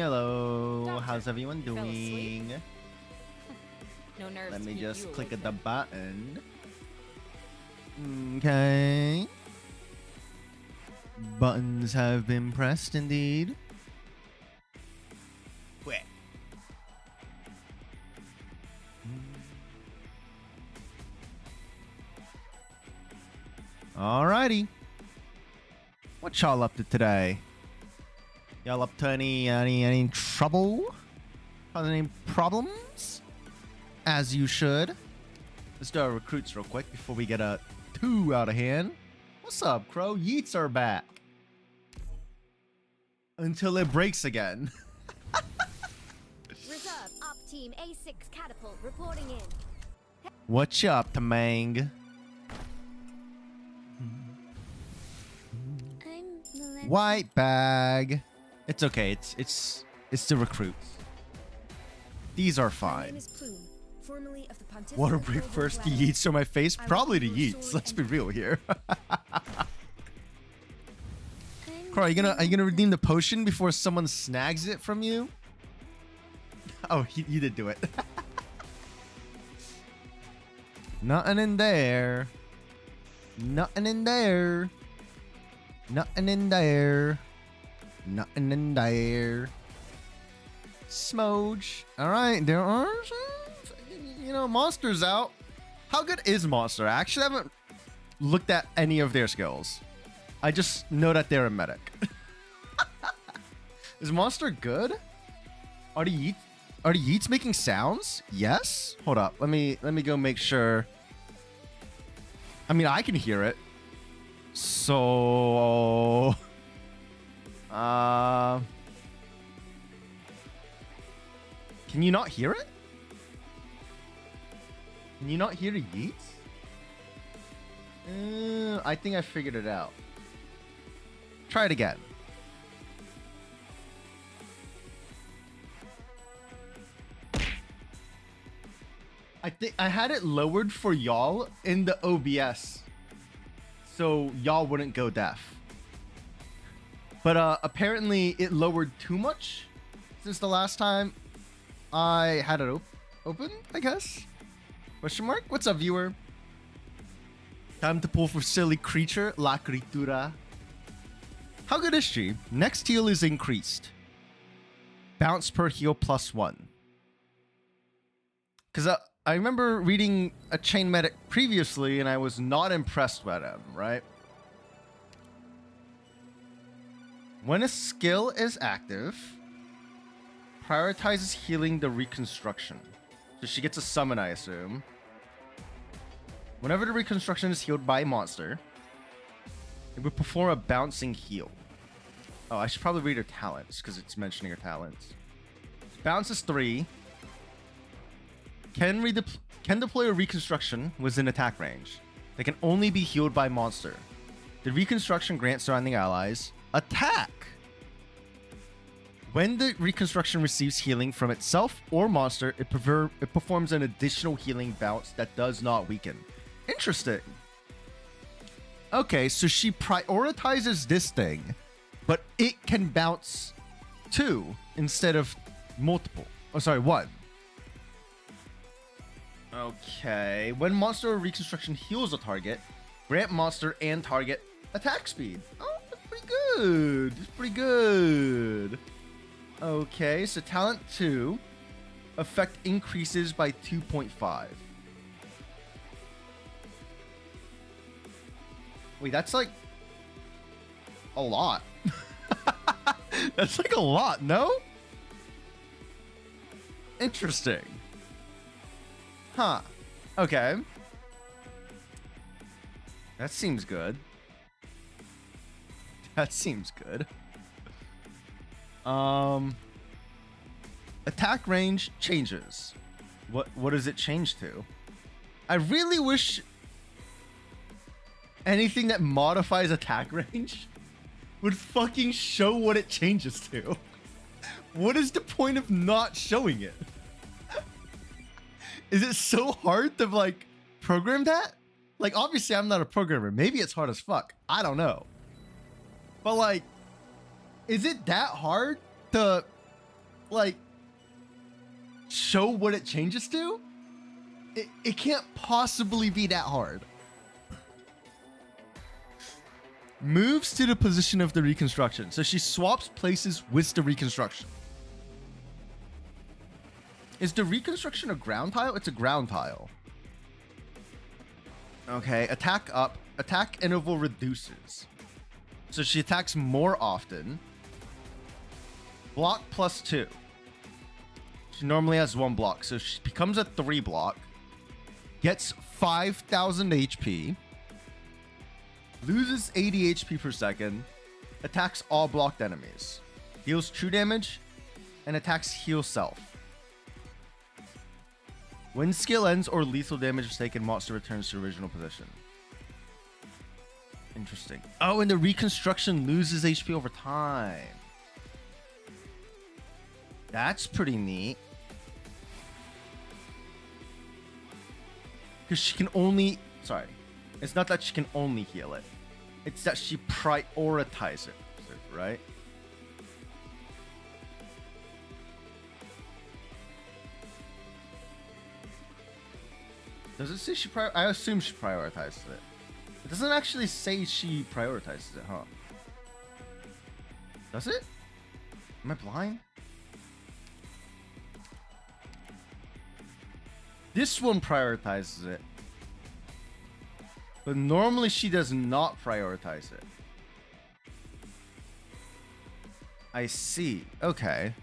Hello. Doctor, How's everyone you fell asleep? doing? No nerves. Let to me keep just you click awake the then. button. Okay. Buttons have been pressed indeed. Wait. Alrighty. What y'all up to today? Y'all up to any trouble? Any problems? As you should. Let's do our recruits real quick before we get too out of hand. What's up, Crow? Yeets are back. Until it breaks again. Reserve up team A6 catapult reporting in. What's up, Tamang? I'm White bag. It's okay. It's the recruits. These are My fine. name is Plume, formerly of the Pontifical Water break Global first. The Gravity. yeets are my face. I Probably will the restore yeets. Let's be and- real here. I'm Crow, are you gonna redeem the potion before someone snags it from you? Oh, you did do it. Nothing in there. Nothing in there. Nothing in there. Nothing in there. Smoge. Alright, there are some, monsters out. How good is Monster? I actually haven't looked at any of their skills. I just know that they're a medic. Is Monster good? Are the yeets making sounds? Yes? Hold up. Let me go make sure. I mean, I can hear it. So can you not hear it? Can you not hear the yeets? I think I figured it out. Try it again. I think I had it lowered for y'all in the OBS, so y'all wouldn't go deaf. But apparently it lowered too much since the last time I had it open, I guess. Question mark? What's up, viewer? Time to pull for silly creature, La Critura. How good is she? Next heal is increased. Bounce per heal +1. Because I remember reading a chain medic previously and I was not impressed by them, right? When a skill is active, prioritizes healing the reconstruction. So she gets a summon, I assume. Whenever the reconstruction is healed by a monster, it would perform a bouncing heal. Oh, I should probably read her talents because it's mentioning her talents. Bounce is 3. Can deploy a reconstruction within attack range. They can only be healed by monster. The reconstruction grants surrounding allies attack. When the reconstruction receives healing from itself or monster, it performs an additional healing bounce that does not weaken. Interesting. Okay, so she prioritizes this thing, but it can bounce 2 instead of multiple. Oh, sorry, 1. Okay. When monster or reconstruction heals a target, grant monster and target attack speed. Oh, that's pretty good. That's pretty good. Okay, so talent 2. Effect increases by 2.5. Wait, that's like a lot. That's like a lot, no? Interesting. Huh. Okay. That seems good. That seems good. Attack range changes. What does it change to? I really wish anything that modifies attack range would fucking show what it changes to. What is the point of not showing it? Is it so hard to like program that? Like, obviously I'm not a programmer. Maybe it's hard as fuck. I don't know. But like, is it that hard to like show what it changes to, it can't possibly be that hard. Moves to the position of the reconstruction. So she swaps places with the reconstruction. Is the reconstruction a ground tile? It's a ground tile. Okay, attack up. Attack interval reduces. So she attacks more often. Block +2. She normally has 1 block, so she becomes a 3 block. Gets 5,000 HP. Loses 80 HP per second. Attacks all blocked enemies. Deals true damage. And attacks heal self. When skill ends or lethal damage is taken, monster returns to original position. Interesting. Oh, and the reconstruction loses HP over time. That's pretty neat. Because she can only... Sorry. It's not that she can only heal it. It's that she prioritizes it, right? Does it say she I assume she prioritizes it. It doesn't actually say she prioritizes it, huh? Does it? Am I blind? This one prioritizes it. But normally she does not prioritize it. I see. Okay.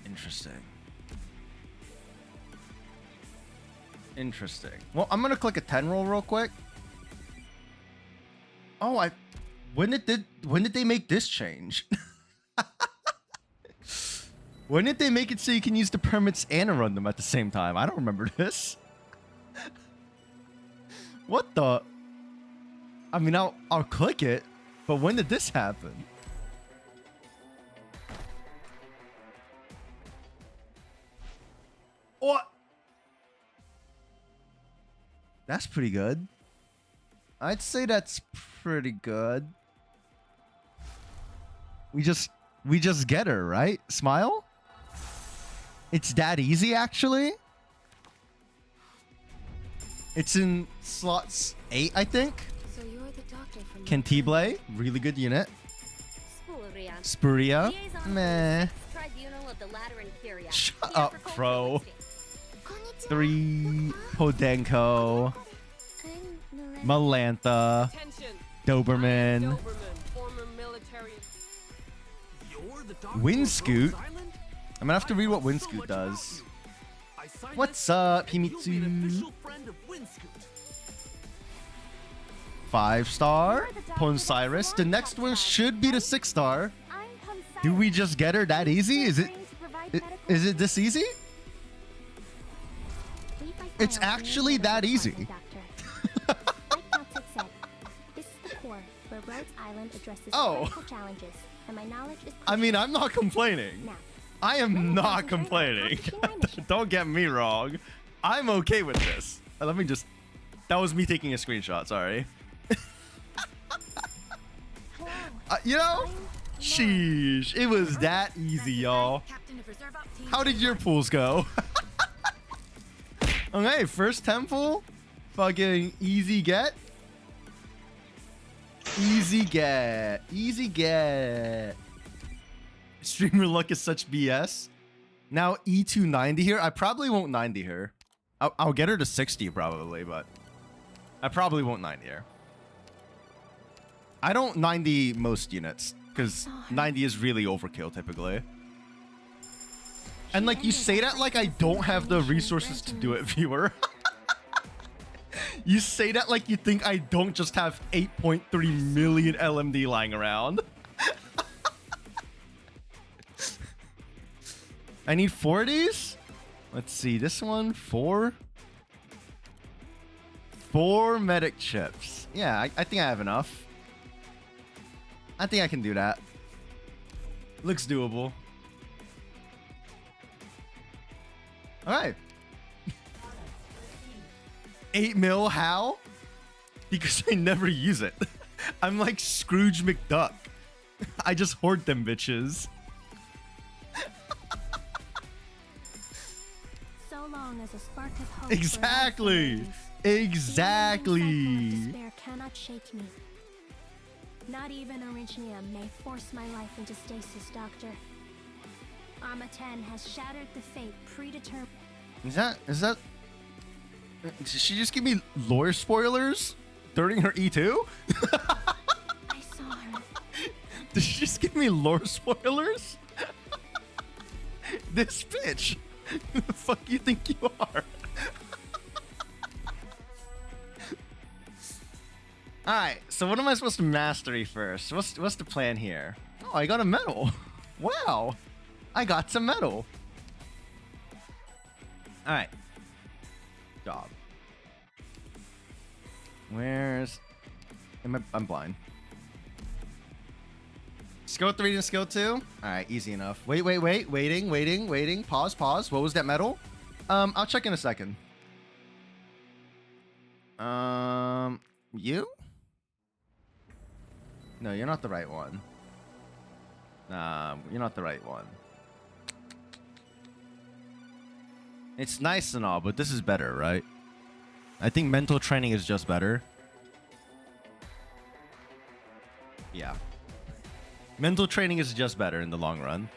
Interesting. Interesting. Well, I'm gonna click a 10 roll real quick. Oh, when did they make this change? When did they make it so you can use the permits and run them at the same time? I don't remember this. What the? I mean, I'll click it, but when did this happen? What? That's pretty good. I'd say that's pretty good. We just get her, right? Smile? It's that easy, actually. It's in slots 8, I think. So you're the doctor from Cantible, really good unit. Spuria. Spuria, Liaison meh. to the Tribunal of the Lateran Curia. Shut The up, agricultural Crow. estate. 3, Podenko, Malantha, Attention. Doberman, Doberman, former military. You're the doctor Windscoot. of Rhodes Island? I'm gonna have to read what I thought so Windscoot much about does. you. I signed What's this, up, and you'll be an Himitsu? official friend of Windscoot. 5-star, Ponsiris. The next one should be the 6-star. I'm Ponsiris. Do we just get her that easy? Is it? Trained to provide i- medical Is it this easy? Read my It's file and actually leave it that at the easy. department, Doctor. Like Council said, this is the core where Rhodes Island addresses Oh. critical challenges, and my knowledge is I mean, crucial. I'm not complaining. Now, I am Let me not concentrate on complaining. accomplishing my mission. Don't get me wrong. I'm okay with this. Let me just... That was me taking a screenshot, sorry. hello. You know? I'm Laura. Sheesh. It was that easy, y'all. Captain of Reserve Up Team. How did your pools go? Okay, first temple. Fucking easy get. Easy get. Easy get. Streamer luck is such BS. Now E290 here. I probably won't 90 her. I'll get her to 60 probably, but I probably won't 90 her. I don't 90 most units because 90 is really overkill typically. And like you say that like I don't have the resources to do it, viewer. You say that like you think I don't just have 8.3 million LMD lying around. I need 4 of these. Let's see, this one, 4. 4 medic chips. Yeah, I think I have enough. I think I can do that. Looks doable. Alright. 8 mil, how? Because I never use it. I'm like Scrooge McDuck. I just hoard them bitches. as a spark of hope. Exactly. Even Exactly. despair cannot shake me. Not even Originium may force my life into stasis, Doctor. Arma 10 has shattered the fate predetermined. Is that? Did she just give me lore spoilers during her E2? I saw her. Did she just give me lore spoilers? This bitch. Who the fuck you think you are? Alright, so what am I supposed to mastery first? What's the plan here? Oh, I got a medal. Wow. I got some medal. Alright. Job. Where's... I'm blind. Skill 3 and skill 2? Alright, easy enough. Waiting. Pause. What was that medal? I'll check in a second. You? No, you're not the right one. Nah, you're not the right one. It's nice and all, but this is better, right? I think mental training is just better. Yeah. Mental training is just better in the long run.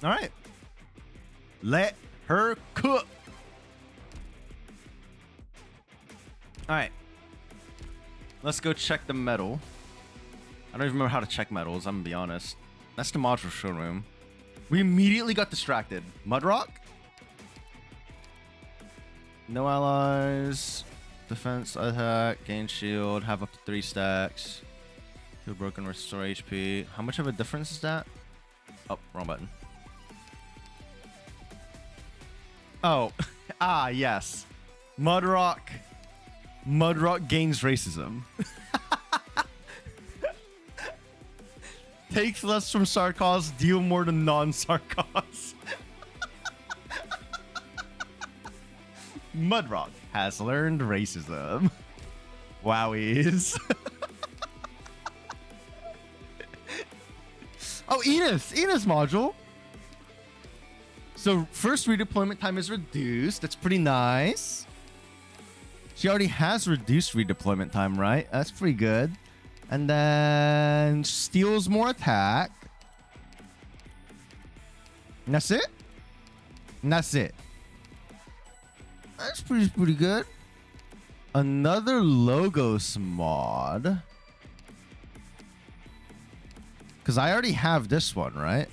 All right. Let her cook. All right. Let's go check the medal. I don't even remember how to check medals, I'm gonna be honest. That's the module showroom. We immediately got distracted. Mudrock? No allies. Defense, attack, gain shield, have up to 3 stacks. Feel broken, restore HP. How much of a difference is that? Oh, wrong button. Oh, yes. Mudrock. Mudrock gains racism. Takes less from Sarkos, deal more to non-Sarkos. Mudrock has learned racism. Wowies. Oh, Enos module. So first redeployment time is reduced. That's pretty nice. She already has reduced redeployment time, right? That's pretty good. And then steals more attack. And that's it? And that's it. That's pretty good. Another Logos mod. Because I already have this one, right?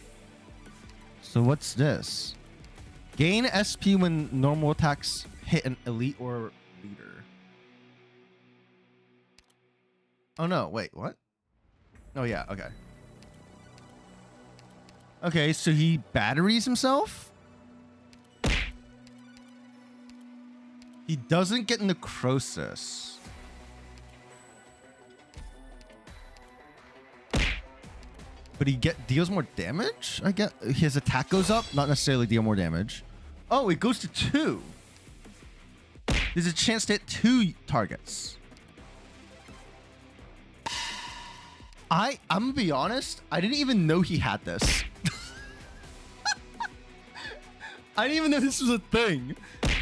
So what's this? Gain SP when normal attacks hit an elite or leader. Oh no, wait, what? Oh yeah, okay. Okay, so he batteries himself? He doesn't get necrosis. But he deals more damage? I get his attack goes up, not necessarily deal more damage. Oh, it goes to 2. There's a chance to hit 2 targets. I'm gonna be honest, I didn't even know he had this. I didn't even know this was a thing.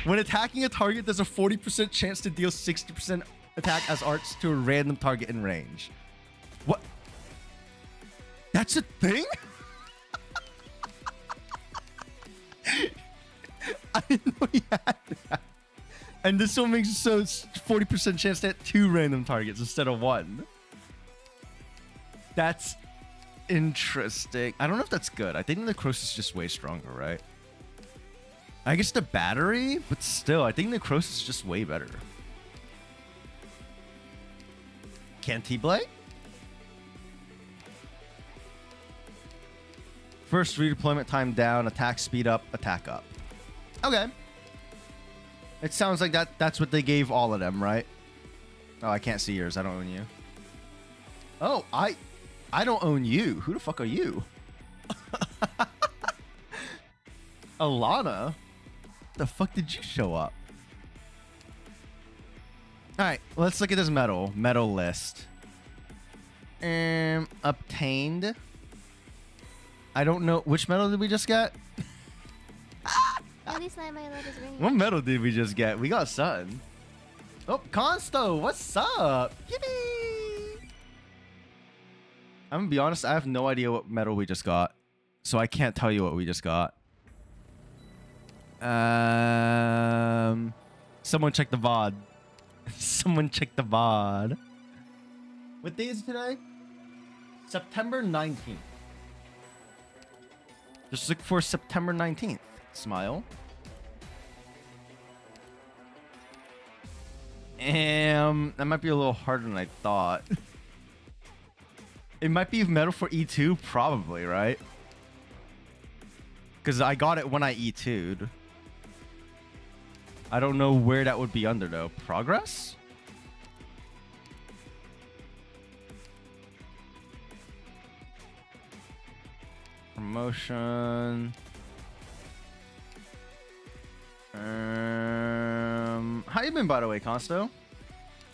When attacking a target, there's a 40% chance to deal 60% attack as arts to a random target in range. What? That's a thing? I didn't know he had that. And this one makes it so it's 40% chance to hit 2 random targets instead of 1. That's interesting. I don't know if that's good. I think the necrosis is just way stronger, right? I guess the battery, but still, I think necrosis is just way better. Cantible? First redeployment time down, attack speed up, attack up. Okay. It sounds like that's what they gave all of them, right? Oh, I can't see yours. I don't own you. Oh, I don't own you. Who the fuck are you? Alana? The fuck did you show up? Alright, let's look at this medal. Medal list. Obtained. I don't know. Which medal did we just get? At least my love is ringing. What medal did we just get? We got something. Oh, Consto, what's up? Yippee! I'm gonna be honest, I have no idea what medal we just got. So I can't tell you what we just got. Someone check the VOD. Someone check the VOD. What day is it today? September 19th. Just look for September 19th. Smile. That might be a little harder than I thought. It might be medal for E2, probably, right? Because I got it when I E2'd. I don't know where that would be under, though. Progress? Promotion. How you been, by the way, Consto?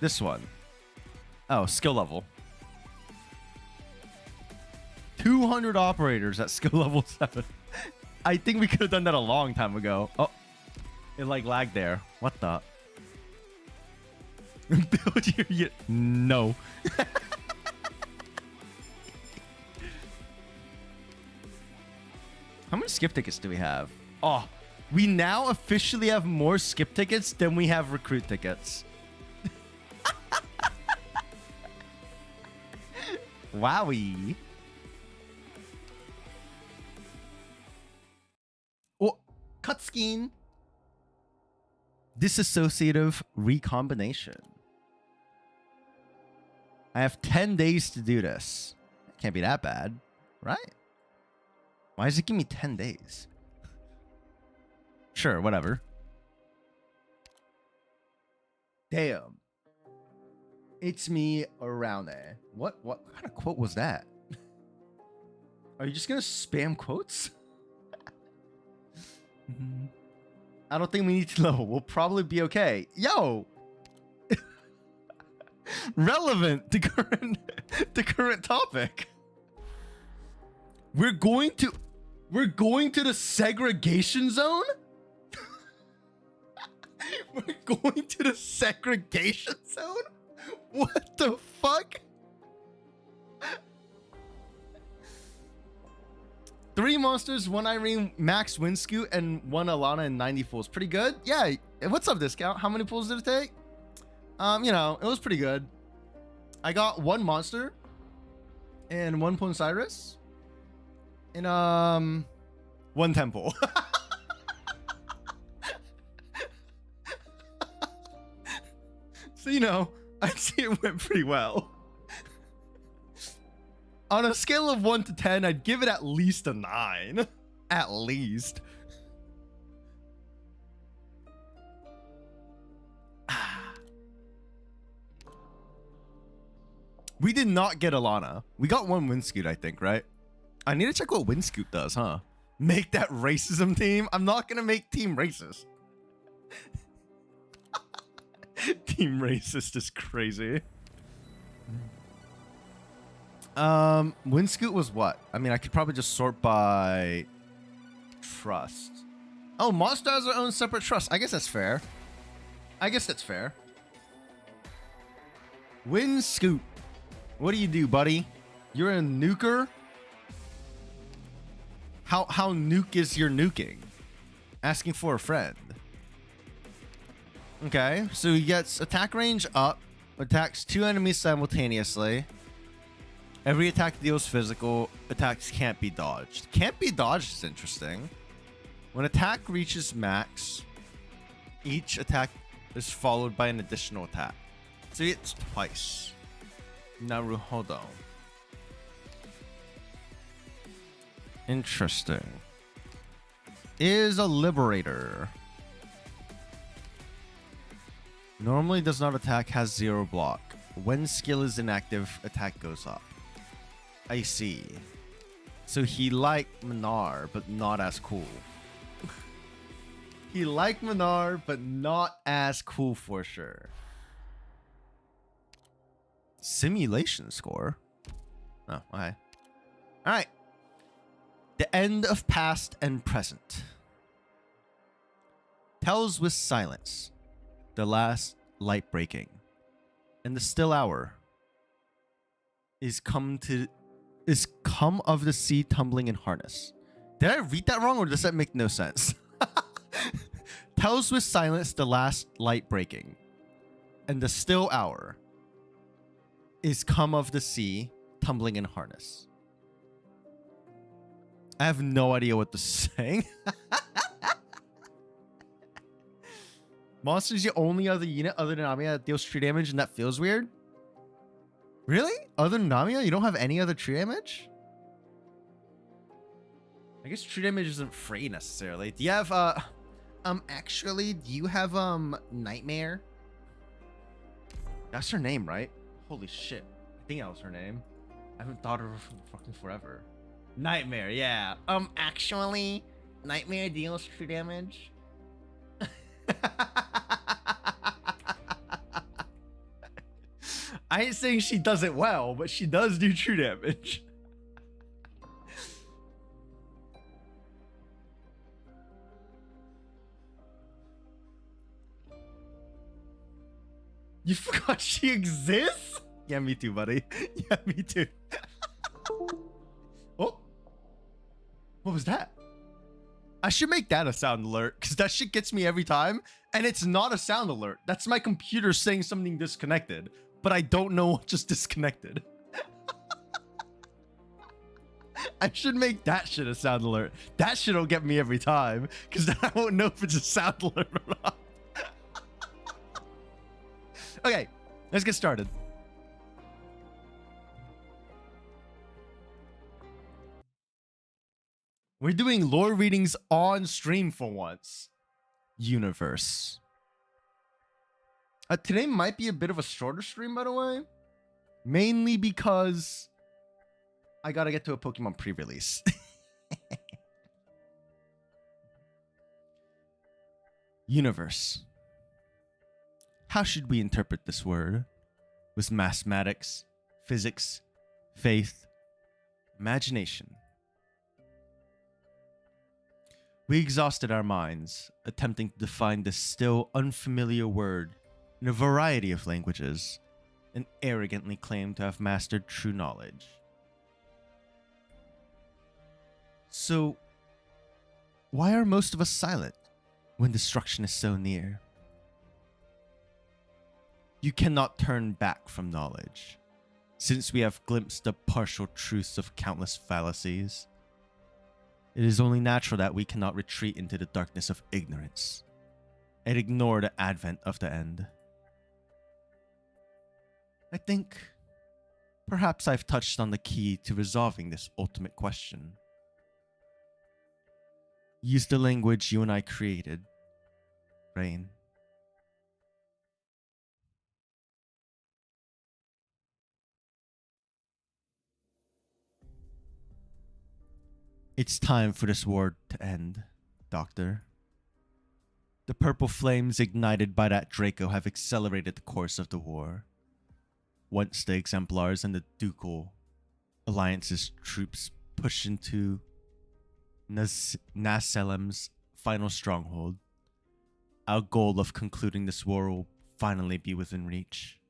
This one. Oh, skill level. 200 operators at skill level 7. I think we could have done that a long time ago. Oh, it like lagged there. What the? Build your... No. How many skip tickets do we have? Oh, we now officially have more skip tickets than we have recruit tickets. Wowie. Oh, cut scheme. Disassociative recombination. I have 10 days to do this. Can't be that bad, right? Why does it give me 10 days? Sure, whatever. Damn. It's me around there. What kind of quote was that? Are you just gonna spam quotes? I don't think we need to know. We'll probably be okay. Yo! Relevant to current topic. We're going to the segregation zone? We're going to the segregation zone? What the fuck? 3 monsters, 1 Irene, max win scoot, and 1 Alana and 90 pulls. Pretty good. Yeah. What's up, discount? How many pulls did it take? You know, it was pretty good. I got 1 monster and 1 Ponsiris and 1 temple. So, you know, I'd say it went pretty well. On a scale of 1 to 10, I'd give it at least a 9. At least. We did not get Alana. We got 1 Windscoot, I think, right? I need to check what Windscoot does, huh? Make that racism team? I'm not going to make team racist. Team racist is crazy. Windscoot was what? I mean, I could probably just sort by trust. Oh, Monster has their own separate trust. I guess that's fair. Windscoot. What do you do, buddy? You're a nuker? How nuke is your nuking? Asking for a friend. Okay, so he gets attack range up, attacks 2 enemies simultaneously. Every attack deals physical. Attacks can't be dodged. Can't be dodged is interesting. When attack reaches max, each attack is followed by an additional attack. So it's twice. Naruhodo. Interesting. Is a liberator. Normally does not attack, has 0 block. When skill is inactive, attack goes up. I see. So he liked Minar, but not as cool. He liked Minar, but not as cool for sure. Simulation score? Oh, okay. Alright. The end of past and present. Tells with silence. The last light breaking. And the still hour is come of the sea tumbling in harness. Did I read that wrong or does that make no sense? Tells with silence the last light breaking. And the still hour is come of the sea tumbling in harness. I have no idea what this is saying. Monster's the only other unit other than Amiya that deals tree damage, and that feels weird? Really? Other than Amiya, you don't have any other tree damage? I guess tree damage isn't free necessarily. Do you have actually, do you have Nightmare? That's her name, right? Holy shit. I think that was her name. I haven't thought of her for fucking forever. Nightmare, yeah. Actually, Nightmare deals true damage. I ain't saying she does it well, but she does do true damage. You forgot she exists? Yeah, me too, buddy. Yeah, me too. Oh. What was that? I should make that a sound alert, because that shit gets me every time, and it's not a sound alert. That's my computer saying something disconnected, but I don't know what just disconnected. I should make that shit a sound alert. That shit'll get me every time, because then I won't know if it's a sound alert or not. Okay, let's get started. We're doing lore readings on stream for once. Universe. Today might be a bit of a shorter stream, by the way. Mainly because I gotta get to a Pokemon pre-release. Universe. How should we interpret this word? With mathematics, physics, faith, imagination. We exhausted our minds, attempting to define this still unfamiliar word in a variety of languages, and arrogantly claimed to have mastered true knowledge. So, why are most of us silent when destruction is so near? You cannot turn back from knowledge, since we have glimpsed the partial truths of countless fallacies. It is only natural that we cannot retreat into the darkness of ignorance and ignore the advent of the end. I think perhaps I've touched on the key to resolving this ultimate question. Use the language you and I created, Rain. It's time for this war to end, Doctor. The purple flames ignited by that Draco have accelerated the course of the war. Once the Exemplars and the Ducal Alliance's troops push into Naselem's final stronghold, our goal of concluding this war will finally be within reach.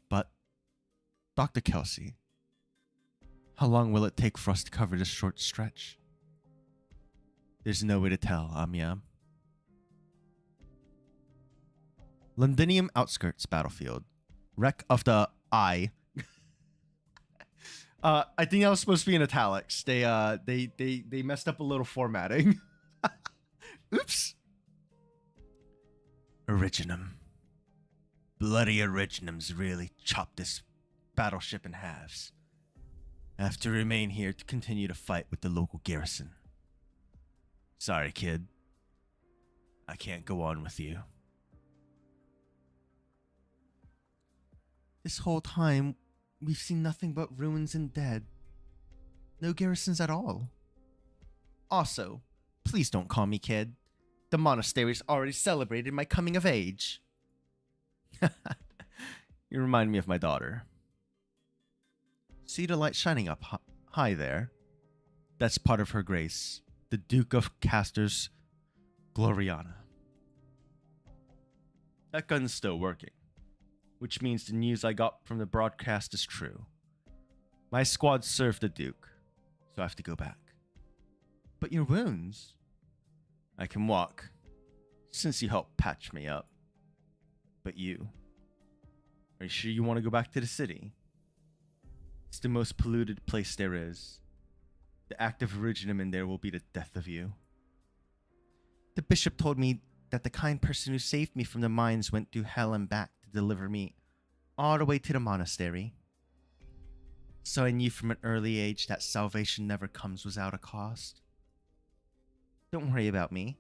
But, Dr. Kelsey, how long will it take for us to cover this short stretch? There's no way to tell, Amiya. Londinium Outskirts Battlefield. Wreck of the Eye. I think that was supposed to be in italics. They messed up a little formatting. Oops. Originum. Bloody Originums really chopped this battleship in halves. I have to remain here to continue to fight with the local garrison. Sorry, kid. I can't go on with you. This whole time, we've seen nothing but ruins and dead. No garrisons at all. Also, please don't call me kid. The monastery's already celebrated my coming of age. You remind me of my daughter. See the light shining up high there? That's part of her grace. The Duke of Caster's Gloriana. That gun's still working, which means the news I got from the broadcast is true. My squad served the Duke, so I have to go back. But your wounds? I can walk, since you helped patch me up. But you? Are you sure you want to go back to the city? It's the most polluted place there is. The act of originum in there will be the death of you. The bishop told me that the kind person who saved me from the mines went through hell and back to deliver me all the way to the monastery. So I knew from an early age that salvation never comes without a cost. Don't worry about me.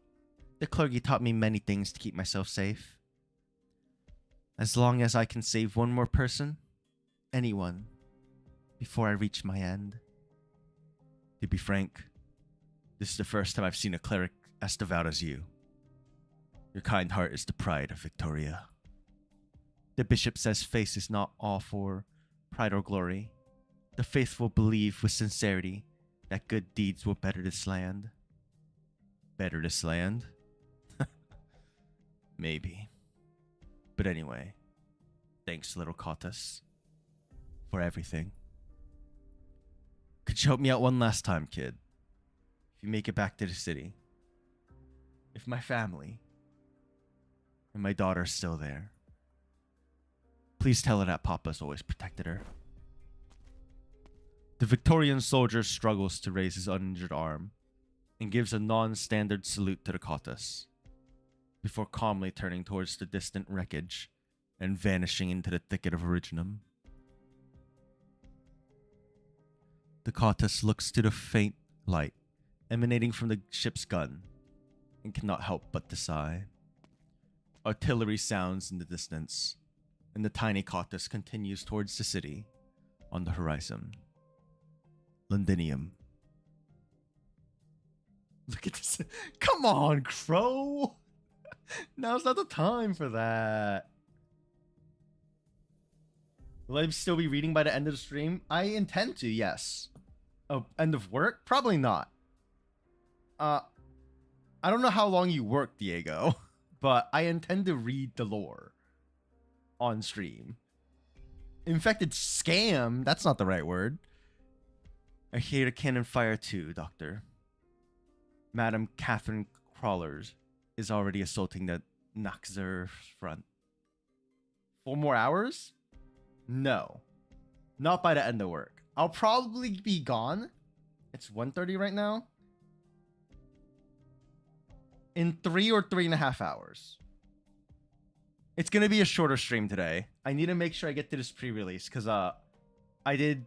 The clergy taught me many things to keep myself safe. As long as I can save one more person, anyone, before I reach my end. To be frank, this is the first time I've seen a cleric as devout as you. Your kind heart is the pride of Victoria. The bishop says faith is not all for pride or glory. The faithful believe with sincerity that good deeds will better this land. Better this land? Maybe. But anyway, thanks, little Kotas, for everything. Could you help me out one last time, kid? If you make it back to the city. If my family and my daughter's still there. Please tell her that Papa's always protected her. The Victorian soldier struggles to raise his uninjured arm and gives a non-standard salute to the Kotas, before calmly turning towards the distant wreckage and vanishing into the thicket of Originum. The Kotas looks to the faint light emanating from the ship's gun and cannot help but to sigh. Artillery sounds in the distance, and the tiny Kotas continues towards the city on the horizon. Londinium. Look at this. Come on, Crow. Now's not the time for that. Will I still be reading by the end of the stream? I intend to, yes. Oh, end of work? Probably not. I don't know how long you work, Diego, but I intend to read the lore on stream. Infected scam? That's not the right word. I hear the cannon fire too, Doctor. Madam Catherine Crawlers is already assaulting the Naxer front. 4 more hours? No. Not by the end of work. I'll probably be gone. It's 1:30 right now. In 3 or 3.5 hours. It's gonna be a shorter stream today. I need to make sure I get to this pre-release because I did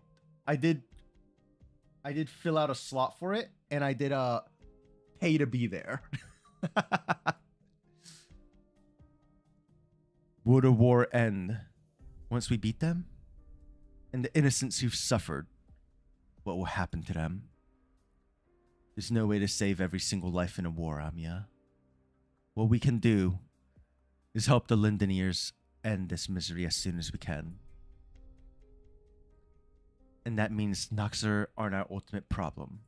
fill out a slot for it, and I did pay to be there. Will the war end once we beat them? And the innocents who've suffered, what will happen to them? There's no way to save every single life in a war, Amia. What we can do is help the Lindeniers end this misery as soon as we can. And that means Naxer aren't our ultimate problem.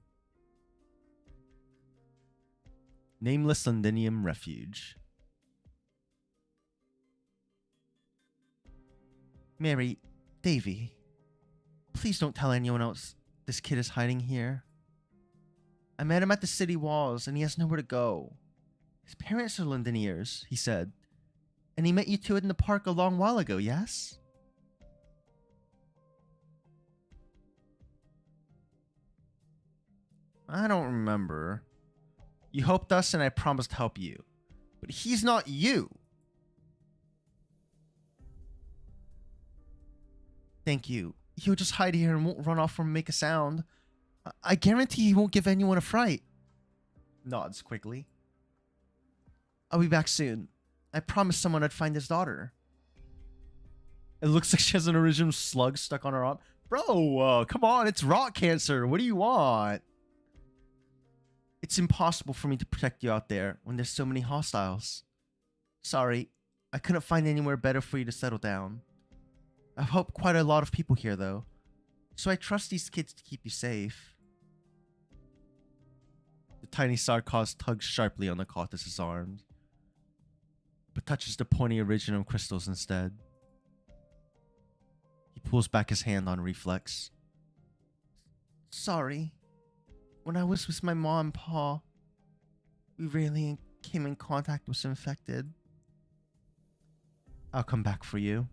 Nameless Londinium Refuge. Mary, Davy, please don't tell anyone else this kid is hiding here. I met him at the city walls and he has nowhere to go. His parents are Londiniers, he said. And he met you two in the park a long while ago, yes? I don't remember. You helped us and I promised to help you. But he's not you. Thank you. He'll just hide here and won't run off or make a sound. I guarantee he won't give anyone a fright. Nods quickly. I'll be back soon. I promised someone I'd find his daughter. It looks like she has an original slug stuck on her arm. Bro, come on. It's rock cancer. What do you want? It's impossible for me to protect you out there when there's so many hostiles. Sorry, I couldn't find anywhere better for you to settle down. I've helped quite a lot of people here, though, so I trust these kids to keep you safe. The tiny Sarkos tugs sharply on the Kautus's arms, but touches the pointy originum crystals instead. He pulls back his hand on reflex. Sorry. When I was with my mom and pa, we rarely came in contact with infected. I'll come back for you.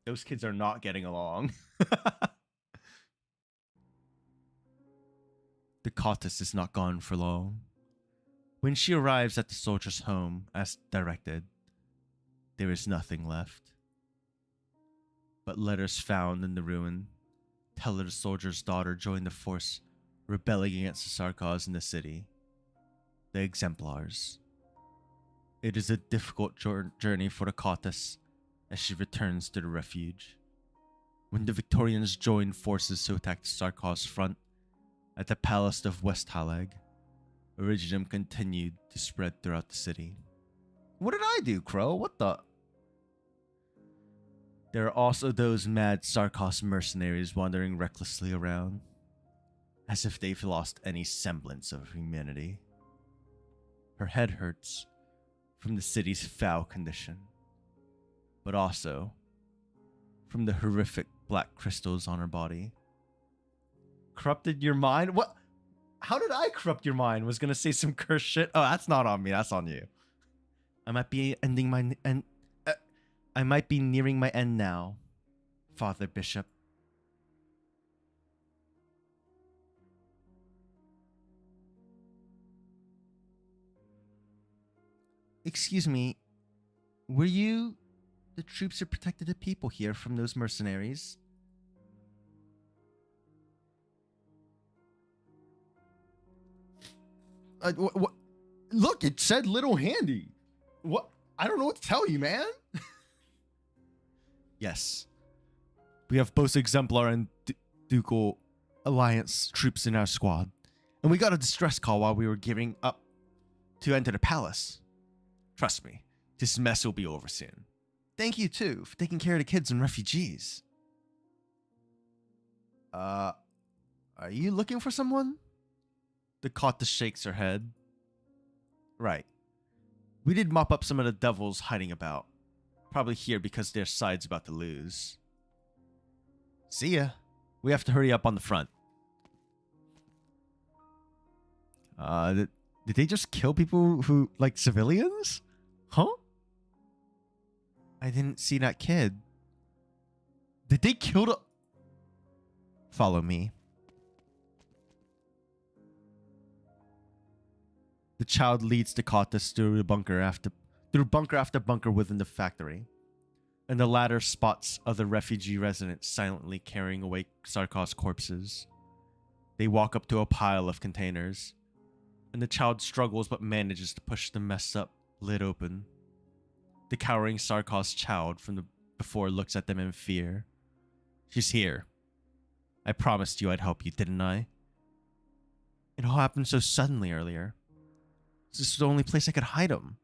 Those kids are not getting along. The Kautus is not gone for long. When she arrives at the soldier's home, as directed, there is nothing left. But letters found in the ruin tell her the soldier's daughter joined the force rebelling against the Sarkos in the city, the Exemplars. It is a difficult journey for the Kautus as she returns to the refuge. When the Victorians joined forces to attack the Sarkos front at the Palace of Westhalag, Originum continued to spread throughout the city. What did I do, Crow? What the? There are also those mad Sarkos mercenaries wandering recklessly around, as if they've lost any semblance of humanity. Her head hurts from the city's foul condition, but also from the horrific black crystals on her body. Corrupted your mind? What? How did I corrupt your mind? Was gonna say some cursed shit. Oh, that's not on me. That's on you. I might be ending my end. I might be nearing my end now, Father Bishop. Excuse me, were you the troops who protected the people here from those mercenaries? What? Look, it said Little Handy. What? I don't know what to tell you, man. Yes. We have both Exemplar and Ducal Alliance troops in our squad. And we got a distress call while we were gearing up to enter the palace. Trust me, this mess will be over soon. Thank you, too, for taking care of the kids and refugees. Are you looking for someone? The Kautus shakes her head. Right. We did mop up some of the devils hiding about. Probably here because their side's about to lose. See ya. We have to hurry up on the front. Did they just kill people who, like, civilians? Huh? I didn't see that kid. Did they kill the... Follow me. The child leads the Kautus through bunker after bunker within the factory, and the latter spots other refugee residents silently carrying away Sarkos corpses. They walk up to a pile of containers, and the child struggles but manages to push the messed up lid open. The cowering Sarkos child from the before looks at them in fear. She's here. I promised you I'd help you, didn't I? It all happened so suddenly earlier. This is the only place I could hide him.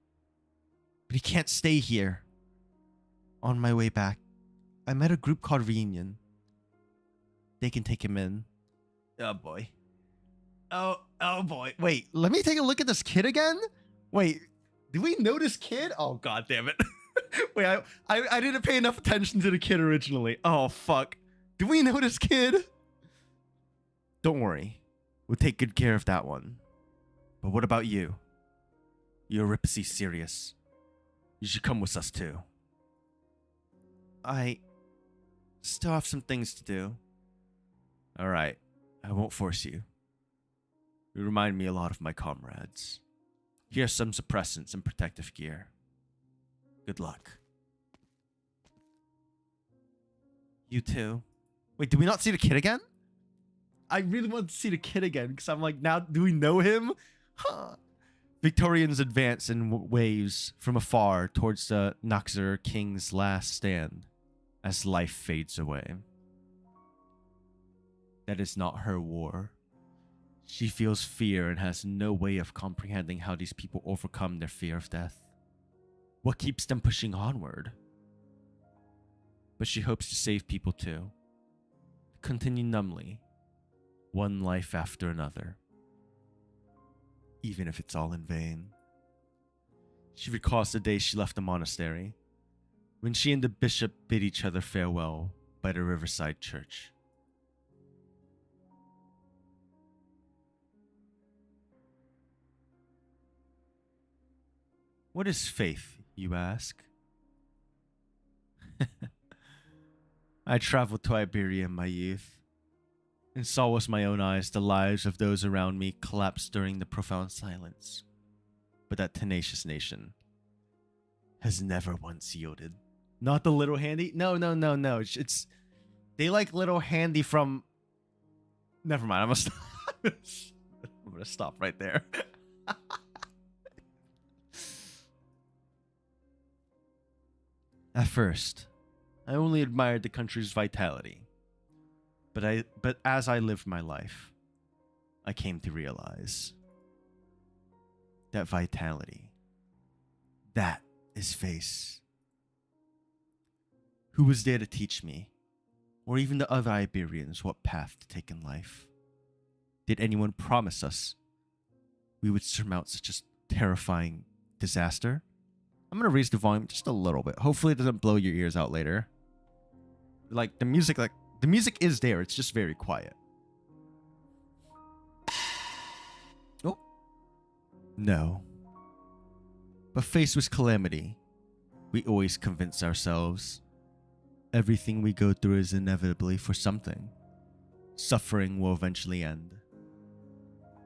But he can't stay here. On my way back, I met a group called Reunion. They can take him in. Oh boy. Oh boy. Wait, let me take a look at this kid again? Wait, do we know this kid? Oh, god damn it. Wait, I didn't pay enough attention to the kid originally. Oh, fuck. Do we know this kid? Don't worry. We'll take good care of that one. But what about you? You're ripsy serious. You should come with us too. I still have some things to do. Alright, I won't force you. You remind me a lot of my comrades. Here's some suppressants and protective gear. Good luck. You too. Wait, did we not see the kid again? I really want to see the kid again because I'm like, now, do we know him? Huh. Victorians advance in waves from afar towards the Naxar King's last stand as life fades away. That is not her war. She feels fear and has no way of comprehending how these people overcome their fear of death. What keeps them pushing onward? but she hopes to save people too. Continue numbly, one life after another, even if it's all in vain. She recalls the day she left the monastery, when she and the bishop bid each other farewell by the riverside church. What is faith, you ask? I traveled to Iberia in my youth and saw with my own eyes the lives of those around me collapse during the profound silence. But that tenacious nation has never once yielded. Not the little handy? No. It's they like little handy from. Never mind. I'm gonna stop. I'm gonna stop right there. At first, I only admired the country's vitality. But as I lived my life, I came to realize that vitality, that is face. Who was there to teach me, or even the other Iberians, what path to take in life? Did anyone promise us we would surmount such a terrifying disaster? I'm gonna raise the volume just a little bit. Hopefully it doesn't blow your ears out later. The music is there, it's just very quiet. Oh. No. But faced with calamity, we always convince ourselves everything we go through is inevitably for something. Suffering will eventually end,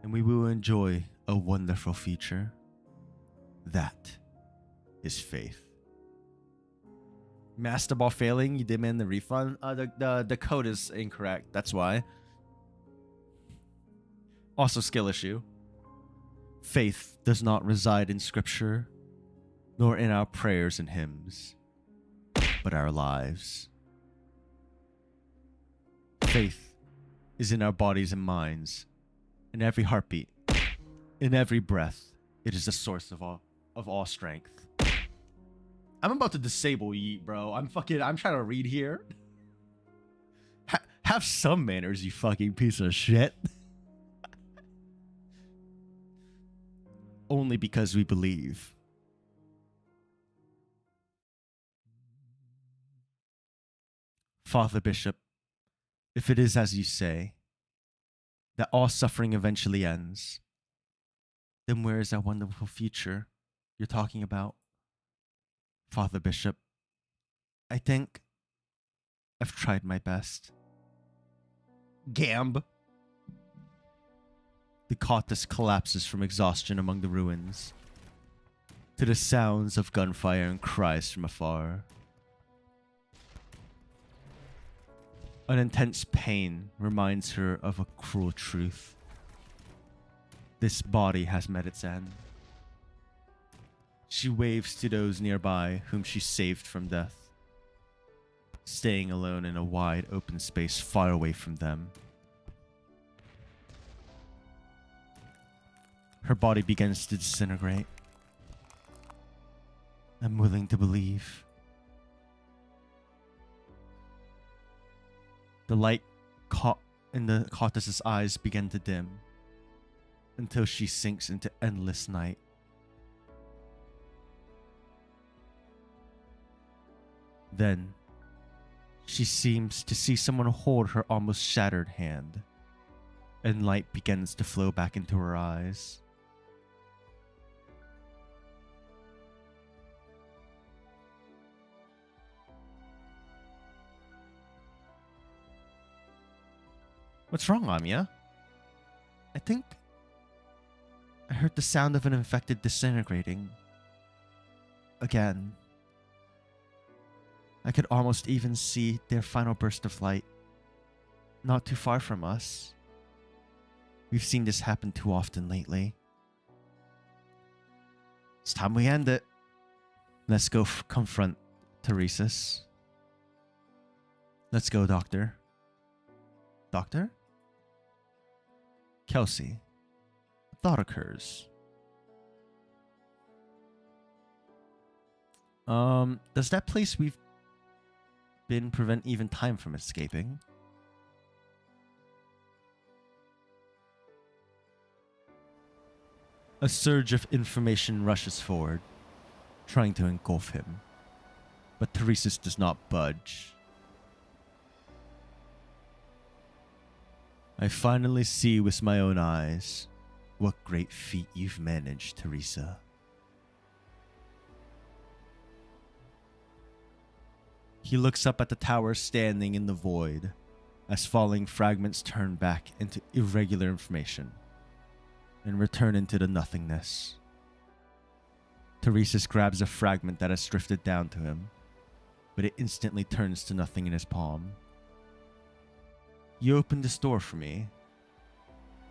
and we will enjoy a wonderful future. That is faith. Master ball failing, you demand the refund? The code is incorrect, that's why. Also skill issue. Faith does not reside in scripture, nor in our prayers and hymns, but our lives. Faith is in our bodies and minds, in every heartbeat, in every breath. It is the source of all strength. I'm about to disable Yeet, bro. I'm trying to read here. Have some manners, you fucking piece of shit. Only because we believe. Father Bishop, if it is as you say, that all suffering eventually ends, then where is that wonderful future you're talking about? Father Bishop, I think I've tried my best. Gamb. The Cautus collapses from exhaustion among the ruins, to the sounds of gunfire and cries from afar. An intense pain reminds her of a cruel truth. This body has met its end. She waves to those nearby whom she saved from death, staying alone in a wide open space far away from them. Her body begins to disintegrate. I'm willing to believe. The light caught in the Cautus's eyes began to dim until she sinks into endless night. Then, she seems to see someone hold her almost shattered hand, and light begins to flow back into her eyes. What's wrong, Amiya? I think I heard the sound of an infected disintegrating. Again. I could almost even see their final burst of light. Not too far from us. We've seen this happen too often lately. It's time we end it. Let's go confront Teresis. Let's go, Doctor. Doctor? Kelsey. A thought occurs. Does that place we've spin prevent even time from escaping. A surge of information rushes forward, trying to engulf him. But Theresis does not budge. I finally see with my own eyes what great feat you've managed, Teresa. He looks up at the tower standing in the void as falling fragments turn back into irregular information and return into the nothingness. Theresis grabs a fragment that has drifted down to him, but it instantly turns to nothing in his palm. You opened this door for me,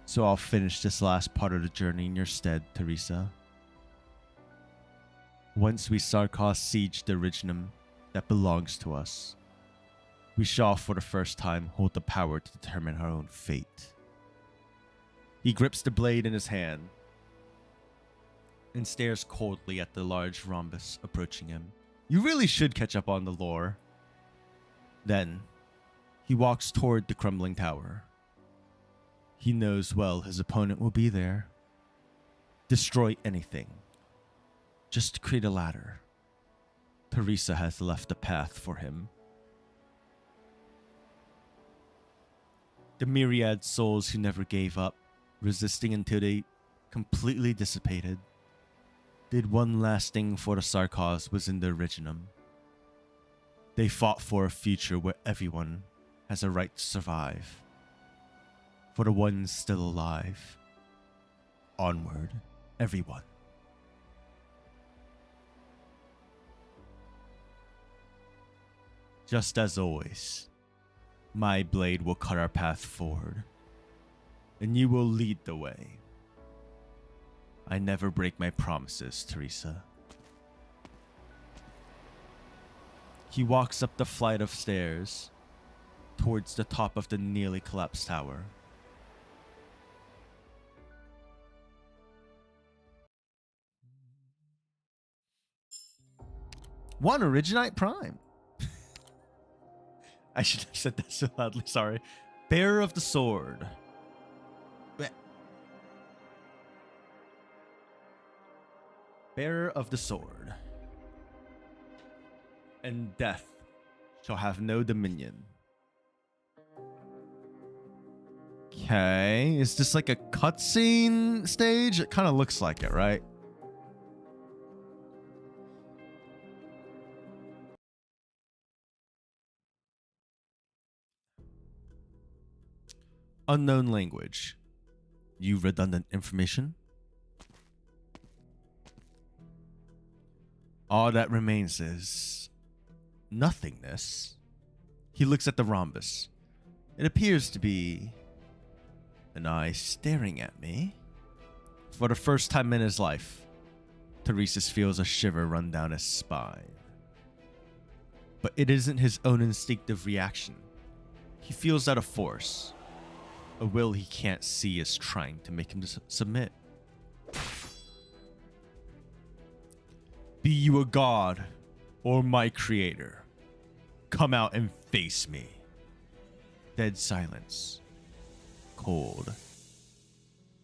so I'll finish this last part of the journey in your stead, Teresa. Once we Sarkos siege the Originum that belongs to us, we shall for the first time hold the power to determine our own fate. He grips the blade in his hand and stares coldly at the large rhombus approaching him. You really should catch up on the lore. Then, he walks toward the crumbling tower. He knows well his opponent will be there. Destroy anything, just to create a ladder. Teresa has left a path for him. The myriad souls who never gave up, resisting until they completely dissipated, did one last thing for the Sarkos was in the Originum. They fought for a future where everyone has a right to survive. For the ones still alive. Onward, everyone. Just as always, my blade will cut our path forward, and you will lead the way. I never break my promises, Teresa. He walks up the flight of stairs towards the top of the nearly collapsed tower. One Originite Prime. I should have said that so loudly, sorry. Bearer of the Sword. Bearer of the Sword. And death shall have no dominion. Okay, is this like a cutscene stage? It kind of looks like it, right? Unknown language. You redundant information? All that remains is nothingness. He looks at the rhombus. It appears to be an eye staring at me. For the first time in his life, Theresis feels a shiver run down his spine. But it isn't his own instinctive reaction. He feels that a force, a will he can't see, is trying to make him submit. Be you a god or my creator, come out and face me. Dead silence. Cold.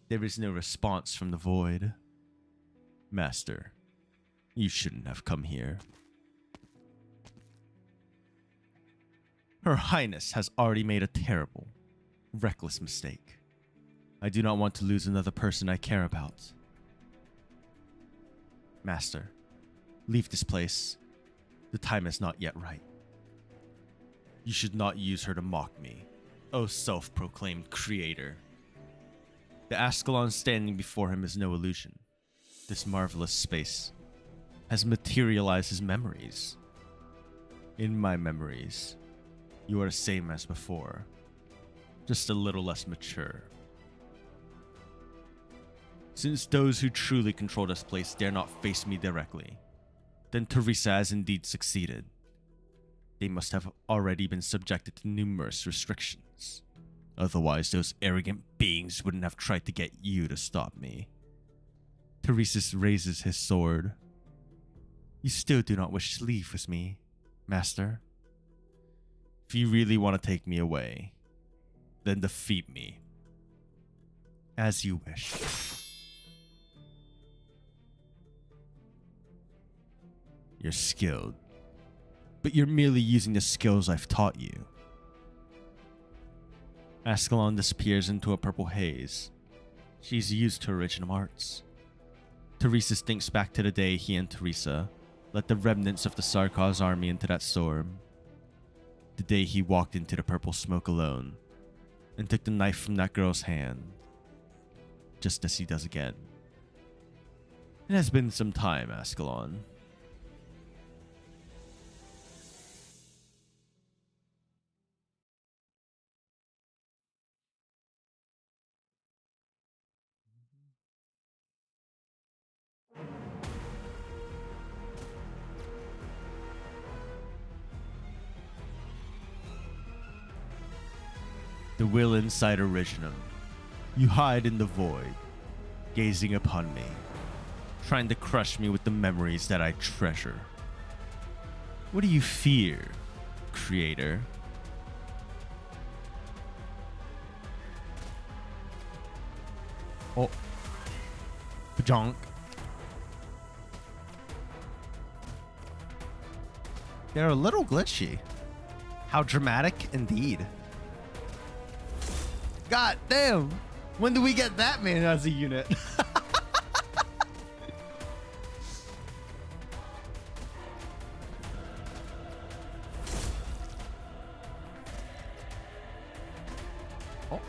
There is no response from the void. Master, you shouldn't have come here. Her Highness has already made a terrible, reckless mistake. I do not want to lose another person I care about. Master, leave this place. The time is not yet right. You should not use her to mock me, O self-proclaimed creator. The Ascalon standing before him is no illusion. This marvelous space has materialized his memories. In my memories, you are the same as before, just a little less mature. Since those who truly control this place dare not face me directly, then Teresa has indeed succeeded. They must have already been subjected to numerous restrictions. Otherwise, those arrogant beings wouldn't have tried to get you to stop me. Theresis raises his sword. You still do not wish to leave with me, Master? If you really want to take me away, then defeat me. As you wish. You're skilled, but you're merely using the skills I've taught you. Ascalon disappears into a purple haze. She's used her original arts. Teresa thinks back to the day he and Teresa led the remnants of the Sarkaz army into that storm. The day he walked into the purple smoke alone and took the knife from that girl's hand, just as he does again. It has been some time, Ascalon. The will inside Originum. You hide in the void, gazing upon me, trying to crush me with the memories that I treasure. What do you fear, Creator? Oh. Pajonk. They're a little glitchy. How dramatic indeed. God damn! When do we get that man as a unit? Oh.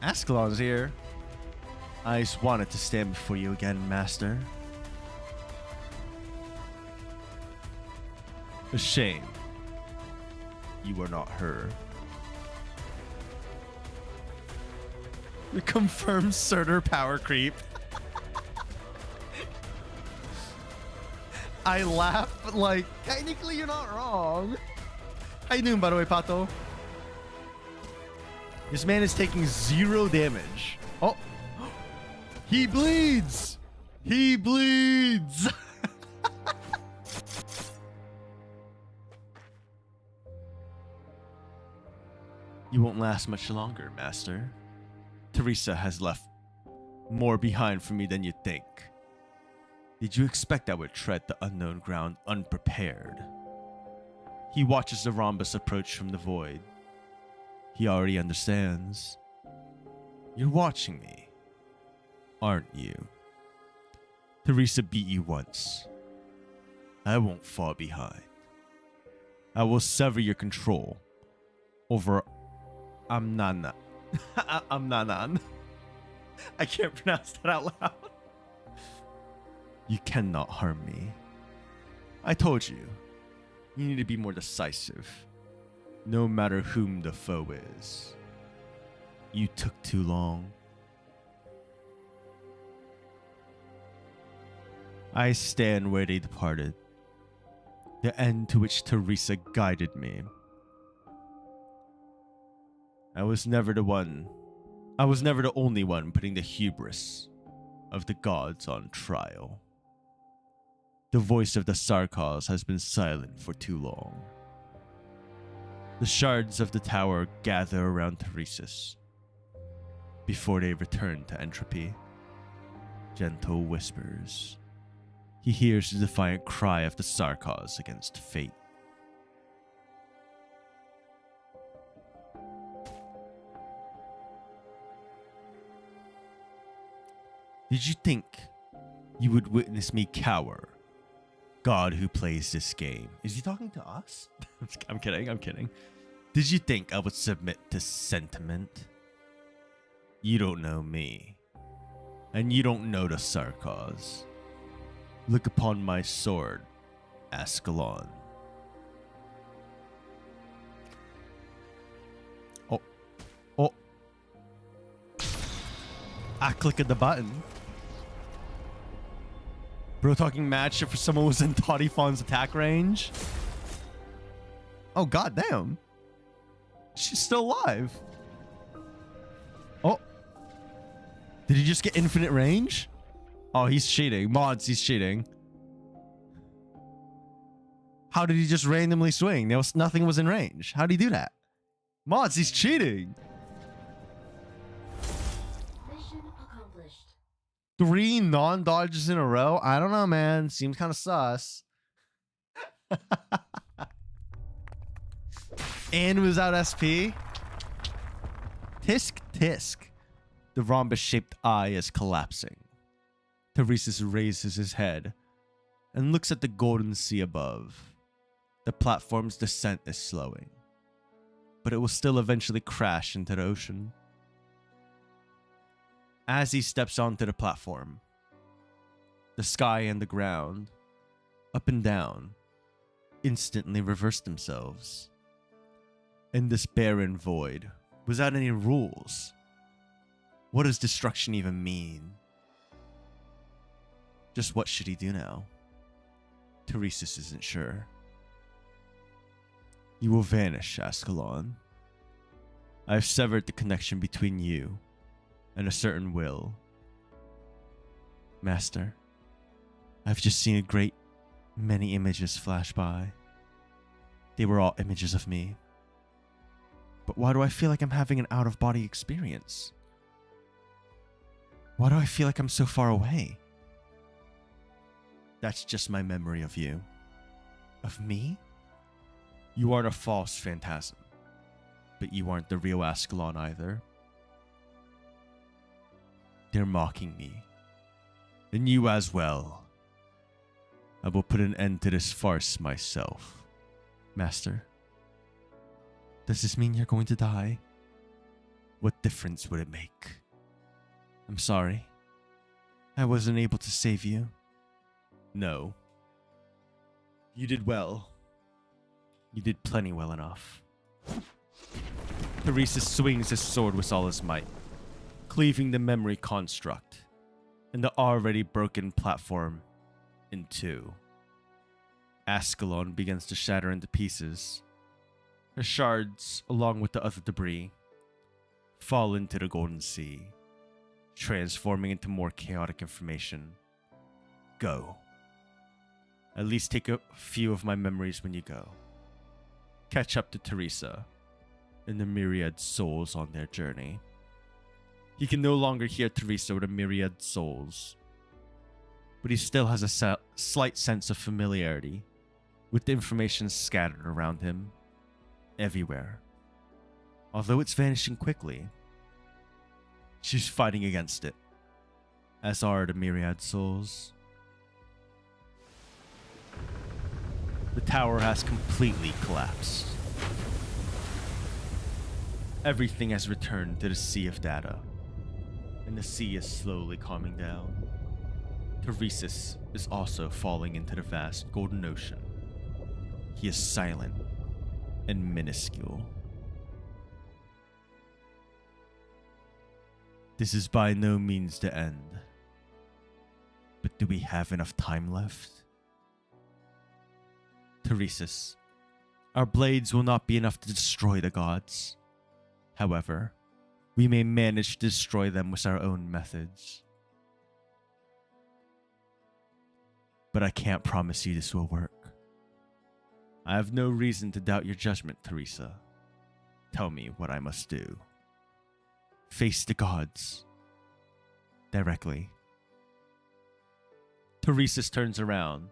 Ascalon's here. I just wanted to stand before you again, Master. A shame. You are not her. The confirmed Surtur power creep. I laugh, but like, technically you're not wrong. How you doing, by the way, Pato? This man is taking 0 damage. Oh. He bleeds. He bleeds. You won't last much longer, Master. Teresa has left more behind for me than you'd think. Did you expect I would tread the unknown ground unprepared? He watches the rhombus approach from the void. He already understands. You're watching me, aren't you? Teresa beat you once. I won't fall behind. I will sever your control over Amnana. Amnanan. I can't pronounce that out loud. You cannot harm me. I told you. You need to be more decisive. No matter whom the foe is. You took too long. I stand where they departed. The end to which Teresa guided me. I was never the only one putting the hubris of the gods on trial. The voice of the Sarkaz has been silent for too long. The shards of the tower gather around Teresis before they return to entropy. Gentle whispers. He hears the defiant cry of the Sarkaz against fate. Did you think you would witness me cower? God who plays this game. Is he talking to us? I'm kidding. Did you think I would submit to sentiment? You don't know me. And you don't know the Sarkaz. Look upon my sword, Ascalon. Oh. I clicked the button. Bro talking mad shit for someone who was in Toddyfon's attack range. Oh, goddamn. She's still alive. Oh. Did he just get infinite range? Oh, he's cheating. Mods, he's cheating. How did he just randomly swing? Nothing was in range. How did he do that? Mods, he's cheating. Mission accomplished. 3 non-dodges in a row? I don't know, man. Seems kind of sus. And without SP? Tisk tisk. The rhombus-shaped eye is collapsing. Teresis raises his head and looks at the golden sea above. The platform's descent is slowing, but it will still eventually crash into the ocean. As he steps onto the platform, the sky and the ground, up and down, instantly reverse themselves. In this barren void, without any rules, what does destruction even mean? Just what should he do now? Teresis isn't sure. You will vanish, Ascalon. I have severed the connection between you and a certain will. Master, I've just seen a great many images flash by. They were all images of me. But why do I feel like I'm having an out-of-body experience? Why do I feel like I'm so far away? That's just my memory of you. Of me? You aren't a false phantasm, but you aren't the real Ascalon either. They're mocking me. And you as well. I will put an end to this farce myself. Master, does this mean you're going to die? What difference would it make? I'm sorry. I wasn't able to save you. No. You did well. You did plenty well enough. Teresis swings his sword with all his might, cleaving the memory construct and the already broken platform in two. Ascalon begins to shatter into pieces. Her shards, along with the other debris, fall into the golden sea, transforming into more chaotic information. Go. At least take a few of my memories when you go. Catch up to Teresa and the myriad souls on their journey. He can no longer hear Teresa with a myriad souls, but he still has a slight sense of familiarity with the information scattered around him, everywhere. Although it's vanishing quickly, she's fighting against it, as are the myriad souls. The tower has completely collapsed. Everything has returned to the sea of data, and the sea is slowly calming down. Teresis is also falling into the vast golden ocean. He is silent and minuscule. This is by no means the end. But do we have enough time left? Teresis, our blades will not be enough to destroy the gods. However, we may manage to destroy them with our own methods. But I can't promise you this will work. I have no reason to doubt your judgment, Teresa. Tell me what I must do. Face the gods. Directly. Teresis turns around,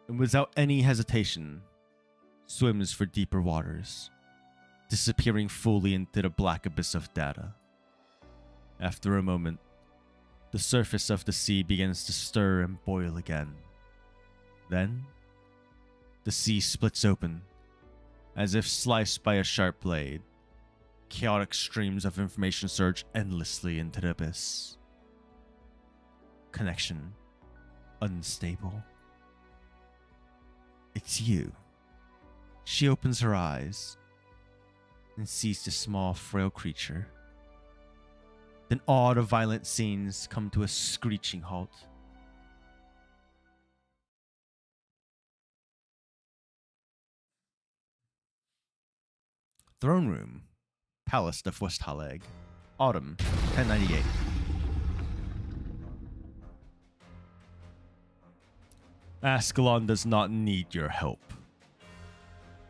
and without any hesitation, swims for deeper waters, disappearing fully into the black abyss of data. After a moment, the surface of the sea begins to stir and boil again. Then, the sea splits open, as if sliced by a sharp blade. Chaotic streams of information surge endlessly into the abyss. Connection unstable. It's you. She opens her eyes and sees the small, frail creature. Then all the violent scenes come to a screeching halt. Throne Room, Palace of Westhaleg, Autumn, 1098. Ascalon does not need your help,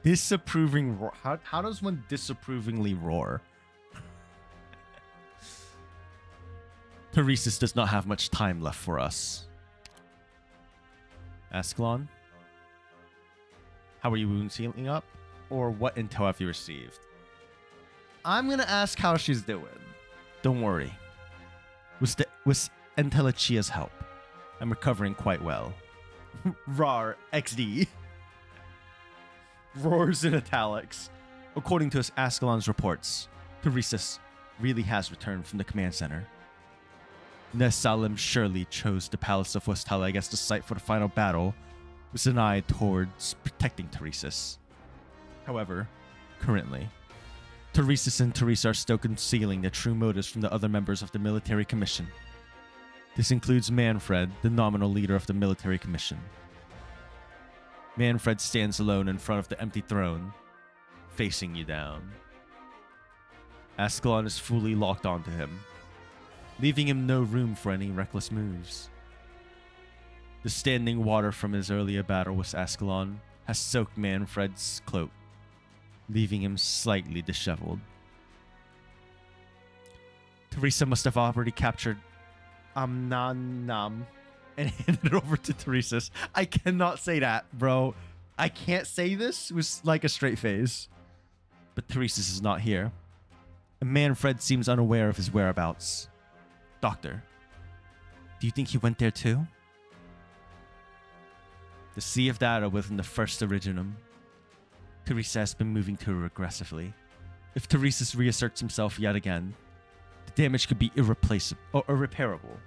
Disapproving roar. How does one disapprovingly roar? Teresis does not have much time left for us. Ascalon? How are your wounds healing up? Or what intel have you received? I'm gonna ask how she's doing. Don't worry. With Entelechia's help, I'm recovering quite well. Rar XD. Roars in italics. According to Ascalon's reports, Teresis really has returned from the command center. Nesalim surely chose the Palace of Westhaleg as the site for the final battle, with an eye towards protecting Teresis. However, currently, Teresis and Teresa are still concealing the true motives from the other members of the military commission. This includes Manfred, the nominal leader of the military commission. Manfred stands alone in front of the empty throne, facing you down. Ascalon is fully locked onto him, leaving him no room for any reckless moves. The standing water from his earlier battle with Ascalon has soaked Manfred's cloak, leaving him slightly disheveled. Teresa must have already captured Amnanam and handed it over to Teresis. I cannot say that, bro. I can't say this with like a straight face. But Teresis is not here, and Manfred seems unaware of his whereabouts. Doctor, do you think he went there too? The sea of data within the first originum. Teresa has been moving to her aggressively. If Teresis reasserts himself yet again, the damage could be irreplaceable or irreparable.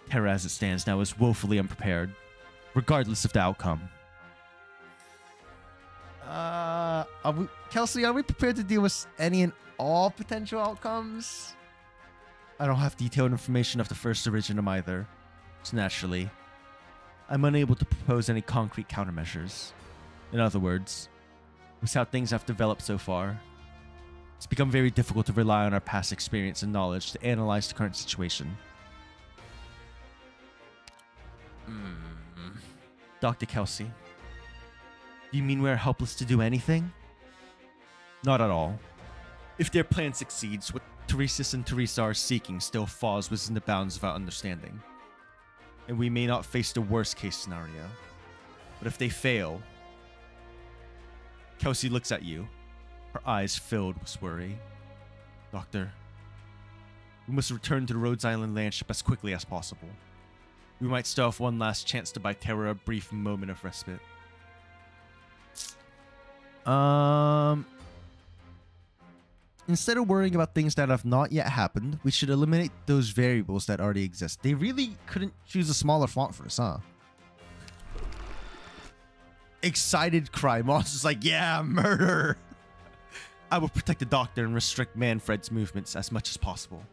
Terra as it stands now is woefully unprepared, regardless of the outcome. Kelsey, are we prepared to deal with any and all potential outcomes? I don't have detailed information of the first originum either, so naturally, I'm unable to propose any concrete countermeasures. In other words, with how things have developed so far, it's become very difficult to rely on our past experience and knowledge to analyze the current situation. Dr. Kelsey, do you mean we're helpless to do anything? Not at all. If their plan succeeds, what Teresis and Teresa are seeking still falls within the bounds of our understanding, and we may not face the worst case scenario. But if they fail... Kelsey looks at you, her eyes filled with worry. Doctor, we must return to the Rhodes Island landship as quickly as possible. We might still have one last chance to buy Terra a brief moment of respite. Instead of worrying about things that have not yet happened, we should eliminate those variables that already exist. They really couldn't choose a smaller font for this, huh? Excited cry. Monster's like, yeah, murder. I will protect the doctor and restrict Manfred's movements as much as possible.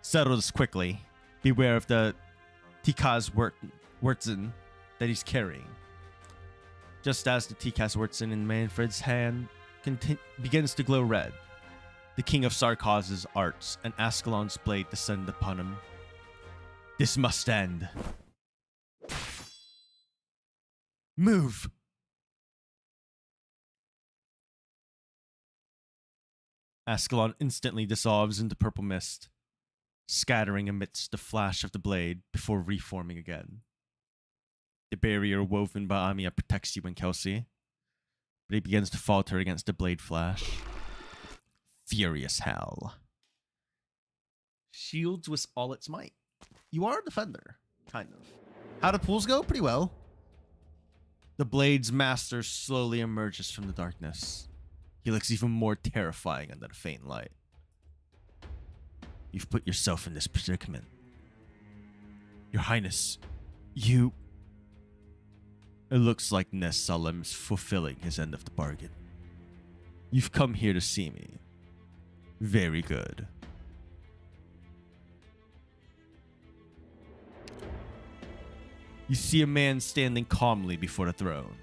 Settle this quickly. Beware of the Tikaz Wurtzen that he's carrying. Just as the Tikaz Wurtzen in Manfred's hand begins to glow red, the King of Sarkoz's arts and Ascalon's blade descend upon him. This must end. Move! Ascalon instantly dissolves into purple mist, scattering amidst the flash of the blade before reforming again. The barrier woven by Amia protects you and Kelsey, but he begins to falter against the blade flash. Furious hell. Shields with all its might. You are a defender, kind of. How do pools go? Pretty well. The blade's master slowly emerges from the darkness. He looks even more terrifying under the faint light. You've put yourself in this predicament. Your Highness, you... It looks like Nes Salem's fulfilling his end of the bargain. You've come here to see me. Very good. You see a man standing calmly before the throne.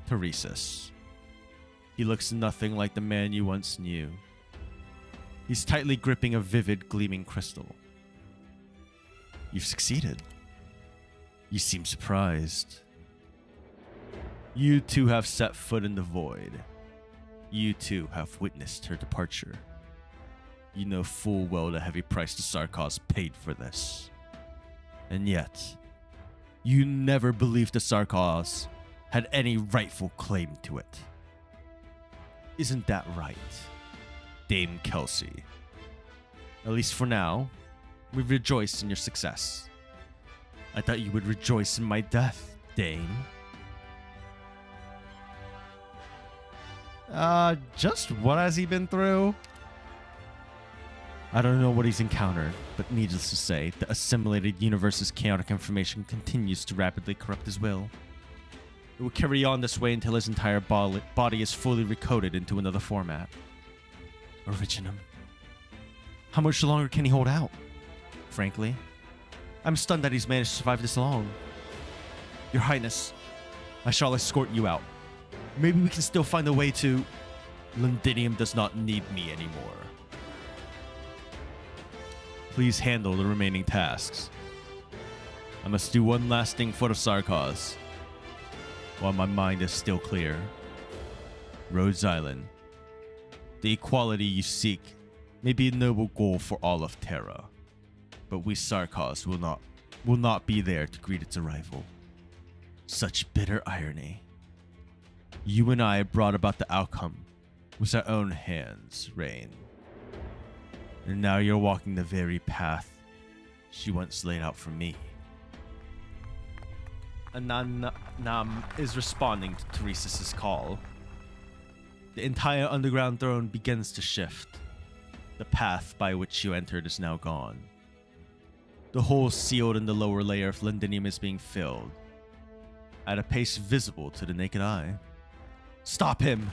Teresis. He looks nothing like the man you once knew. He's tightly gripping a vivid, gleaming crystal. You've succeeded. You seem surprised. You too have set foot in the void. You too have witnessed her departure. You know full well the heavy price the Sarkos paid for this. And yet, you never believed the Sarkos had any rightful claim to it. Isn't that right, Dame Kelsey? At least for now, we rejoice in your success. I thought you would rejoice in my death, Dame. Just what has he been through? I don't know what he's encountered, but needless to say, the assimilated universe's chaotic information continues to rapidly corrupt his will. It will carry on this way until his entire body is fully recoded into another format. Originum. How much longer can he hold out? Frankly, I'm stunned that he's managed to survive this long. Your Highness, I shall escort you out. Maybe we can still find a way to... Londinium does not need me anymore. Please handle the remaining tasks. I must do one last thing for the Sarkos, while my mind is still clear. Rhodes Island. The equality you seek may be a noble goal for all of Terra, but we Sarkos will not be there to greet its arrival. Such bitter irony. You and I brought about the outcome with our own hands, Rain. And now you're walking the very path she once laid out for me. Nam is responding to Teresa's call. The entire underground throne begins to shift. The path by which you entered is now gone. The hole sealed in the lower layer of Londinium is being filled, at a pace visible to the naked eye. Stop him!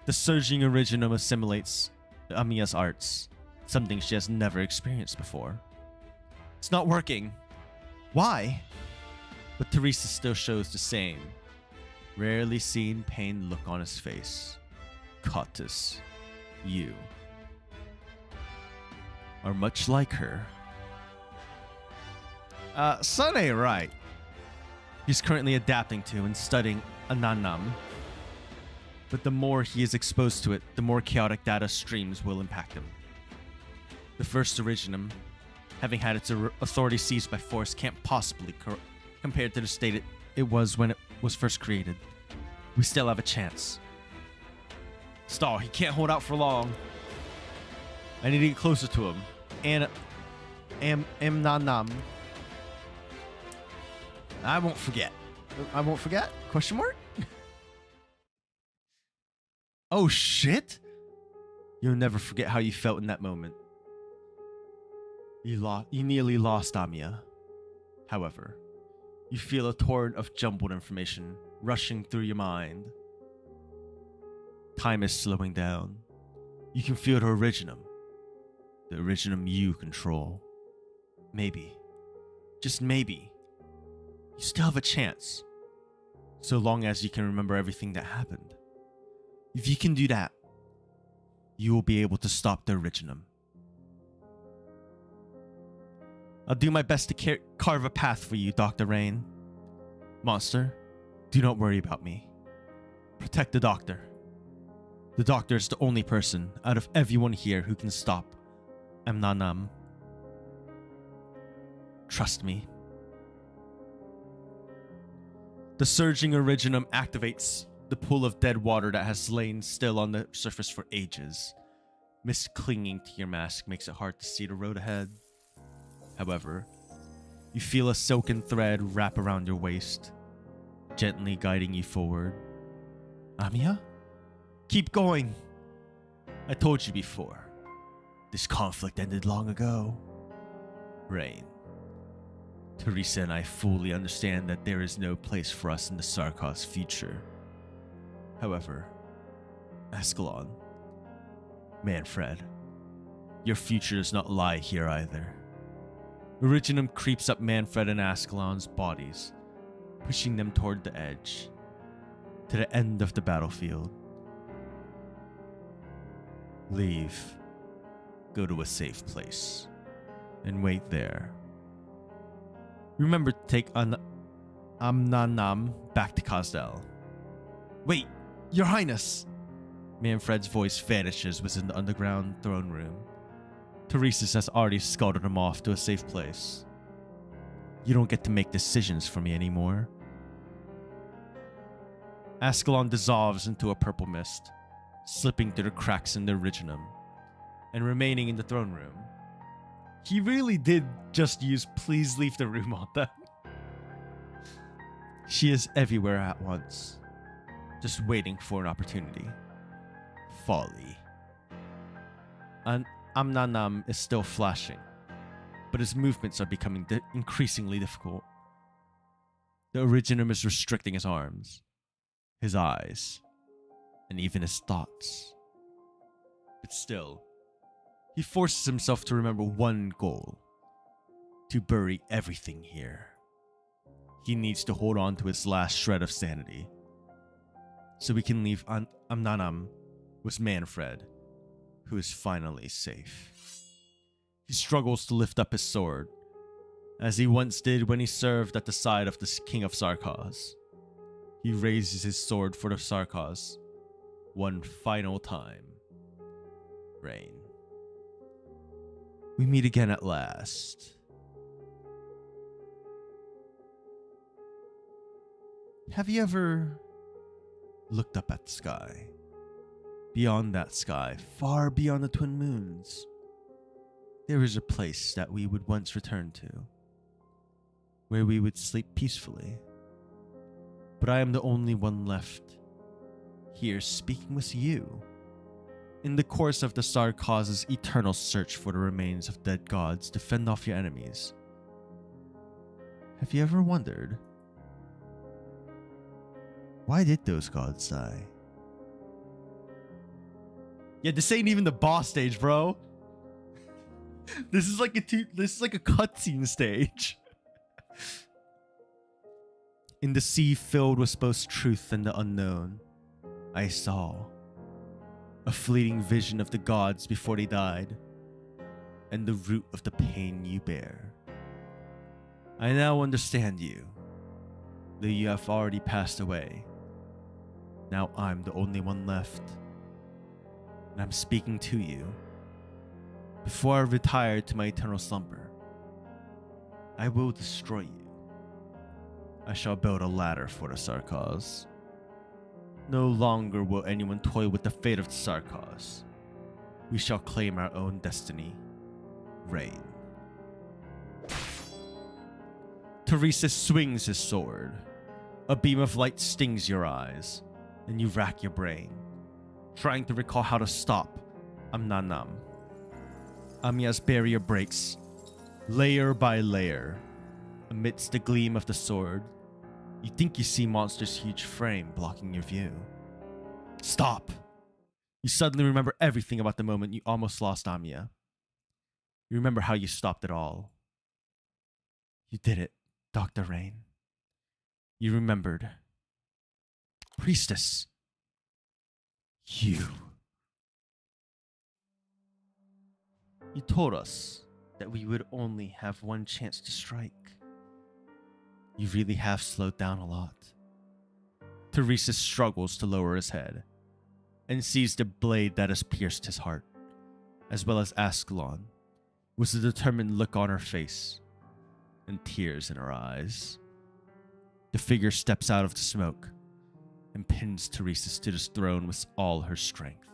The surging Originum assimilates Amiya's arts, something she has never experienced before. It's not working. Why? But Teresa still shows the same, rarely seen pained look on his face. Cottus, you are much like her. Son ain't right. He's currently adapting to and studying Ananam. But the more he is exposed to it, the more chaotic data streams will impact him. The first Originum, having had its authority seized by force, can't possibly compared to the state it was when it was first created. We still have a chance. Star, he can't hold out for long. I need to get closer to him. And Nanam. I won't forget. I won't forget? Question mark? Oh shit! You'll never forget how you felt in that moment. You nearly lost Amiya. However, you feel a torrent of jumbled information rushing through your mind. Time is slowing down. You can feel the Originum. The Originum you control. Maybe, just maybe, you still have a chance. So long as you can remember everything that happened. If you can do that, you will be able to stop the Originum. I'll do my best to carve a path for you, Dr. Rain. Monster, do not worry about me. Protect the Doctor. The Doctor is the only person out of everyone here who can stop Amnanam. Trust me. The surging Originum activates the pool of dead water that has lain still on the surface for ages. Mist clinging to your mask makes it hard to see the road ahead. However, you feel a silken thread wrap around your waist, gently guiding you forward. Amiya? Keep going! I told you before. This conflict ended long ago. Rain. Teresa and I fully understand that there is no place for us in the Sarkos' future. However, Ascalon, Manfred, your future does not lie here either. Originum creeps up Manfred and Ascalon's bodies, pushing them toward the edge, to the end of the battlefield. Leave, go to a safe place, and wait there. Remember to take Nam back to Kazdel. Wait, Your Highness! Manfred's voice vanishes within the underground throne room. Teresis has already scuttled him off to a safe place. You don't get to make decisions for me anymore. Ascalon dissolves into a purple mist, slipping through the cracks in the Originum, and remaining in the throne room. He really did just use "please leave the room" on that. She is everywhere at once, just waiting for an opportunity. Folly. Amnanam is still flashing, but his movements are becoming increasingly difficult. The Originum is restricting his arms, his eyes, and even his thoughts. But still, he forces himself to remember one goal: to bury everything here. He needs to hold on to his last shred of sanity, so we can leave Amnanam with Manfred, who is finally safe. He struggles to lift up his sword, as he once did when he served at the side of the King of Sarkaz. He raises his sword for the Sarkaz one final time. Rain. We meet again at last. Have you ever looked up at the sky? Beyond that sky, far beyond the twin moons, there is a place that we would once return to, where we would sleep peacefully. But I am the only one left here speaking with you. In the course of the Sarkaz's eternal search for the remains of dead gods to fend off your enemies, have you ever wondered, why did those gods die? Yeah, this ain't even the boss stage, bro. This is like a cutscene stage. In the sea filled with both truth and the unknown, I saw a fleeting vision of the gods before they died, and the root of the pain you bear. I now understand you, though you have already passed away. Now I'm the only one left, and I'm speaking to you. Before I retire to my eternal slumber, I will destroy you. I shall build a ladder for the Sarkaz. No longer will anyone toy with the fate of the Sarkaz. We shall claim our own destiny. Reign. Teresis swings his sword. A beam of light stings your eyes, and you rack your brain, trying to recall how to stop Amnanam. Amiya's barrier breaks, layer by layer. Amidst the gleam of the sword, you think you see Monster's huge frame blocking your view. Stop! You suddenly remember everything about the moment you almost lost Amiya. You remember how you stopped it all. You did it, Dr. Rain. You remembered. Priestess. You told us that we would only have one chance to strike. You really have slowed down a lot. Teresis struggles to lower his head and sees the blade that has pierced his heart, as well as Ascalon, with a determined look on her face and tears in her eyes. The figure steps out of the smoke and pins Teresis to the throne with all her strength.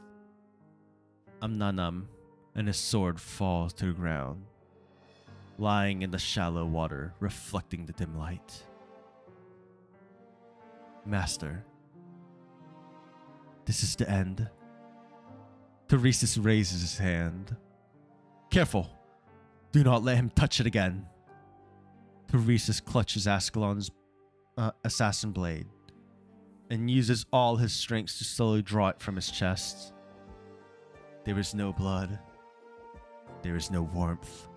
Amnanam and his sword falls to the ground, lying in the shallow water, reflecting the dim light. Master, this is the end. Teresis raises his hand. Careful! Do not let him touch it again. Teresis clutches Ascalon's assassin blade and uses all his strength to slowly draw it from his chest. There is no blood. There is no warmth.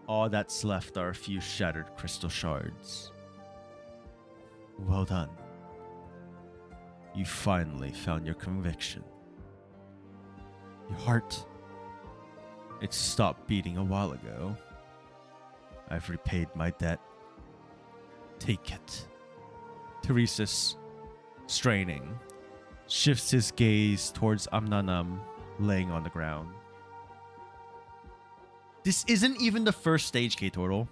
All that's left are a few shattered crystal shards. Well done. You finally found your conviction. Your heart, it stopped beating a while ago. I've repaid my debt. Take it. Teresis, straining, shifts his gaze towards Amnanam laying on the ground. This isn't even the first stage, K-Turtle.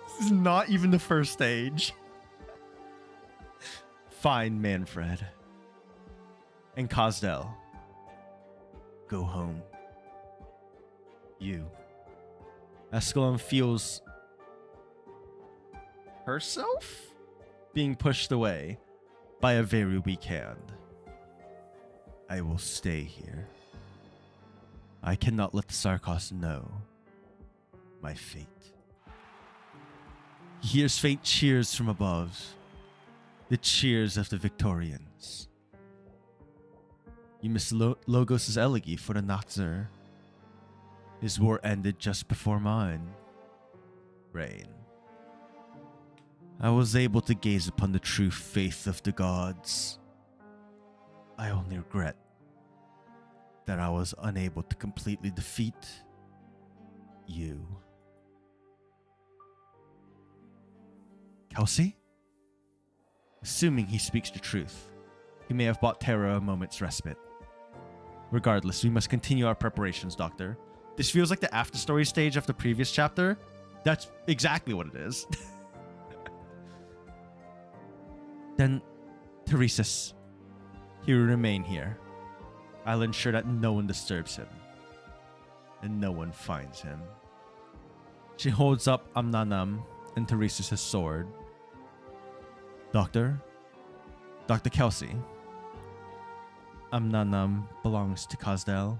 This is not even the first stage. Fine, Manfred. And Kazdel. Go home. You. Escalon feels herself being pushed away by a very weak hand. I will stay here. I cannot let the Sarkos know my fate. He hears faint cheers from above, the cheers of the Victorians. You miss Logos' elegy for the Naxer. His war ended just before mine. Rain. I was able to gaze upon the true faith of the gods. I only regret that I was unable to completely defeat you. Kelsey? Assuming he speaks the truth, he may have bought Terra a moment's respite. Regardless, we must continue our preparations, Doctor. This feels like the afterstory stage of the previous chapter. That's exactly what it is. Then, Teresis, he will remain here. I'll ensure that no one disturbs him. And no one finds him. She holds up Amnanam and Teresis' sword. Doctor Kelsey. Amnanam belongs to Kazdel.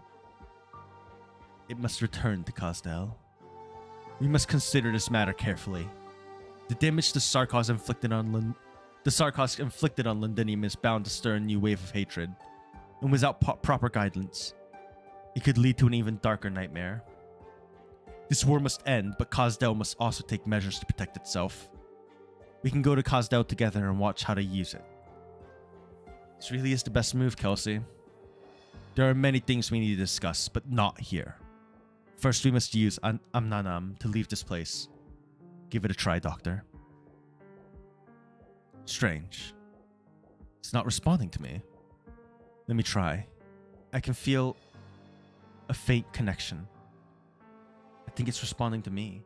It must return to Kazdel. We must consider this matter carefully. The damage the Sarkos inflicted on Londinium is bound to stir a new wave of hatred, and without proper guidance, it could lead to an even darker nightmare. This war must end, but Kazdel must also take measures to protect itself. We can go to Kazdel together and watch how to use it. This really is the best move, Kelsey. There are many things we need to discuss, but not here. First, we must use Amnanam to leave this place. Give it a try, Doctor. Strange. It's not responding to me. Let me try. I can feel a faint connection. I think it's responding to me.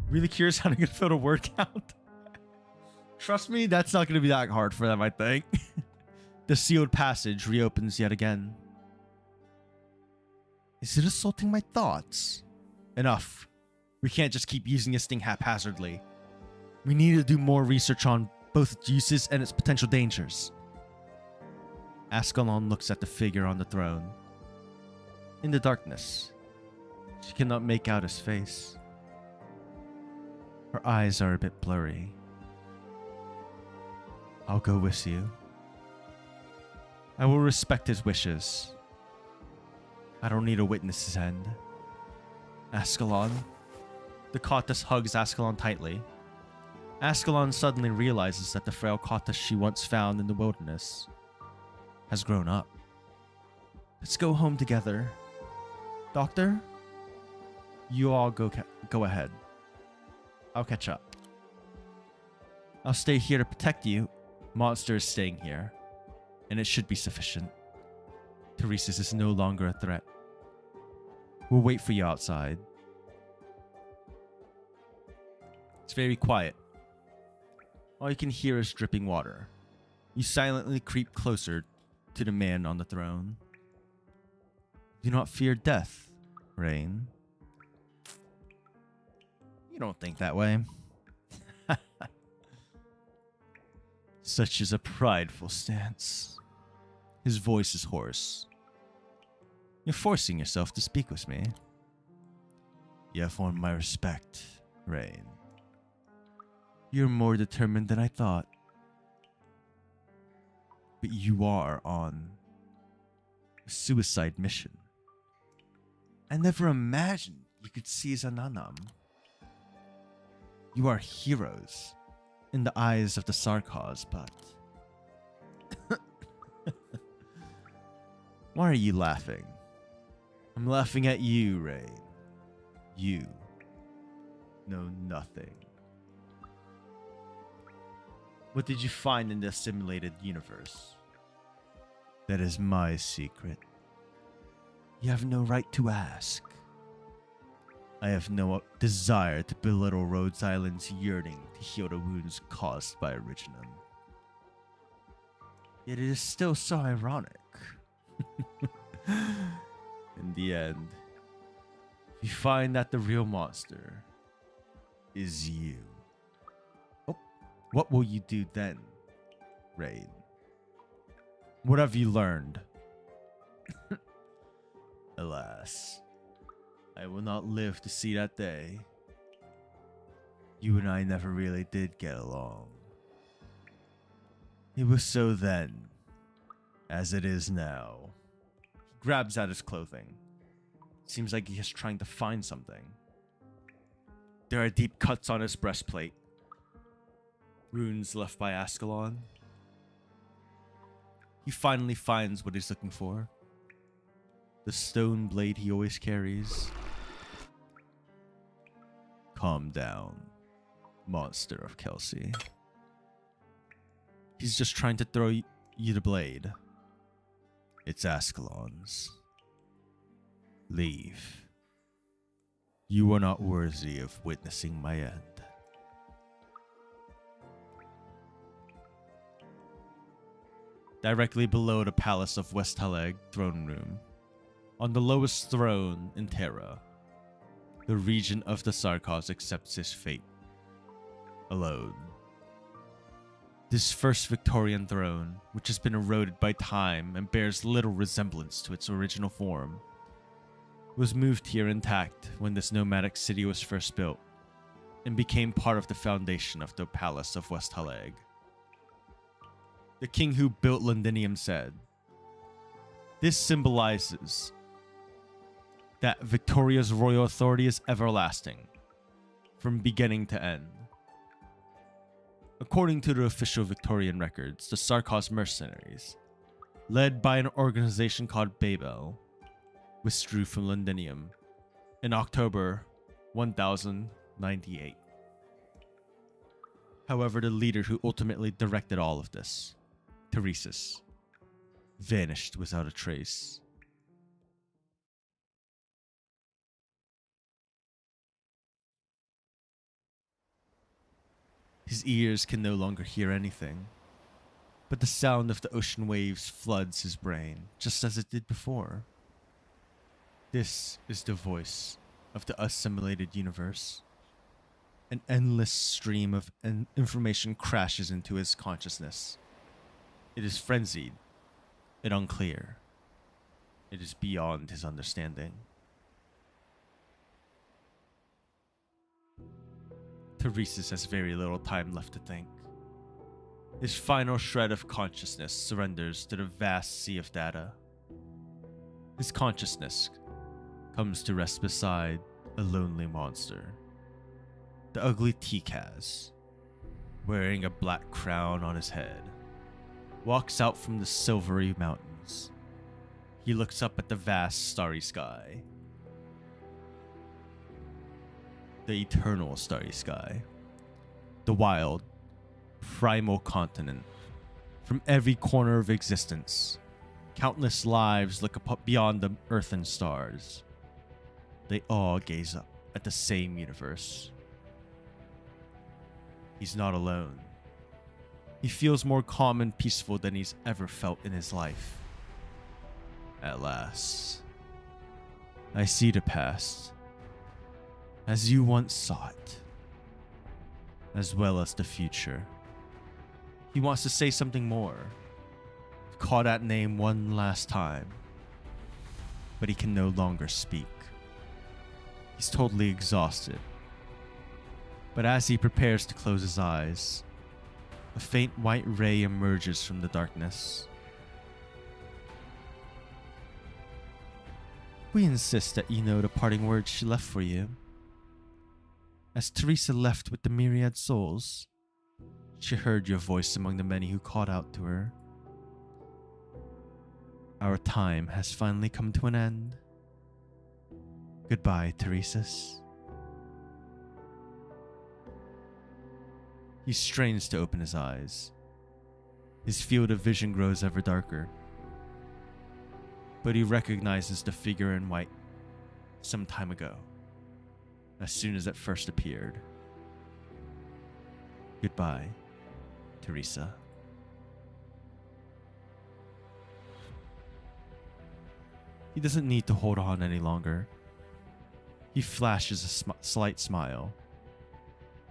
Really curious how they're going to fill the word count. Trust me, that's not going to be that hard for them, I think. The sealed passage reopens yet again. Is it assaulting my thoughts? Enough. We can't just keep using this thing haphazardly. We need to do more research on both its uses and its potential dangers. Ascalon looks at the figure on the throne. In the darkness, she cannot make out his face. Her eyes are a bit blurry. I'll go with you. I will respect his wishes. I don't need to witness his end. Ascalon. The Kautos hugs Ascalon tightly. Ascalon suddenly realizes that the frail Kautos she once found in the wilderness has grown up. Let's go home together. Doctor? You all go ahead. I'll catch up. I'll stay here to protect you. Monster is staying here, and it should be sufficient. Teresis is no longer a threat. We'll wait for you outside. It's very quiet. All you can hear is dripping water. You silently creep closer to the man on the throne. Do not fear death, Rain. You don't think that way. Such is a prideful stance. His voice is hoarse. You're forcing yourself to speak with me. You have won my respect, Rain. You're more determined than I thought. But you are on a suicide mission. I never imagined you could seize Ananam. You are heroes in the eyes of the Sarkos, but... Why are you laughing? I'm laughing at you, Rain. You know nothing. What did you find in the simulated universe? That is my secret. You have no right to ask. I have no desire to belittle Rhodes Island's yearning to heal the wounds caused by Originum. Yet it is still so ironic. In the end, you find that the real monster is you. Oh, what will you do then, Rain? What have you learned? Alas, I will not live to see that day. You and I never really did get along. It was so then, as it is now. He grabs at his clothing. Seems like he is trying to find something. There are deep cuts on his breastplate. Runes left by Ascalon. He finally finds what he's looking for. The stone blade he always carries. Calm down, monster of Kelsey. He's just trying to throw you the blade. It's Ascalon's. Leave. You are not worthy of witnessing my end. Directly below the Palace of Westhaleg throne room, on the lowest throne in Terra, the regent of the Sarkos accepts his fate. Alone. This first Victorian throne, which has been eroded by time and bears little resemblance to its original form, was moved here intact when this nomadic city was first built, and became part of the foundation of the Palace of Westhaleg. The king who built Londinium said, "This symbolizes that Victoria's royal authority is everlasting, from beginning to end." According to the official Victorian records, the Sarkos mercenaries, led by an organization called Babel, withdrew from Londinium in October 1098. However, the leader who ultimately directed all of this, Teresis, vanished without a trace. His ears can no longer hear anything, but the sound of the ocean waves floods his brain, just as it did before. This is the voice of the assimilated universe. An endless stream of information crashes into his consciousness. It is frenzied and unclear. It is beyond his understanding. Teresis has very little time left to think. His final shred of consciousness surrenders to the vast sea of data. His consciousness comes to rest beside a lonely monster. The ugly Tikaz, wearing a black crown on his head, walks out from the silvery mountains. He looks up at the vast starry sky. The eternal starry sky. The wild, primal continent. From every corner of existence, countless lives look up beyond the earth and stars. They all gaze up at the same universe. He's not alone. He feels more calm and peaceful than he's ever felt in his life. At last, I see the past, as you once saw it, as well as the future. He wants to say something more, call that name one last time, but he can no longer speak. He's totally exhausted. But as he prepares to close his eyes, a faint white ray emerges from the darkness. We insist that you know the parting words she left for you. As Teresa left with the myriad souls, she heard your voice among the many who called out to her. Our time has finally come to an end. Goodbye, Teresis. He strains to open his eyes. His field of vision grows ever darker. But he recognizes the figure in white some time ago, as soon as it first appeared. Goodbye, Teresa. He doesn't need to hold on any longer. He flashes a slight smile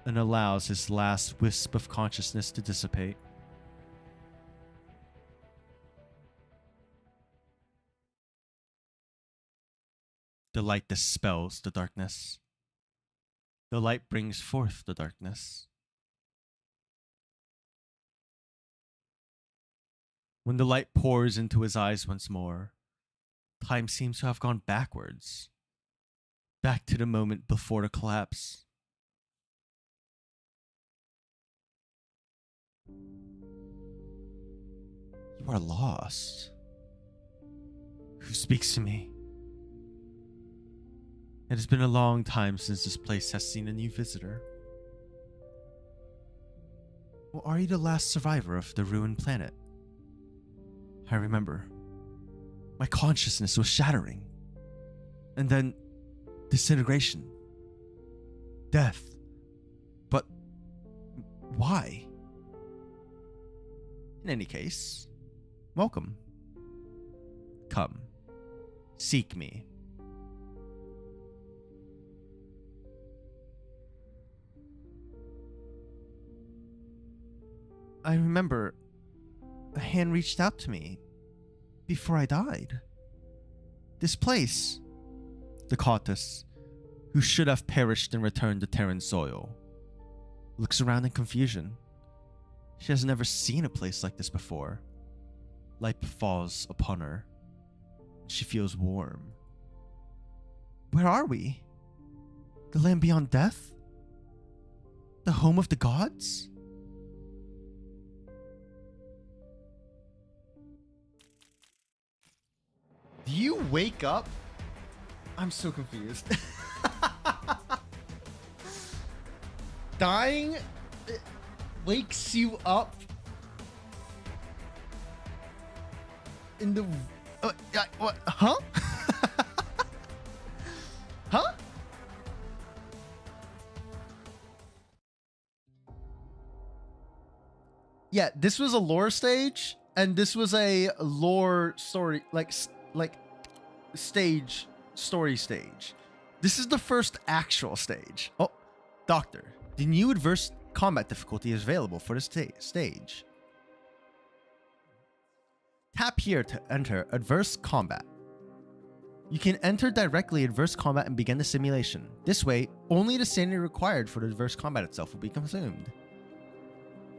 and allows his last wisp of consciousness to dissipate. The light dispels the darkness. The light brings forth the darkness. When the light pours into his eyes once more, time seems to have gone backwards, back to the moment before the collapse. You are lost. Who speaks to me? It has been a long time since this place has seen a new visitor. Or are you the last survivor of the ruined planet? I remember. My consciousness was shattering. And then disintegration. Death. But why? In any case, welcome. Come. Seek me. I remember a hand reached out to me before I died. This place, the Kautus, who should have perished and returned to Terran soil, looks around in confusion. She has never seen a place like this before. Light falls upon her. She feels warm. Where are we? The land beyond death? The home of the gods? Do you wake up? I'm so confused. Dying wakes you up in the... what? Huh? Huh? Yeah, this was a lore stage, and this was a lore story, like stage, story stage. This is the first actual stage. Oh, Doctor, the new adverse combat difficulty is available for this stage. Tap here to enter adverse combat. You can enter directly adverse combat and begin the simulation. This way, only the sanity required for the adverse combat itself will be consumed.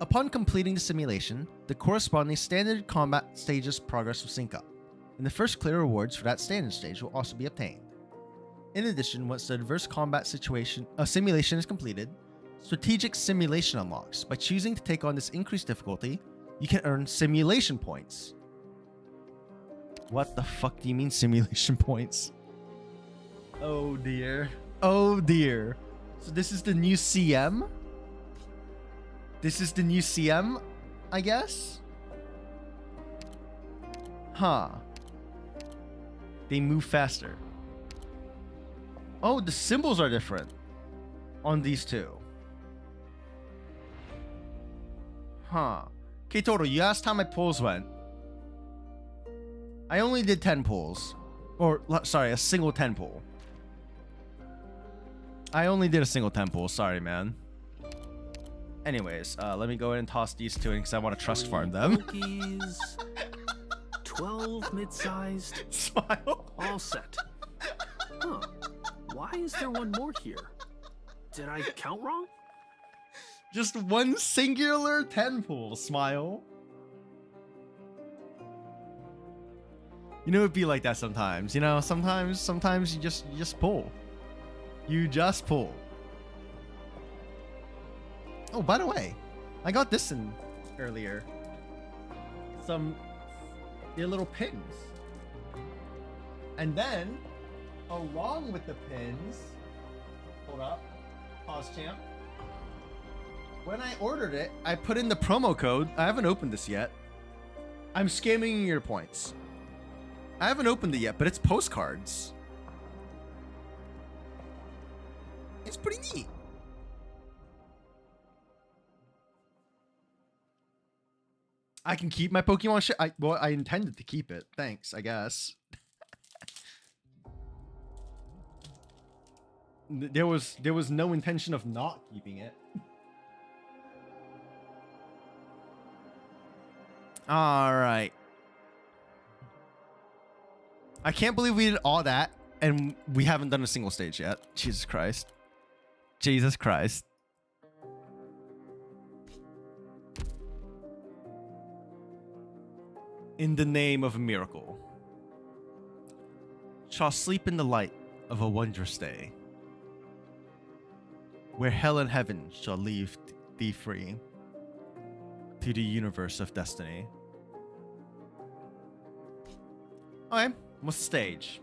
Upon completing the simulation, the corresponding standard combat stage's progress will sync up, and the first clear rewards for that standard stage will also be obtained. In addition, once the adverse combat simulation is completed, strategic simulation unlocks. By choosing to take on this increased difficulty, you can earn simulation points. What the fuck do you mean simulation points? Oh dear. Oh dear. So this is the new CM? This is the new CM, I guess? Huh. They move faster. Oh, the symbols are different on these two. Huh. Okay, Total, you asked how my pulls went. I only did 10 pulls. Or, sorry, a single 10 pull. I only did a single 10 pull. Sorry, man. Anyways, let me go ahead and toss these two in because I want to trust farm them. Cookies. 12 mid-sized. Smile. All set. Huh. Why is there one more here? Did I count wrong? Just one singular 10 pull. Smile. You know, it'd be like that sometimes. You know, sometimes you just pull. You just pull. Oh, by the way, I got this in earlier. Your little pins. And then, along with the pins, hold up, pause champ. When I ordered it, I put in the promo code. I haven't opened this yet. I'm scamming your points. I haven't opened it yet, but it's postcards. It's pretty neat. I can keep my Pokemon shit. Well, I intended to keep it. Thanks, I guess. There was no intention of not keeping it. All right. I can't believe we did all that and we haven't done a single stage yet. Jesus Christ. Jesus Christ. In the name of a miracle, shall sleep in the light of a wondrous day, where hell and heaven shall leave thee free to the universe of destiny. Okay, what's the stage?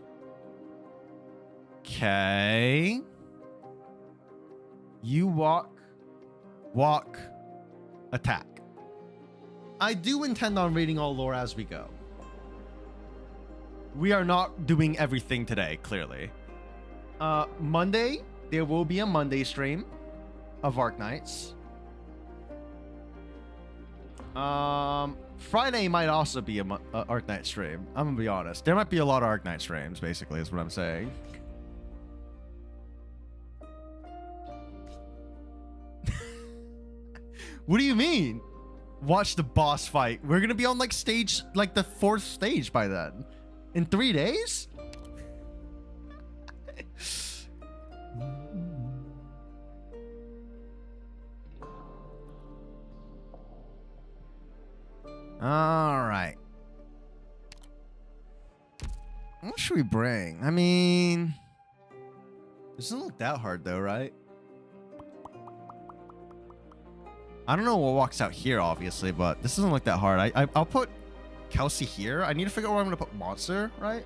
Okay. You walk, attack. I do intend on reading all lore as we go. We are not doing everything today, clearly. Monday, there will be a Monday stream of Arknights. Friday might also be a Arknight stream. I'm gonna be honest. There might be a lot of Arknight streams, basically, is what I'm saying. What do you mean? Watch the boss fight. We're gonna be on like stage, like the 4th stage by then. In 3 days? All right. What should we bring? I mean, it doesn't look that hard though, right? I don't know what walks out here, obviously, but this doesn't look that hard. I'll put Kelsey here. I need to figure out where I'm going to put Monster, right?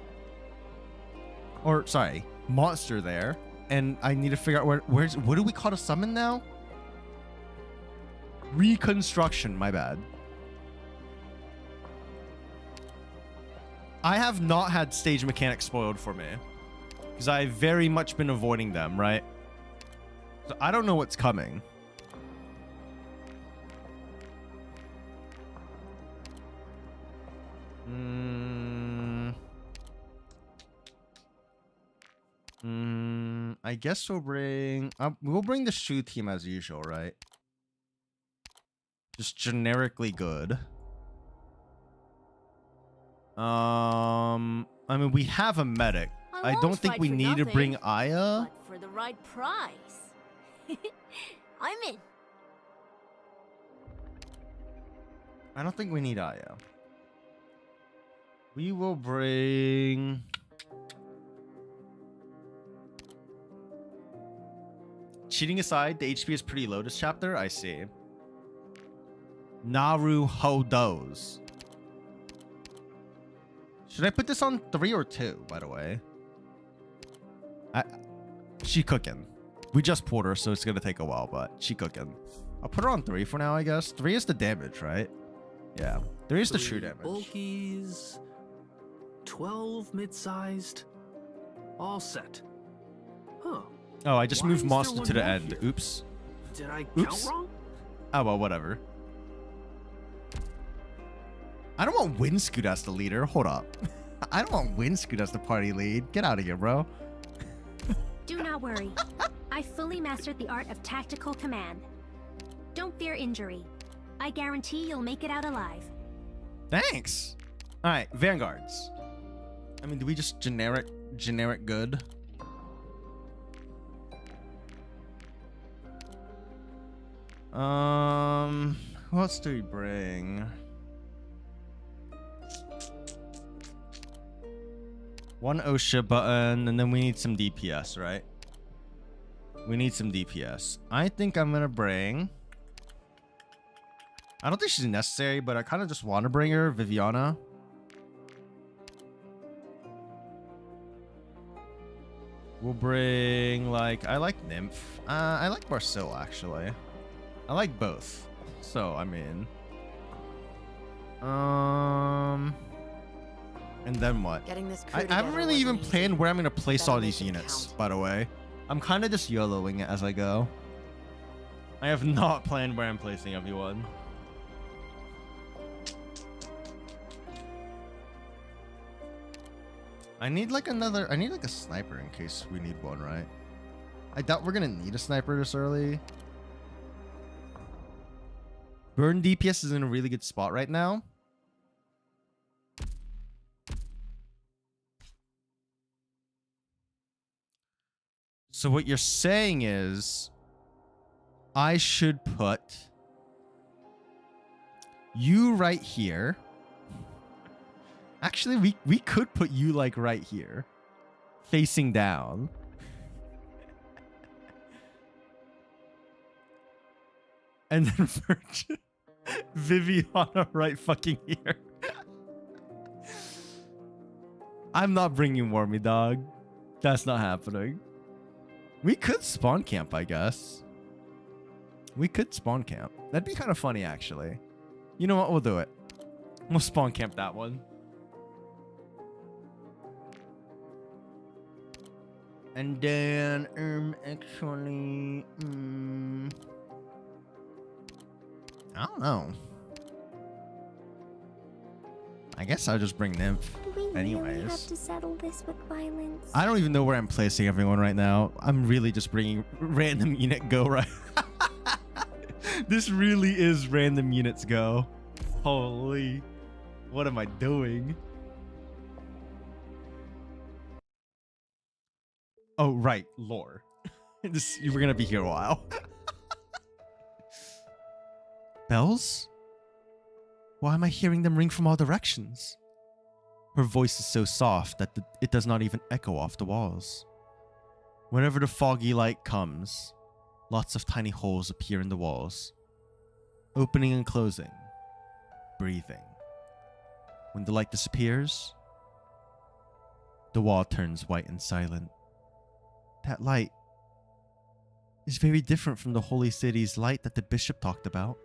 Or, sorry, Monster there. And I need to figure out where's... What do we call a summon now? Reconstruction, my bad. I have not had stage mechanics spoiled for me. Because I've very much been avoiding them, right? So I don't know what's coming. I guess we'll bring the shoe team as usual, right? Just generically good. I mean, we have a medic. I don't think we need to bring Aya. But for the right price. I'm in. I don't think we need Aya. We will bring... Cheating aside, the HP is pretty low this chapter. I see. Naru Hodos. Should I put this on 3 or 2, by the way? She cooking. We just pulled her, so it's going to take a while, but she cooking. I'll put her on 3 for now, I guess. 3 is the damage, right? Yeah. 3 is the true damage. Bulkies, 12 mid-sized, all set. Huh. Oh, I just Why moved is Monster there to the one more end. here? Oops. Did I Oops. count wrong? Oh, well, whatever. I don't want Windscoot as the leader. Hold up. I don't want Windscoot as the party lead. Get out of here, bro. Do not worry. I fully mastered the art of tactical command. Don't fear injury. I guarantee you'll make it out alive. Thanks. All right, Vanguards. I mean, do we just generic good? Who else do we bring? One OSHA button, and then we need some DPS, right? We need some DPS. I think I'm gonna bring... I don't think she's necessary, but I kind of just want to bring her, Viviana. We'll bring, like... I like Nymph. I like Barcil, actually. I like both. So, I mean... And then what? Getting this I haven't really even planned where I'm going to place all these units, by the way. I'm kind of just YOLOing it as I go. I have not planned where I'm placing everyone. I need like a sniper in case we need one, right? I doubt we're going to need a sniper this early. Burn DPS is in a really good spot right now. So what you're saying is I should put you right here. Actually, we could put you like right here, facing down. And then Viviana right fucking here. I'm not bringing Wormy, dog. That's not happening. We could spawn camp, I guess. We could spawn camp. That'd be kind of funny, actually. You know what? We'll do it. We'll spawn camp that one. And then, actually, I don't know. I guess I'll just bring Nymph. Do we Anyways. really have to settle this with violence? I don't even know where I'm placing everyone right now. I'm really just bringing random unit go right. This really is random units go. Holy. What am I doing? Oh, right. Lore. We're going to be here a while. Bells? Why am I hearing them ring from all directions? Her voice is so soft that it does not even echo off the walls. Whenever the foggy light comes, lots of tiny holes appear in the walls, opening and closing, breathing. When the light disappears, the wall turns white and silent. That light is very different from the holy city's light that the bishop talked about.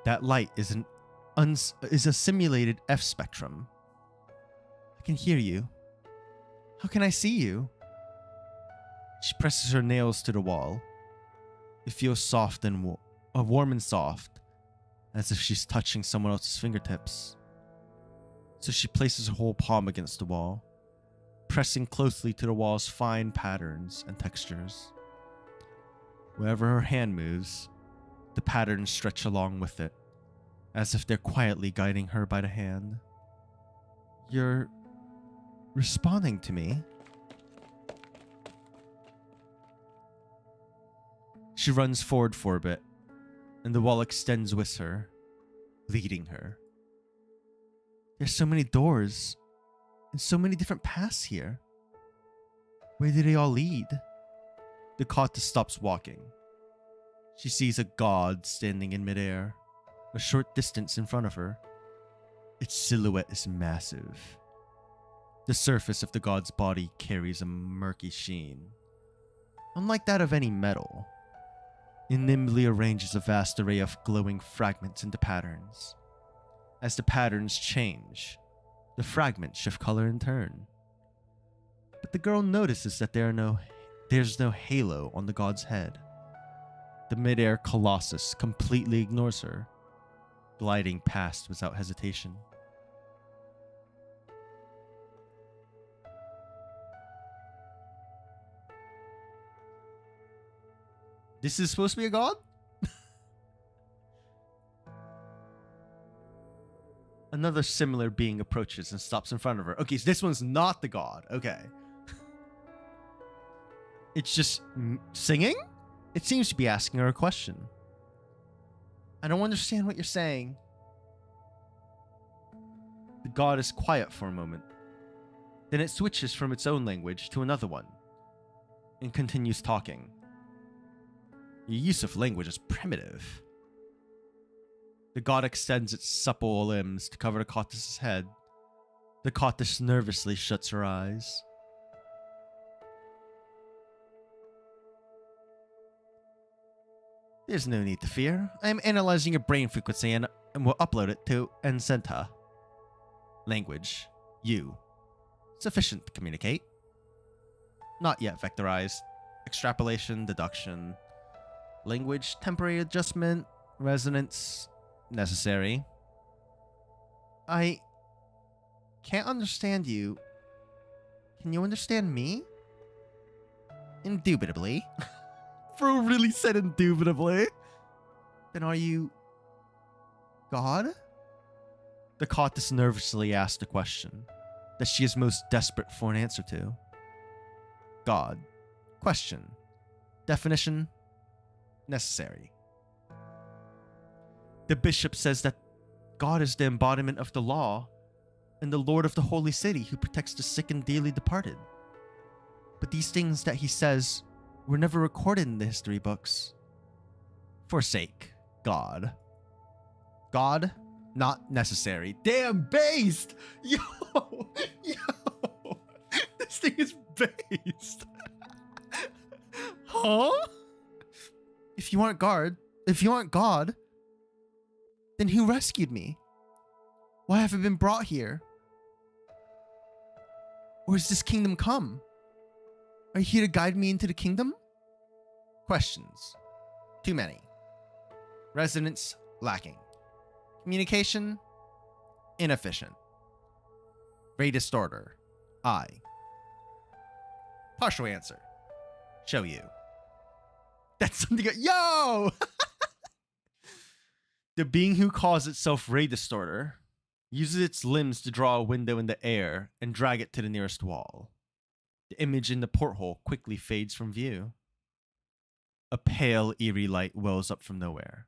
That light is a simulated F spectrum. I can hear you. How can I see you? She presses her nails to the wall. It feels soft and warm and soft, as if she's touching someone else's fingertips. So she places her whole palm against the wall, pressing closely to the wall's fine patterns and textures. Wherever her hand moves, the patterns stretch along with it, as if they're quietly guiding her by the hand. You're responding to me? She runs forward for a bit, and the wall extends with her, leading her. There's so many doors, and so many different paths here. Where do they all lead? The Kata stops walking. She sees a god standing in midair, a short distance in front of her. Its silhouette is massive. The surface of the god's body carries a murky sheen, unlike that of any metal. It nimbly arranges a vast array of glowing fragments into patterns. As the patterns change, the fragments shift color in turn. But the girl notices that there's no halo on the god's head. The midair colossus completely ignores her, gliding past without hesitation. This is supposed to be a god? Another similar being approaches and stops in front of her. Okay, so this one's not the god. Okay. It's just singing? It seems to be asking her a question. I don't understand what you're saying. The god is quiet for a moment. Then it switches from its own language to another one and continues talking. Your use of language is primitive. The god extends its supple limbs to cover the Kata's head. The Kata nervously shuts her eyes. There's no need to fear. I'm analyzing your brain frequency and will upload it to Encenta. Language. You. Sufficient to communicate. Not yet vectorized. Extrapolation, deduction. Language, temporary adjustment. Resonance, necessary. I can't understand you. Can you understand me? Indubitably. Bro really said indubitably. Then are you God? The Cautus nervously asked a question that she is most desperate for an answer to. God. Question. Definition. Necessary. The bishop says that God is the embodiment of the law and the Lord of the holy city who protects the sick and dearly departed. But these things that he says were never recorded in the history books. Forsake God. God, not necessary. Damn, based! Yo! Yo! This thing is based! Huh? If you aren't God, then who rescued me? Why have I been brought here? Or has this kingdom come? Are you here to guide me into the kingdom? Questions. Too many. Resonance lacking. Communication inefficient. Ray distorter. I. Partial answer. Show you. That's something. Yo! The being who calls itself Ray Distorter uses its limbs to draw a window in the air and drag it to the nearest wall. The image in the porthole quickly fades from view. A pale, eerie light wells up from nowhere,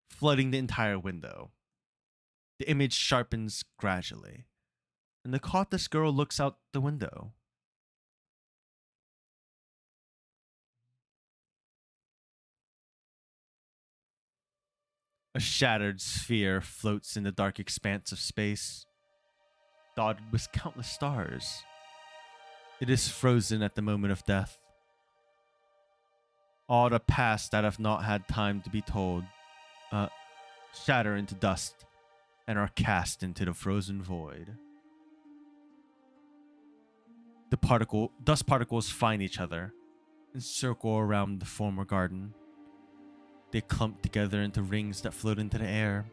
flooding the entire window. The image sharpens gradually, and the Cautus girl looks out the window. A shattered sphere floats in the dark expanse of space, dotted with countless stars. It is frozen at the moment of death. All the past that have not had time to be told shatter into dust and are cast into the frozen void. The dust particles find each other and circle around the former garden. They clump together into rings that float into the air.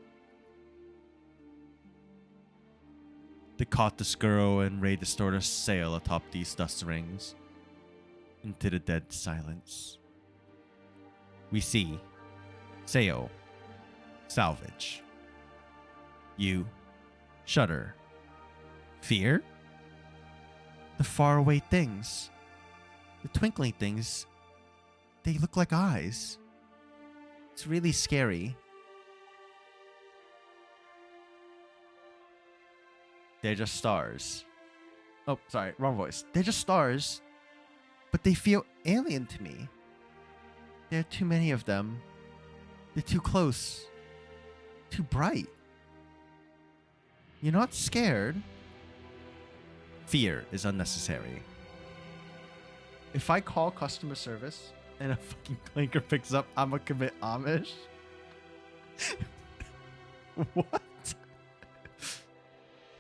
The Cautus girl and Ray Distorter sail atop these dust rings into the dead silence. We see sail, salvage. You shudder. Fear? The faraway things. The twinkling things. They look like eyes. It's really scary. They're just stars. Oh, sorry, wrong voice. They're just stars, but they feel alien to me. There are too many of them. They're too close. Too bright. You're not scared. Fear is unnecessary. If I call customer service and a fucking clanker picks up, I'ma commit Amish. What?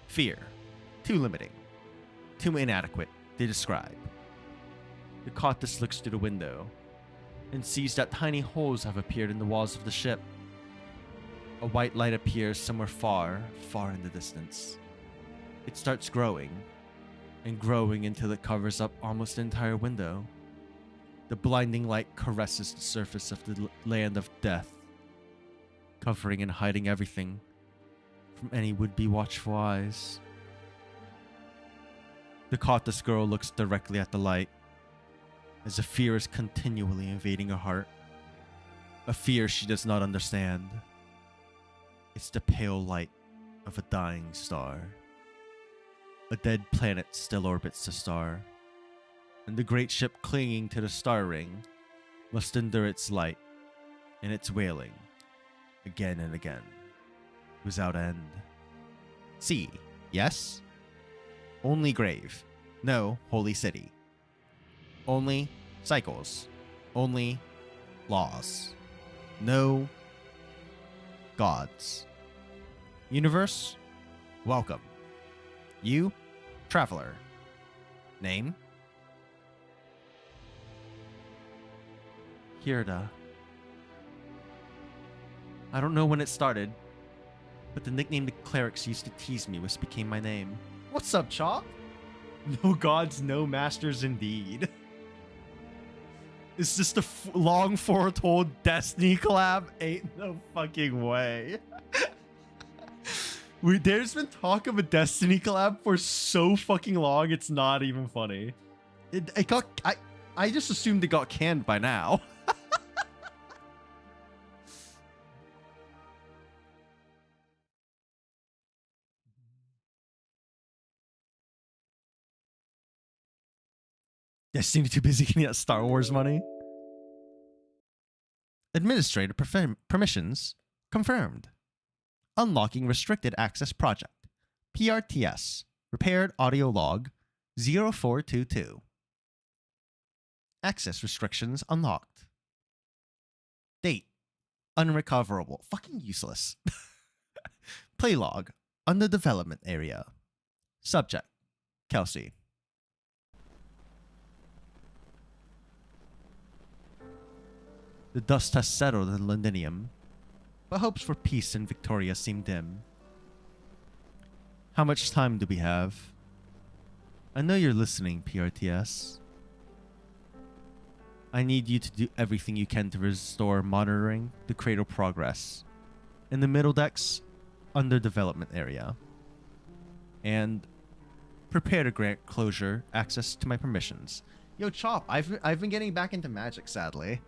Fear. Too limiting. Too inadequate to describe. The Cautus looks through the window and sees that tiny holes have appeared in the walls of the ship. A white light appears somewhere far, far in the distance. It starts growing and growing until it covers up almost the entire window. The blinding light caresses the surface of the land of death, covering and hiding everything from any would-be watchful eyes. The Cautus girl looks directly at the light, as a fear is continually invading her heart. A fear she does not understand. It's the pale light of a dying star. A dead planet still orbits the star, and the great ship clinging to the star ring must endure its light and its wailing again and again, without end. Sea, yes? Only grave, no holy city. Only cycles, only laws. No gods. Universe, welcome. You, traveler. Name? Hirda. I don't know when it started, but the nickname the clerics used to tease me became my name. What's up, Chop? No gods, no masters indeed. Is this the long foretold Destiny collab? Ain't no fucking way. There's been talk of a Destiny collab for so fucking long, it's not even funny. I just assumed it got canned by now. Destiny too busy getting that Star Wars money. Administrator permissions confirmed. Unlocking restricted access project. PRTS. Repaired audio log 0422. Access restrictions unlocked. Date. Unrecoverable. Fucking useless. Play log. Under development area. Subject. Kelsey. The dust has settled in Londinium, but hopes for peace in Victoria seem dim. How much time do we have? I know you're listening, PRTS. I need you to do everything you can to restore monitoring the cradle progress in the middle decks under development area. And prepare to grant closure access to my permissions. Yo, Chop, I've been getting back into Magic, sadly.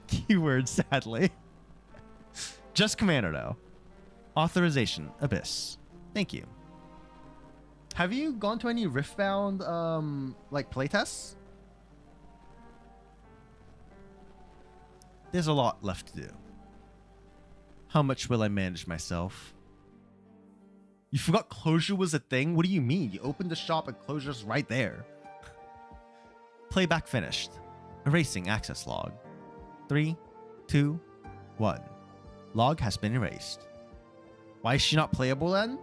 Keyword, sadly. Just Commander, though. Authorization, Abyss. Thank you. Have you gone to any Riftbound, like, playtests? There's a lot left to do. How much will I manage myself? You forgot closure was a thing? What do you mean? You opened the shop and closure's right there. Playback finished. Erasing access log. 3, 2, 1. Log has been erased. Why is she not playable then?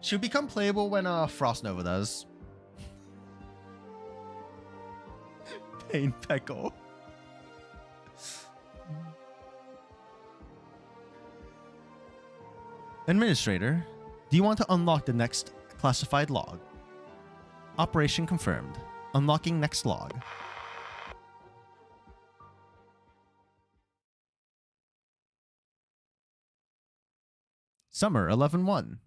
She'll become playable when Frost Nova does. Pain Peckle. Administrator, do you want to unlock the next classified log? Operation confirmed. Unlocking next log. Summer 11-1.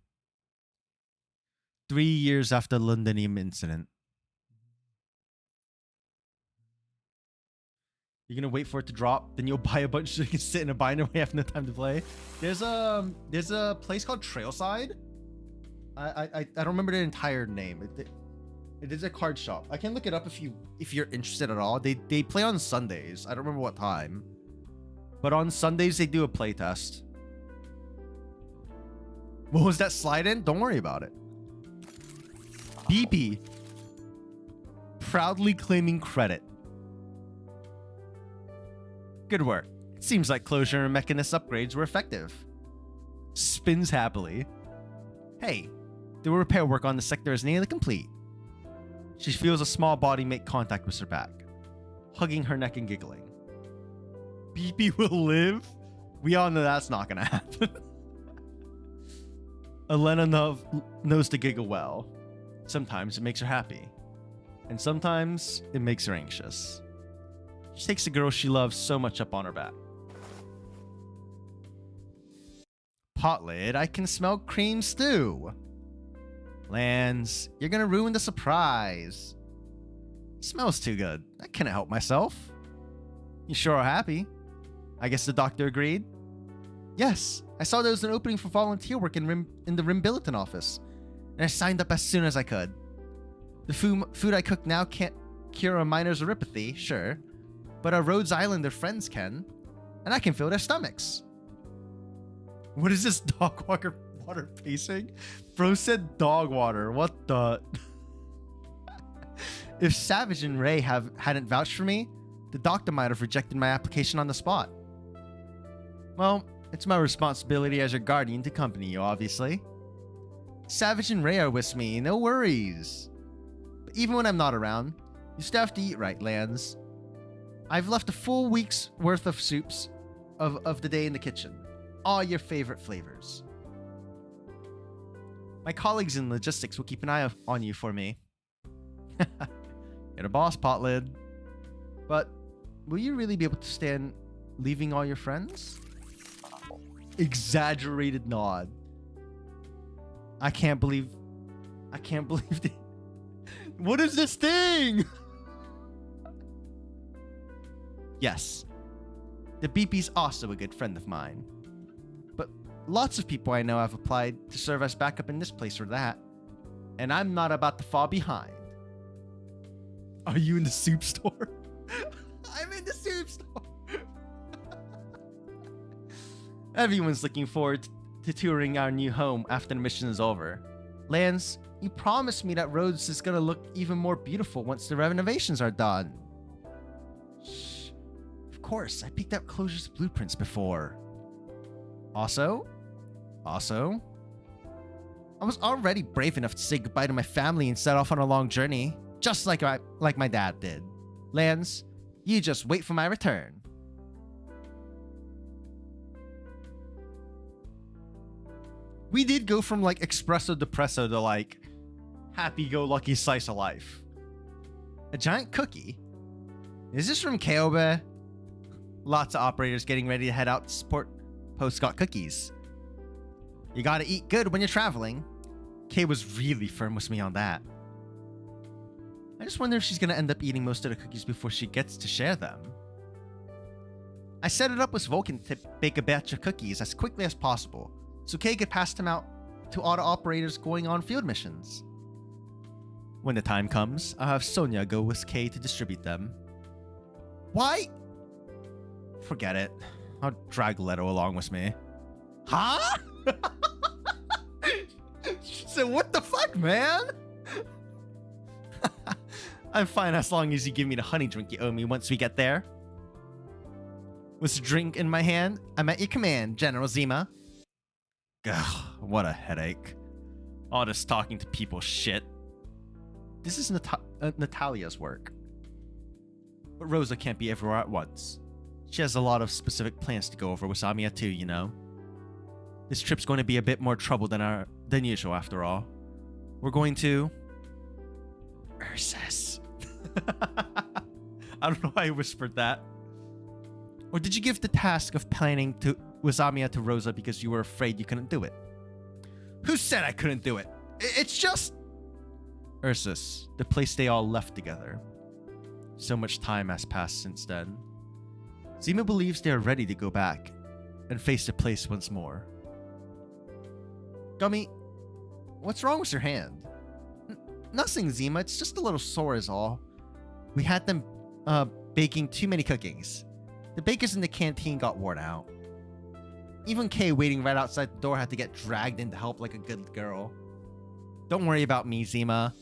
3 years after the Londinium incident. You're gonna wait for it to drop, then you'll buy a bunch so you can sit in a binder when you have no time to play. There's a place called Trailside. I don't remember the entire name. It is a card shop. I can look it up if you're interested at all. They play on Sundays. I don't remember what time, but on Sundays they do a play test. What was that slide in? Don't worry about it. BP. Proudly claiming credit. Good work. It seems like closure and mechanist upgrades were effective. Spins happily. Hey, the repair work on the sector is nearly complete. She feels a small body make contact with her back, hugging her neck and giggling. BP will live? We all know that's not gonna happen. Elena knows to giggle well. Sometimes it makes her happy, and sometimes it makes her anxious. She takes the girl she loves so much up on her back. Potlid, I can smell cream stew. Lance, you're gonna ruin the surprise. Smells too good. I couldn't help myself. You sure are happy. I guess the doctor agreed. Yes, I saw there was an opening for volunteer work in the Rimbilliton office, and I signed up as soon as I could. The food I cook now can't cure a miner's neuropathy, sure, but our Rhodes Islander friends can, and I can fill their stomachs. What is this dog water pacing? Bro said dog water. What the? If Savage and Ray hadn't vouched for me, the doctor might have rejected my application on the spot. Well, it's my responsibility as your guardian to accompany you, obviously. Savage and Ray are with me, no worries. But even when I'm not around, you still have to eat right, Lance. I've left a full week's worth of soups of the day in the kitchen. All your favorite flavors. My colleagues in logistics will keep an eye on you for me. You're the boss, Potlid. But will you really be able to stand leaving all your friends? Exaggerated nod. I can't believe it. What is this thing? Yes. The BP's also a good friend of mine. But lots of people I know have applied to serve as backup in this place or that. And I'm not about to fall behind. Are you in the soup store? I'm in the soup store. Everyone's looking forward to touring our new home after the mission is over. Lance, you promised me that Rhodes is gonna look even more beautiful once the renovations are done. Shh. Of course, I picked up Closure's blueprints before. Also, I was already brave enough to say goodbye to my family and set off on a long journey, just like my dad did. Lance, you just wait for my return. We did go from like espresso depresso to like happy-go-lucky slice of life. A giant cookie? Is this from Keobe? Lots of operators getting ready to head out to support Post got cookies. You gotta eat good when you're traveling. Kay was really firm with me on that. I just wonder if she's gonna end up eating most of the cookies before she gets to share them. I set it up with Vulcan to bake a batch of cookies as quickly as possible, so Kay could pass them out to all the operators going on field missions. When the time comes, I'll have Sonia go with Kay to distribute them. Why? Forget it. I'll drag Leto along with me. Huh? So what the fuck, man? I'm fine as long as you give me the honey drink you owe me once we get there. With the drink in my hand, I'm at your command, General Zima. Ugh, what a headache. All this talking to people shit. This is Natalia's work. But Rosa can't be everywhere at once. She has a lot of specific plans to go over with Samia too, you know. This trip's going to be a bit more trouble than usual after all. We're going to... Ursus. I don't know why I whispered that. Or did you give the task of planning to Wazamia to Rosa because you were afraid you couldn't do it? Who said I couldn't do it? It's just... Ursus, the place they all left together. So much time has passed since then. Zima believes they are ready to go back and face the place once more. Gummy, what's wrong with your hand? Nothing, Zima. It's just a little sore is all. We had them baking too many cookies. The bakers in the canteen got worn out. Even Kay waiting right outside the door had to get dragged in to help like a good girl. Don't worry about me, Zima.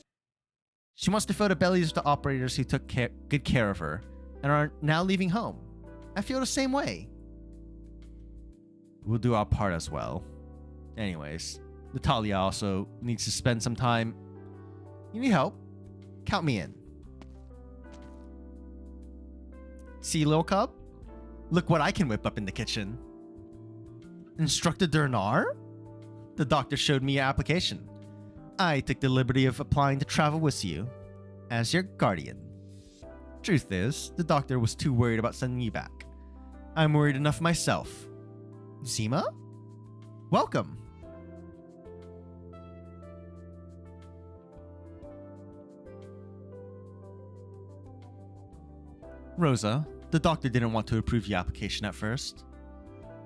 She wants to fill the bellies of the operators who took good care of her and are now leaving home. I feel the same way. We'll do our part as well. Anyways, Natalia also needs to spend some time. You need help? Count me in. See, little cub? Look what I can whip up in the kitchen. Instructor Dernar? The doctor showed me your application. I took the liberty of applying to travel with you as your guardian. Truth is, the doctor was too worried about sending you back. I'm worried enough myself. Zima? Welcome. Rosa, the doctor didn't want to approve your application at first.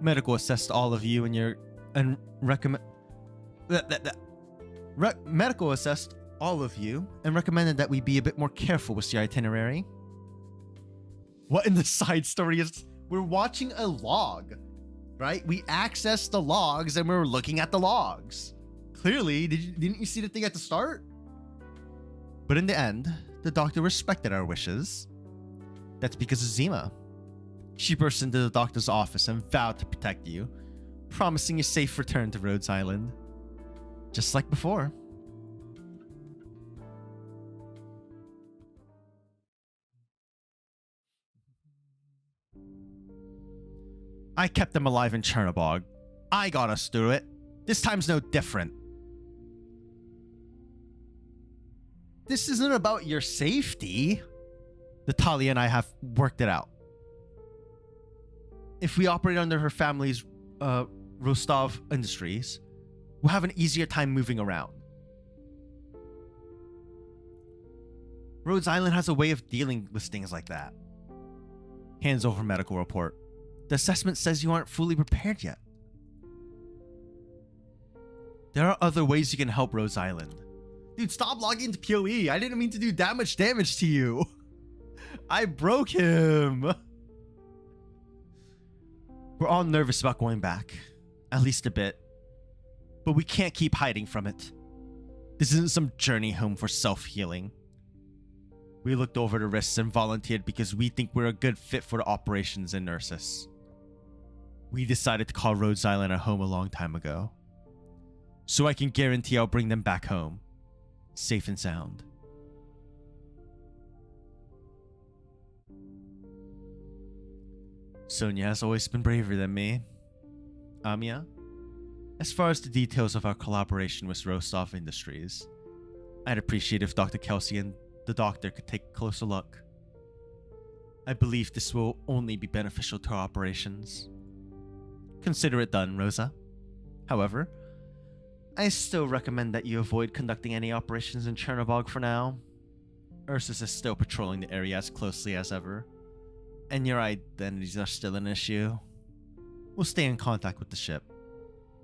Medical assessed all of you and recommended that we be a bit more careful with your itinerary. What in the side story is we're watching a log, right? We accessed the logs and we're looking at the logs. Clearly, didn't you see the thing at the start? But in the end, the doctor respected our wishes. That's because of Zima. She burst into the doctor's office and vowed to protect you, promising a safe return to Rhodes Island. Just like before. I kept them alive in Chernobog. I got us through it. This time's no different. This isn't about your safety. Natalia and I have worked it out. If we operate under her family's Rostov Industries, we'll have an easier time moving around. Rhodes Island has a way of dealing with things like that. Hands over medical report. The assessment says you aren't fully prepared yet. There are other ways you can help Rhodes Island. Dude, stop logging into PoE. I didn't mean to do that much damage to you. I broke him. We're all nervous about going back. At least a bit. But we can't keep hiding from it. This isn't some journey home for self-healing. We looked over the risks and volunteered because we think we're a good fit for the operations in Ursus. We decided to call Rhodes Island our home a long time ago. So I can guarantee I'll bring them back home. Safe and sound. Sonia has always been braver than me. Amiya, as far as the details of our collaboration with Rostov Industries, I'd appreciate if Dr. Kelsey and the doctor could take a closer look. I believe this will only be beneficial to our operations. Consider it done, Rosa. However, I still recommend that you avoid conducting any operations in Chernobog for now. Ursus is still patrolling the area as closely as ever, and your identities are still an issue. We'll stay in contact with the ship.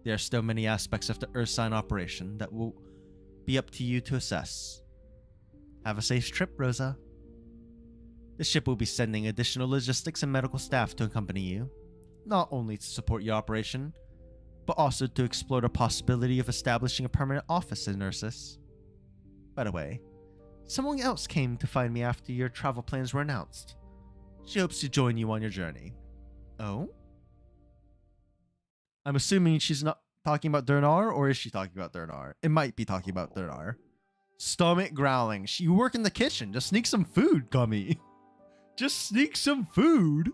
There are still many aspects of the Ursine operation that will be up to you to assess. Have a safe trip, Rosa. The ship will be sending additional logistics and medical staff to accompany you, not only to support your operation, but also to explore the possibility of establishing a permanent office in Ursus. By the way, someone else came to find me after your travel plans were announced. She hopes to join you on your journey. Oh? I'm assuming she's not talking about Dernar, or is she talking about Dernar? It might be talking about Dernar. Stomach growling. You work in the kitchen. Just sneak some food, Gummy. Just sneak some food.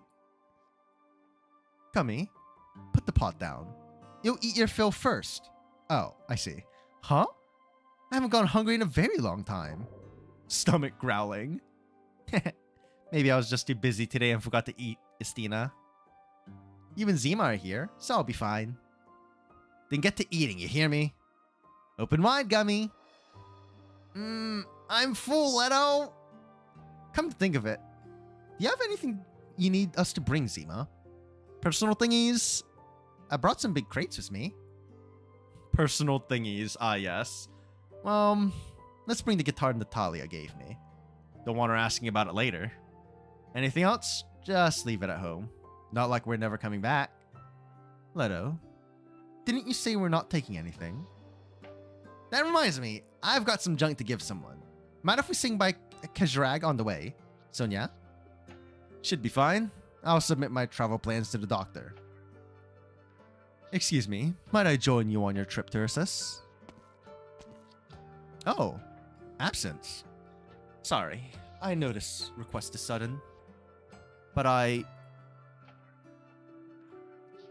Gummy, put the pot down. You'll eat your fill first. Oh, I see. Huh? I haven't gone hungry in a very long time. Stomach growling. Maybe I was just too busy today and forgot to eat, Istina. You and Zima are here, so I'll be fine. Then get to eating, you hear me? Open wide, Gummy. I'm full, Leto. Come to think of it, do you have anything you need us to bring, Zima? Personal thingies? I brought some big crates with me. Personal thingies, ah yes. Let's bring the guitar Natalia gave me. Don't want her asking about it later. Anything else? Just leave it at home. Not like we're never coming back. Leto, didn't you say we're not taking anything? That reminds me, I've got some junk to give someone. Mind if we sing by Kajrag on the way? Sonia? Should be fine. I'll submit my travel plans to the doctor. Excuse me, might I join you on your trip to Ursus? Oh, absence. Sorry, I know this request is sudden, but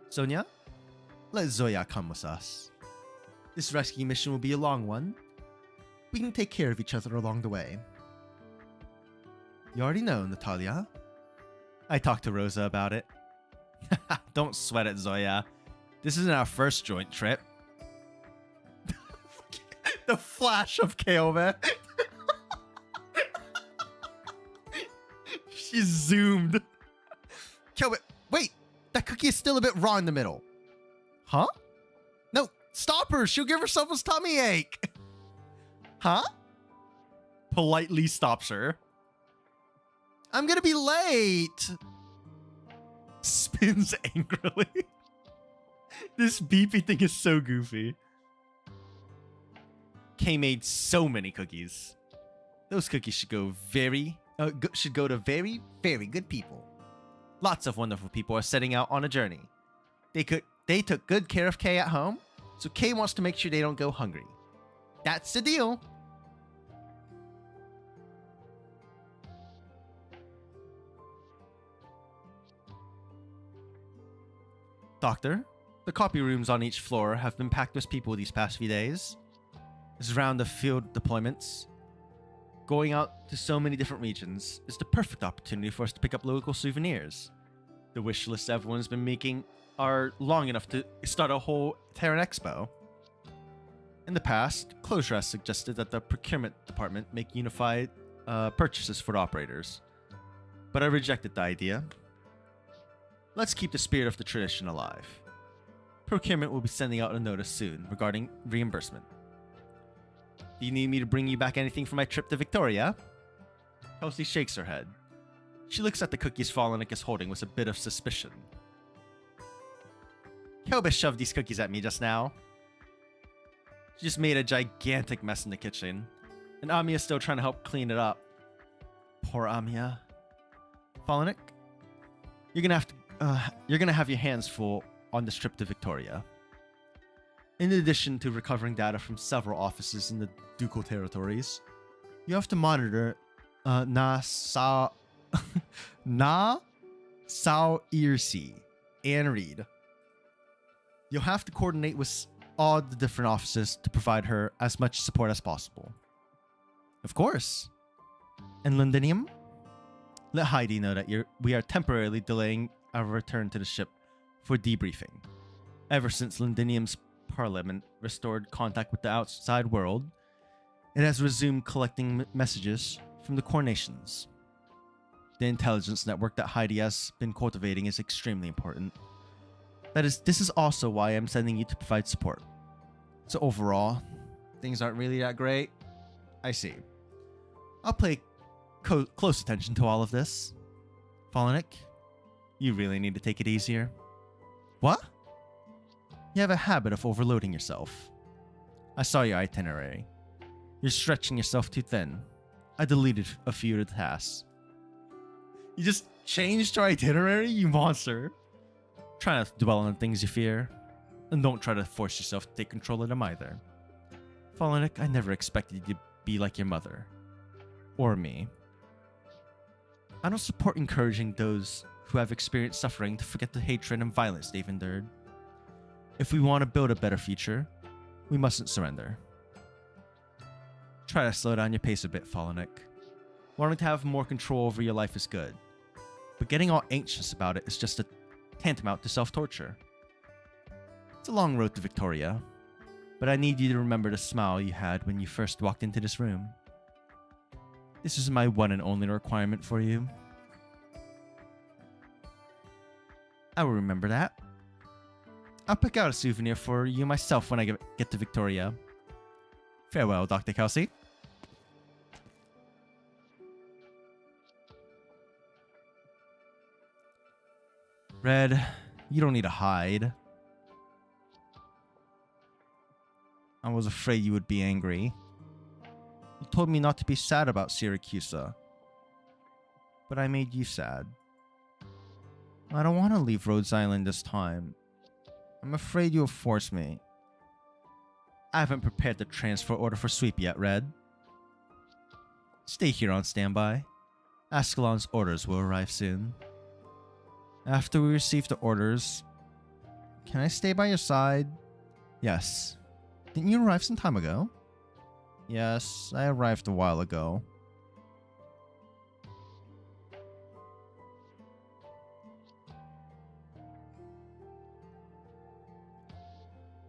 Sonia, let Zoya come with us. This rescue mission will be a long one. We can take care of each other along the way. You already know, Natalia. I talked to Rosa about it. Don't sweat it, Zoya. This isn't our first joint trip. The flash of Kaoma. She zoomed. Kaoma, wait! That cookie is still a bit raw in the middle. Huh? No, stop her! She'll give herself a tummy ache! Huh? Politely stops her. I'm gonna be late! Spins angrily. This beepy thing is so goofy. Kay made so many cookies. Those cookies should go very, should go to very, very good people. Lots of wonderful people are setting out on a journey. They took good care of Kay at home, so Kay wants to make sure they don't go hungry. That's the deal. Doctor, the copy rooms on each floor have been packed with people these past few days. This round of field deployments, going out to so many different regions, is the perfect opportunity for us to pick up local souvenirs. The wish lists everyone's been making are long enough to start a whole Terran Expo. In the past, Closure has suggested that the procurement department make unified purchases for the operators, but I rejected the idea. Let's keep the spirit of the tradition alive. Procurement will be sending out a notice soon regarding reimbursement. Do you need me to bring you back anything from my trip to Victoria? Kelsey shakes her head. She looks at the cookies Fallenick is holding with a bit of suspicion. Kobe shoved these cookies at me just now. She just made a gigantic mess in the kitchen, and Amiya's still trying to help clean it up. Poor Amiya. Fallenick, you're gonna have your hands full on this trip to Victoria. In addition to recovering data from several offices in the ducal territories, you have to monitor Na Sao Irsi and Reed. You'll have to coordinate with all the different offices to provide her as much support as possible. Of course. And Londinium? Let Heidi know that we are temporarily delaying our return to the ship for debriefing. Ever since Londinium's parliament restored contact with the outside world, it has resumed collecting messages from the coronations. The intelligence network that Heidi has been cultivating is extremely important. This is also why I'm sending you to provide support. So overall, things aren't really that great. I see. I'll pay close attention to all of this. Fallenick, you really need to take it easier. What? You have a habit of overloading yourself. I saw your itinerary. You're stretching yourself too thin. I deleted a few of the tasks. You just changed your itinerary, you monster. Try not to dwell on the things you fear, and don't try to force yourself to take control of them either. Fallenick, I never expected you to be like your mother. Or me. I don't support encouraging those who have experienced suffering to forget the hatred and violence they've endured. If we want to build a better future, we mustn't surrender. Try to slow down your pace a bit, Fallenick. Wanting to have more control over your life is good, but getting all anxious about it is just a tantamount to self-torture. It's a long road to Victoria, but I need you to remember the smile you had when you first walked into this room. This is my one and only requirement for you. I will remember that. I'll pick out a souvenir for you myself when I get to Victoria. Farewell, Dr. Kelsey. Red, you don't need to hide. I was afraid you would be angry. You told me not to be sad about Syracusa, but I made you sad. I don't want to leave Rhodes Island this time. I'm afraid you'll force me. I haven't prepared the transfer order for sweep yet, Red. Stay here on standby. Ascalon's orders will arrive soon. After we receive the orders, can I stay by your side? Yes. Didn't you arrive some time ago? Yes, I arrived a while ago.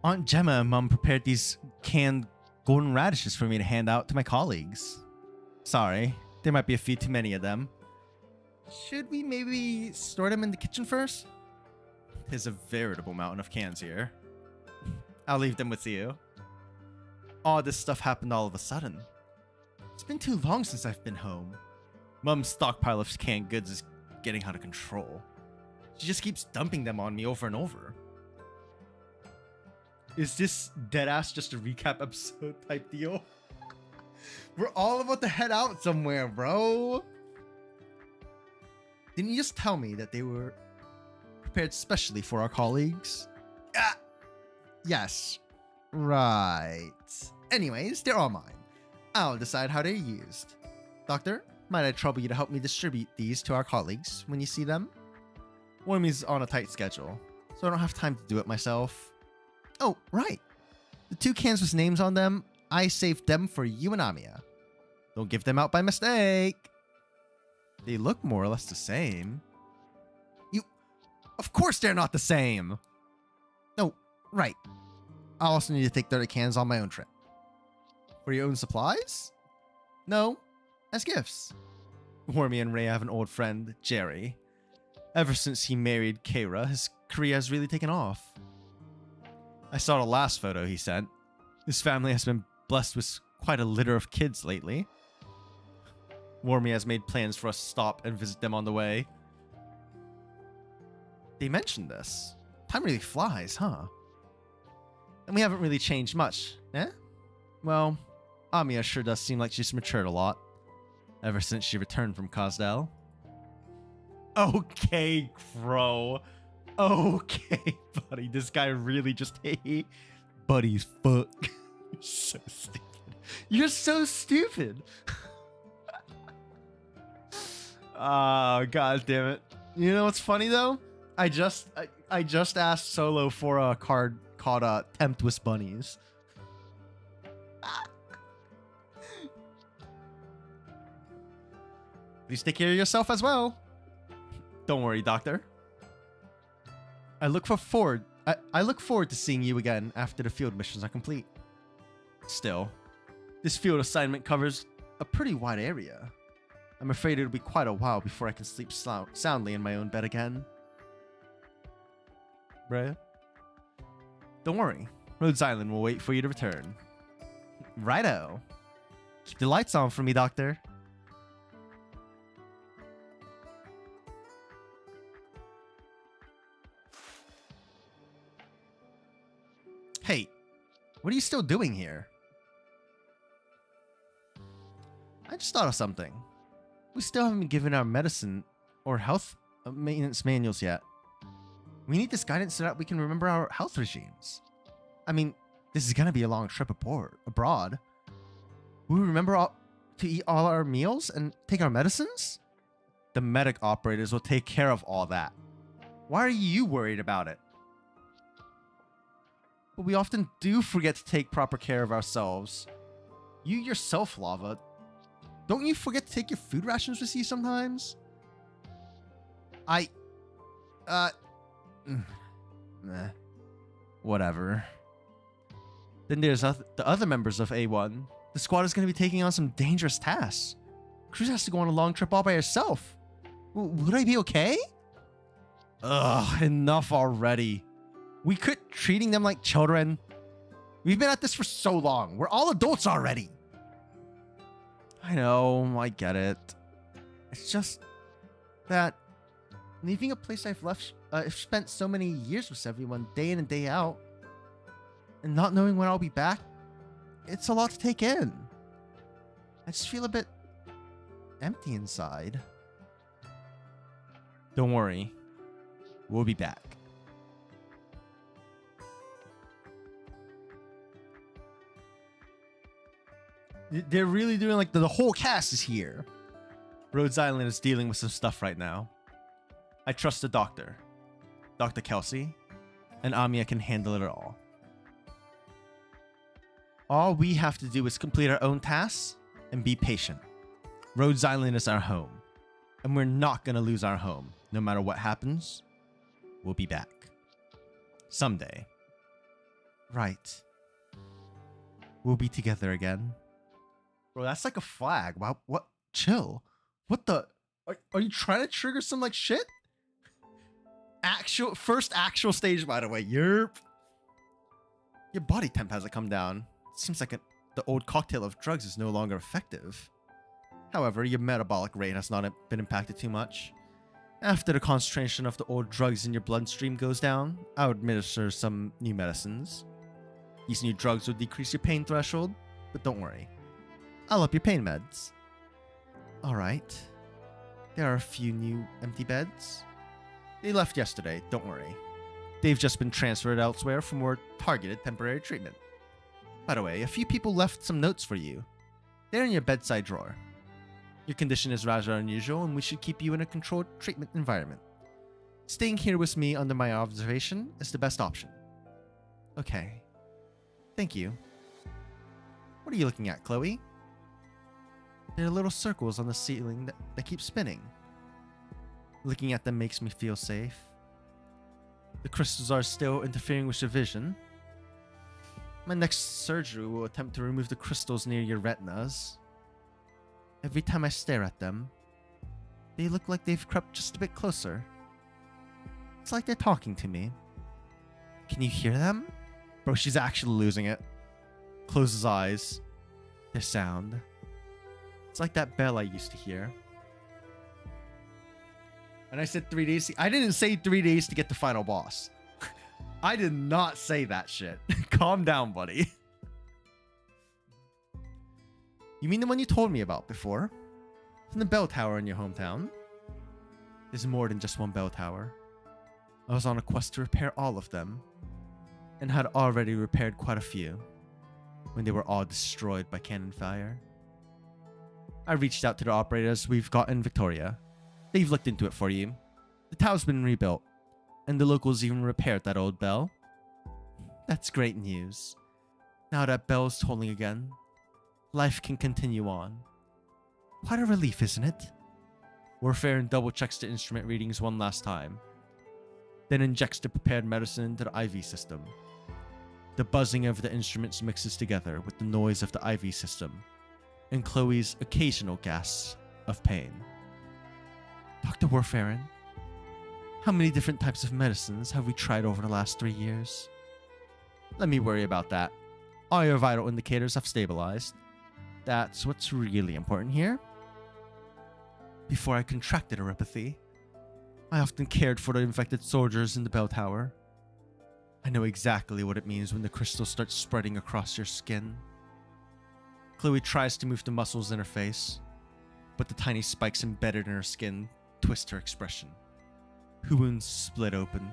Aunt Gemma and Mum prepared these canned golden radishes for me to hand out to my colleagues. Sorry, there might be a few too many of them. Should we maybe store them in the kitchen first? There's a veritable mountain of cans here. I'll leave them with you. All this stuff happened all of a sudden. It's been too long since I've been home. Mum's stockpile of canned goods is getting out of control. She just keeps dumping them on me over and over. Is this deadass just a recap episode type deal? We're all about to head out somewhere, bro. Didn't you just tell me that they were prepared specially for our colleagues? Ah, yes. Right. Anyways, they're all mine. I'll decide how they're used. Doctor, might I trouble you to help me distribute these to our colleagues when you see them? Wormy's on a tight schedule, so I don't have time to do it myself. Oh, right. The 2 cans with names on them, I saved them for you and Amiya. Don't give them out by mistake. They look more or less the same. Of course they're not the same. Oh, right. I also need to take 30 cans on my own trip. For your own supplies? No, as gifts. Wormy and Ray have an old friend, Jerry. Ever since he married Keira, his career has really taken off. I saw the last photo he sent. His family has been blessed with quite a litter of kids lately. Wormy has made plans for us to stop and visit them on the way. They mentioned this. Time really flies, huh? And we haven't really changed much, eh? Well, Amiya sure does seem like she's matured a lot. Ever since she returned from Cosdell. Okay, Crow. Okay, buddy. This guy really just hate buddy's fuck. You're so stupid. You're so stupid. Oh, god damn it. You know what's funny though? I just asked Solo for a card called Temptwist Bunnies. Please take care of yourself as well. Don't worry, Doctor. I look forward to seeing you again after the field missions are complete. Still, this field assignment covers a pretty wide area. I'm afraid it'll be quite a while before I can sleep soundly in my own bed again. Bruh. Don't worry. Rhodes Island will wait for you to return. Righto. Keep the lights on for me, Doctor. Hey, what are you still doing here? I just thought of something. We still haven't been given our medicine or health maintenance manuals yet. We need this guidance so that we can remember our health regimes. I mean, this is gonna be a long trip abroad. Will we remember to eat all our meals and take our medicines? The medic operators will take care of all that. Why are you worried about it? But we often do forget to take proper care of ourselves. You yourself, Lava. Don't you forget to take your food rations with you sometimes? Whatever. Then there's the other members of A1. The squad is going to be taking on some dangerous tasks. Cruz has to go on a long trip all by herself. Would I be okay? Ugh, enough already. We quit treating them like children. We've been at this for so long. We're all adults already. I know, I get it. It's just that leaving a place I've spent so many years with everyone day in and day out, and not knowing when I'll be back, it's a lot to take in. I just feel a bit empty inside. Don't worry. We'll be back. They're really doing like the whole cast is here. Rhodes Island is dealing with some stuff right now. I trust the doctor, Dr. Kelsey, and Amiya can handle it all. All we have to do is complete our own tasks and be patient. Rhodes Island is our home, and we're not going to lose our home. No matter what happens, we'll be back. Someday. Right. We'll be together again. Bro, that's like a flag. Wow, what? Chill. What the? Are you trying to trigger some like shit? First actual stage, by the way. Yerp. Your body temp hasn't come down. Seems like the old cocktail of drugs is no longer effective. However, your metabolic rate has not been impacted too much. After the concentration of the old drugs in your bloodstream goes down, I'll administer some new medicines. These new drugs will decrease your pain threshold, but don't worry. I'll up your pain meds. Alright. There are a few new empty beds. They left yesterday, don't worry. They've just been transferred elsewhere for more targeted temporary treatment. By the way, a few people left some notes for you. They're in your bedside drawer. Your condition is rather unusual, and we should keep you in a controlled treatment environment. Staying here with me under my observation is the best option. Okay. Thank you. What are you looking at, Chloe? There are little circles on the ceiling that keep spinning. Looking at them makes me feel safe. The crystals are still interfering with your vision. My next surgery will attempt to remove the crystals near your retinas. Every time I stare at them, they look like they've crept just a bit closer. It's like they're talking to me. Can you hear them? Bro, she's actually losing it. Closes his eyes. Their sound. It's like that bell I used to hear. And I said 3 days. I didn't say 3 days to get the final boss. I did not say that shit. Calm down, buddy. You mean the one you told me about before? From the bell tower in your hometown? There's more than just one bell tower. I was on a quest to repair all of them, and had already repaired quite a few when they were all destroyed by cannon fire. I reached out to the operators we've got in Victoria. They've looked into it for you. The tower's been rebuilt, and the locals even repaired that old bell. That's great news. Now that bell's tolling again, life can continue on. What a relief, isn't it? Warfare double checks the instrument readings one last time, then injects the prepared medicine into the IV system. The buzzing of the instruments mixes together with the noise of the IV system, and Chloe's occasional gasps of pain. Dr. Warfaren, how many different types of medicines have we tried over the last 3 years? Let me worry about that. All your vital indicators have stabilized. That's what's really important here. Before I contracted neuropathy, I often cared for the infected soldiers in the bell tower. I know exactly what it means when the crystal starts spreading across your skin. Chloe tries to move the muscles in her face, but the tiny spikes embedded in her skin twist her expression. Her wounds split open,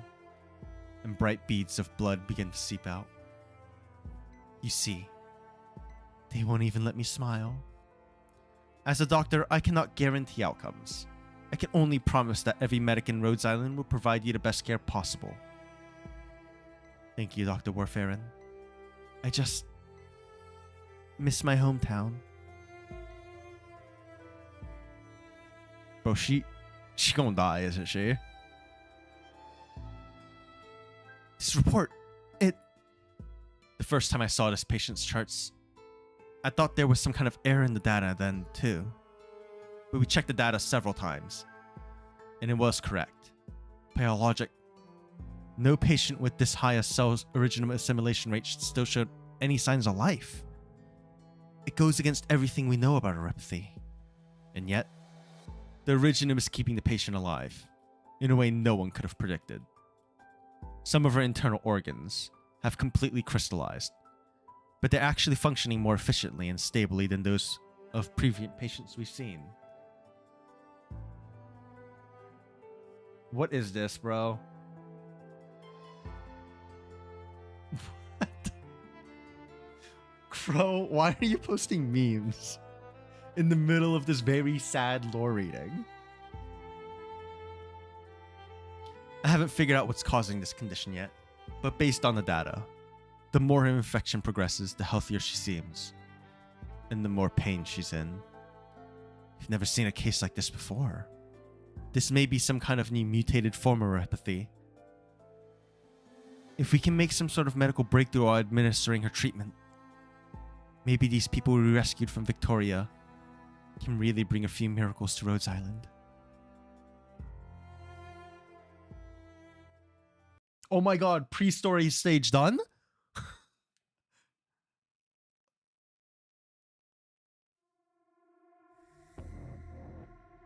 and bright beads of blood begin to seep out. You see, they won't even let me smile. As a doctor, I cannot guarantee outcomes. I can only promise that every medic in Rhodes Island will provide you the best care possible. Thank you, Dr. Warfaren. I just miss my hometown. Bro, she gonna die, isn't she? This report, the first time I saw this patient's charts, I thought there was some kind of error in the data then, too. But we checked the data several times, and it was correct. Biologic. No patient with this high a cell's original assimilation rate still showed any signs of life. It goes against everything we know about neuropathy. And yet, the originum is keeping the patient alive, in a way no one could have predicted. Some of her internal organs have completely crystallized, but they're actually functioning more efficiently and stably than those of previous patients we've seen. What is this, bro? What? Bro, why are you posting memes in the middle of this very sad lore reading? I haven't figured out what's causing this condition yet, but based on the data, the more her infection progresses, the healthier she seems, and the more pain she's in. I've never seen a case like this before. This may be some kind of new mutated form of neuropathy. If we can make some sort of medical breakthrough while administering her treatment, maybe these people we rescued from Victoria can really bring a few miracles to Rhodes Island. Oh my god, pre-story stage done?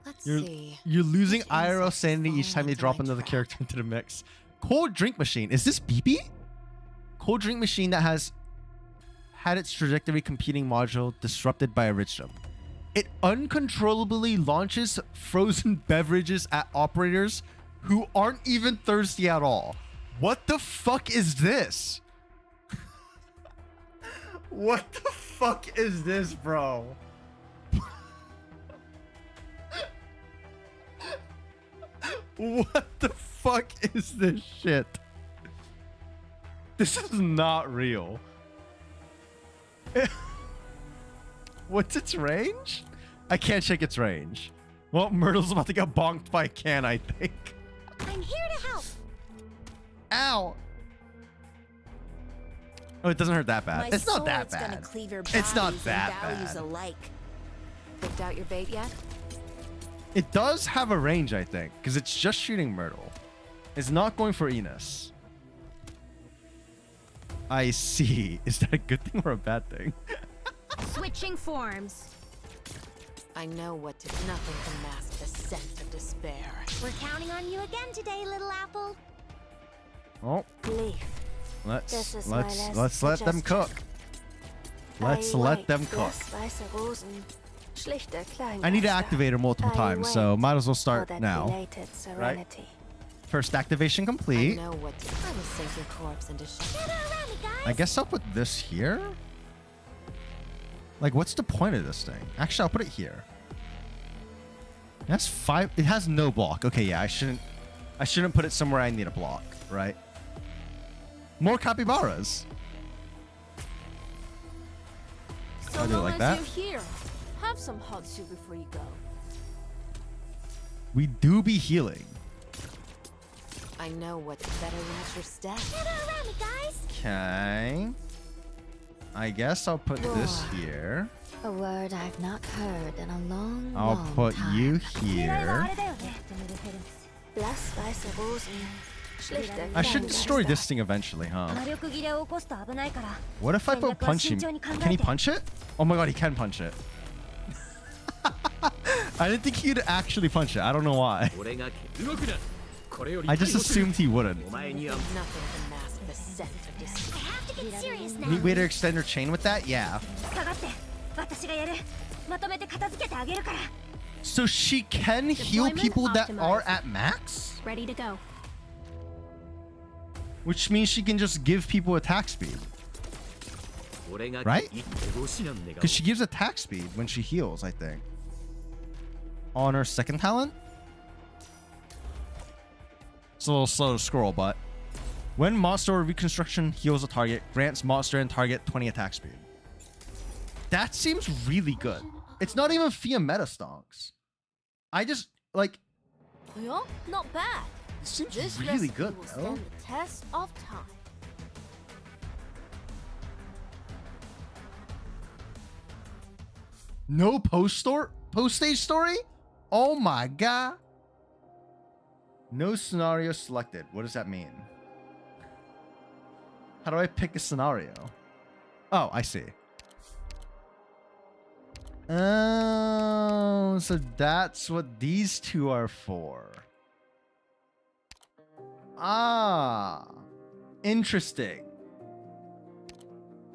Let's see. You're losing Which IRL insects sanity fall each time they into drop my another trap? character into the mix. Cold drink machine. Is this BB? Cold drink machine that has had its trajectory computing module disrupted by originum. It uncontrollably launches frozen beverages at operators who aren't even thirsty at all. What the fuck is this? What the fuck is this, bro? What the fuck is this shit? This is not real. What's its range? I can't check its range. Well, Myrtle's about to get bonked by a can, I think. I'm here to help. Ow. Oh, it doesn't hurt that bad. My It's not that sword's gonna bad. cleave your It's not bodies that and values bad. alike. Picked out your bait yet? It does have a range, I think, because it's just shooting Myrtle. It's not going for Enos. I see. Is that a good thing or a bad thing? Switching forms. I know what to. Nothing can mask the scent of despair. We're counting on you again today, little apple. Oh, Leaf. let's This is my last let them suggestion. cook. Let's let them cook. I need to activate her multiple times, so might as well start now. Right? First activation I complete. know what to. I will sink your corpse into I guess I'll put this here. Like, what's the point of this thing? Actually, I'll put it here. That's 5. It has no block. Okay, yeah, I shouldn't put it somewhere I need a block, right? More capybaras. So I'll do it long like as that. you're here, have some hot soup before you go. We do be healing. I know what's better watch your step. Okay. I guess I'll put this here. A word I've not heard in a long, I'll long put time. you here. Blessed by Rosen. I should destroy this thing eventually, huh? What if I put punch him? Can he punch it? Oh my god, he can punch it. I didn't think he'd actually punch it. I don't know why. I just assumed he wouldn't. Nothing can mask the scent of despair. I have to get serious now. Any way to extend her chain with that? Yeah. So she can heal Deployment people that are optimized. at max? Ready to go. Which means she can just give people attack speed. Right? Because she gives attack speed when she heals, I think. On her second talent? It's a little slow to scroll, but when monster or reconstruction heals a target, grants monster and target 20 attack speed. That seems really good. It's not even Fia meta stonks. I just, like, Yeah, not bad. it seems This really recipe good, will though. stand the test of time. No post-stage story? Oh my god. No scenario selected. What does that mean? How do I pick a scenario? Oh, I see. Oh, so that's what these two are for. Ah, interesting.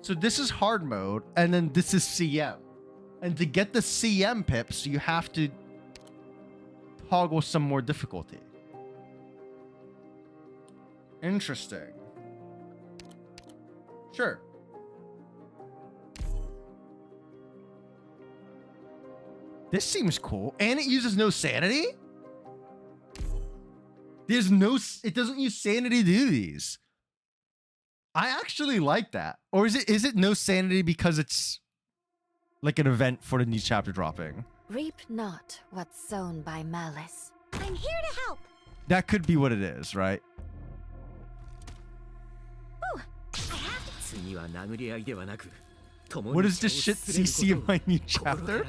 So this is hard mode, and then this is CM. And to get the CM pips, you have to toggle some more difficulty. Interesting. Sure. This seems cool. And it uses no sanity? There's no... It doesn't use sanity to do these. I actually like that. Or is it no sanity because it's like an event for the new chapter dropping? Reap not what's sown by malice. I'm here to help. That could be what it is, right? Ooh, I have to. What is this shit CC in my new chapter?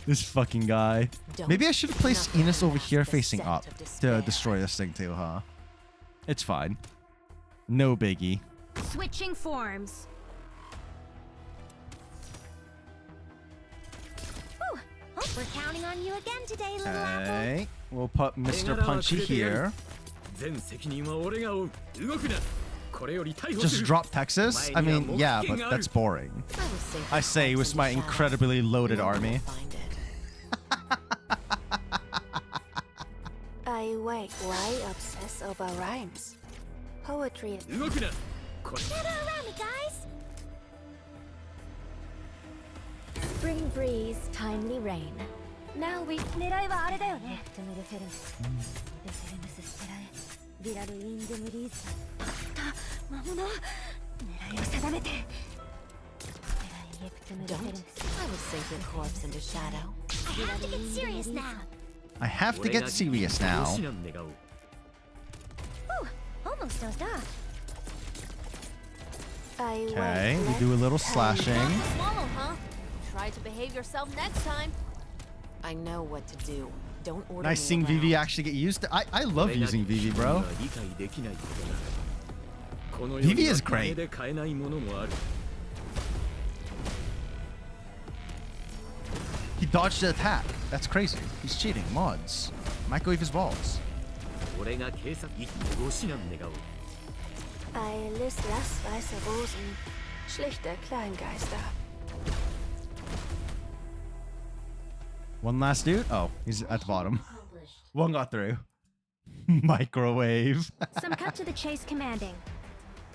This fucking guy. Maybe I should place Nothing Enos can over mask here the facing scent up of to despair. destroy this thing too, huh? It's fine. No biggie. Switching forms. Ooh, oh, we're counting on you again today, little apple. Okay. We'll put Mr. Punchy here. Just drop Texas? I mean, yeah, but that's boring. I say it was my incredibly loaded army. Why obsess over rhymes? Poetry is... Gather around me, guys! Spring breeze, timely rain. Now we... 狙いはあれだよね。ビラル・イン・デムリーズ。魔物。狙いを定めて。 Don't. I would sink your corpse into shadow. I have to get serious now. I have to get serious now. Ooh, almost dozed off. Okay, we do a little slashing. Swallow, huh? Try to behave yourself next time. I know what to do. Don't order Nice me seeing around. Vivi actually get used to. I love using Vivi, bro. Vivi is great. He dodged the attack. That's crazy. He's cheating. Mods. Microwave his balls. Alles lass weiße Rosen. Schlichte Kleingeister. One last dude. Oh, he's at the bottom. Accomplished. One got through. Microwave. Some cut to the chase commanding.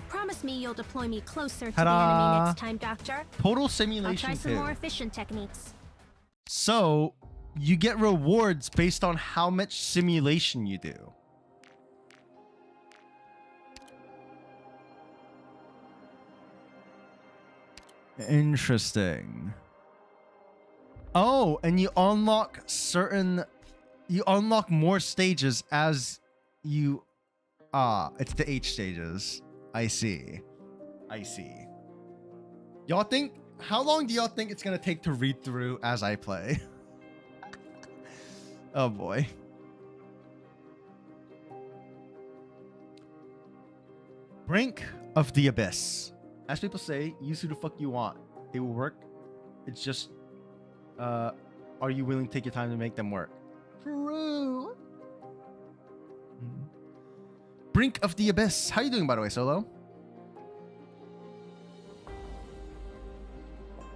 Promise me you'll deploy me closer to the Ta-da! enemy next time, Doctor. Total I'll simulation try some 2. more efficient techniques. So, you get rewards based on how much simulation you do. Interesting. Oh, and you unlock more stages as you... it's the H stages. I see. Y'all think... How long do y'all think it's gonna take to read through as I play? Oh boy. Brink of the Abyss. As people say, use who the fuck you want. They will work. It's just, are you willing to take your time to make them work? True. Brink of the Abyss. How you doing, by the way, Solo?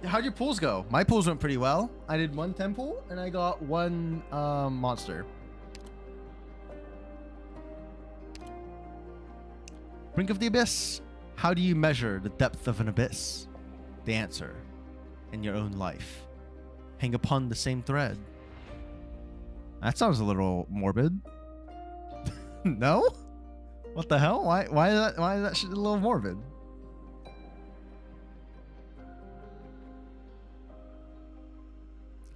How'd your pools go? My pools went pretty well. I did 1 temple and I got 1 monster. Brink of the Abyss. How do you measure the depth of an abyss? The answer. In your own life. Hang upon the same thread. That sounds a little morbid. No? What the hell? Why is that shit a little morbid?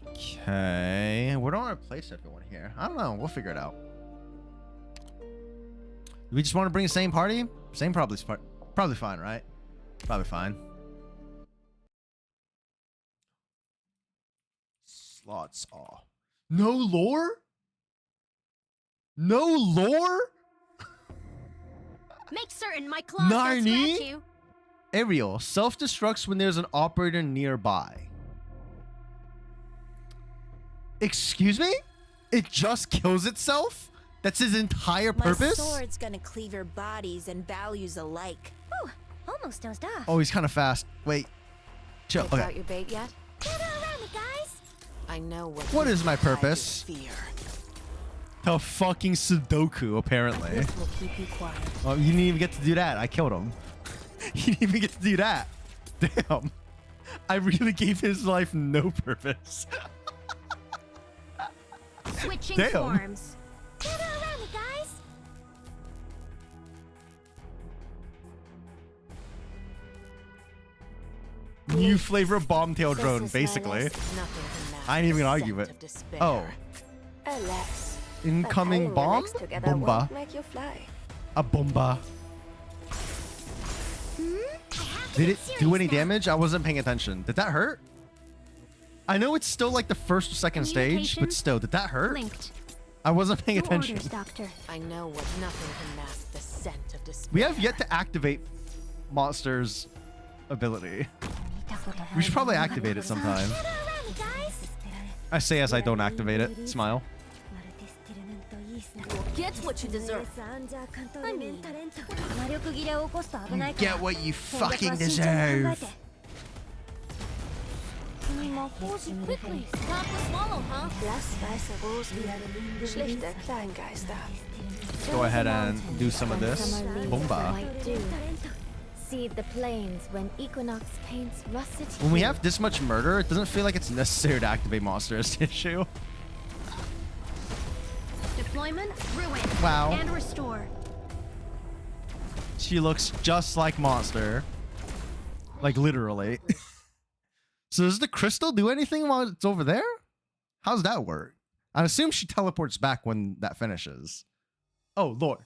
Okay, where do I want to place everyone here? I don't know. We'll figure it out. Do we just want to bring the same party? Same probably fine, right? Probably fine. Slots off. No lore? No lore? Make certain my claws don't Narni? scratch you. Ariel self-destructs when there's an operator nearby. Excuse me? It just kills itself? That's his entire purpose? My sword's gonna cleave your bodies and values alike. Ooh, almost dozed off. Oh, he's kind of fast. Wait. Chill. Picked Okay. out your bait yet? Gather around me, guys. I know What is my drives purpose? your fear. To fucking Sudoku, apparently. This will keep you quiet. Oh, you didn't even get to do that. I killed him. You didn't even get to do that. Damn. I really gave his life no purpose. Switching Damn. forms. Gather around me, guys. New flavor of bomb-tail This drone, is my basically. last- Nothing can mask I ain't even the gonna argue scent it. of despair. Oh. Alas. Incoming but bomb? legs together Bomba. won't make you fly. A bomba. I have to Did get it do serious any now. damage? I wasn't paying attention. Did that hurt? I know it's still like the first or second stage, but Communication still, did that hurt? Linked. I wasn't paying Your attention. orders, Doctor. I know what nothing can mask the scent of despair. We have yet to activate Monster's ability. We should probably activate it sometime. Gather around me, guys. I say as I don't activate it. Smile. Get what you deserve. I mean, Get what you fucking deserve. Quickly, stop the swallow, huh? Blass weiße Rosen. Schlichte Kleingeister. Go ahead and do some of this. Boomba. Might do. Seed the plains when Equinox paints russet. When we have this much murder, it doesn't feel like it's necessary to activate monster as the issue. Deployment, ruin, Wow. and restore. She looks just like monster. Like literally. So does the crystal do anything while it's over there? How's that work? I assume she teleports back when that finishes. Oh, Lord.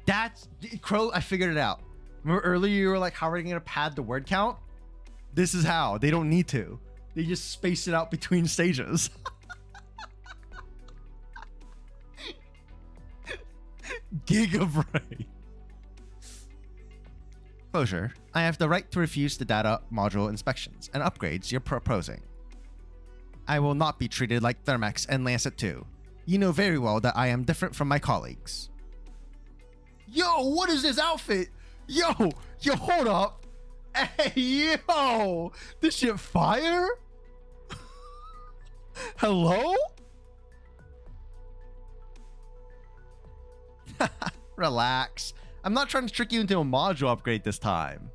That's... Crow, I figured it out. Remember earlier you were like, how are we going to pad the word count? This is how. They don't need to. They just space it out between stages. Gigabrain. Closure. I have the right to refuse the data module inspections and upgrades you're proposing. I will not be treated like Thermax and Lancet 2. You know very well that I am different from my colleagues. Yo, what is this outfit? Yo, hold up. Hey, yo, this shit fire? Hello? Relax. I'm not trying to trick you into a module upgrade this time.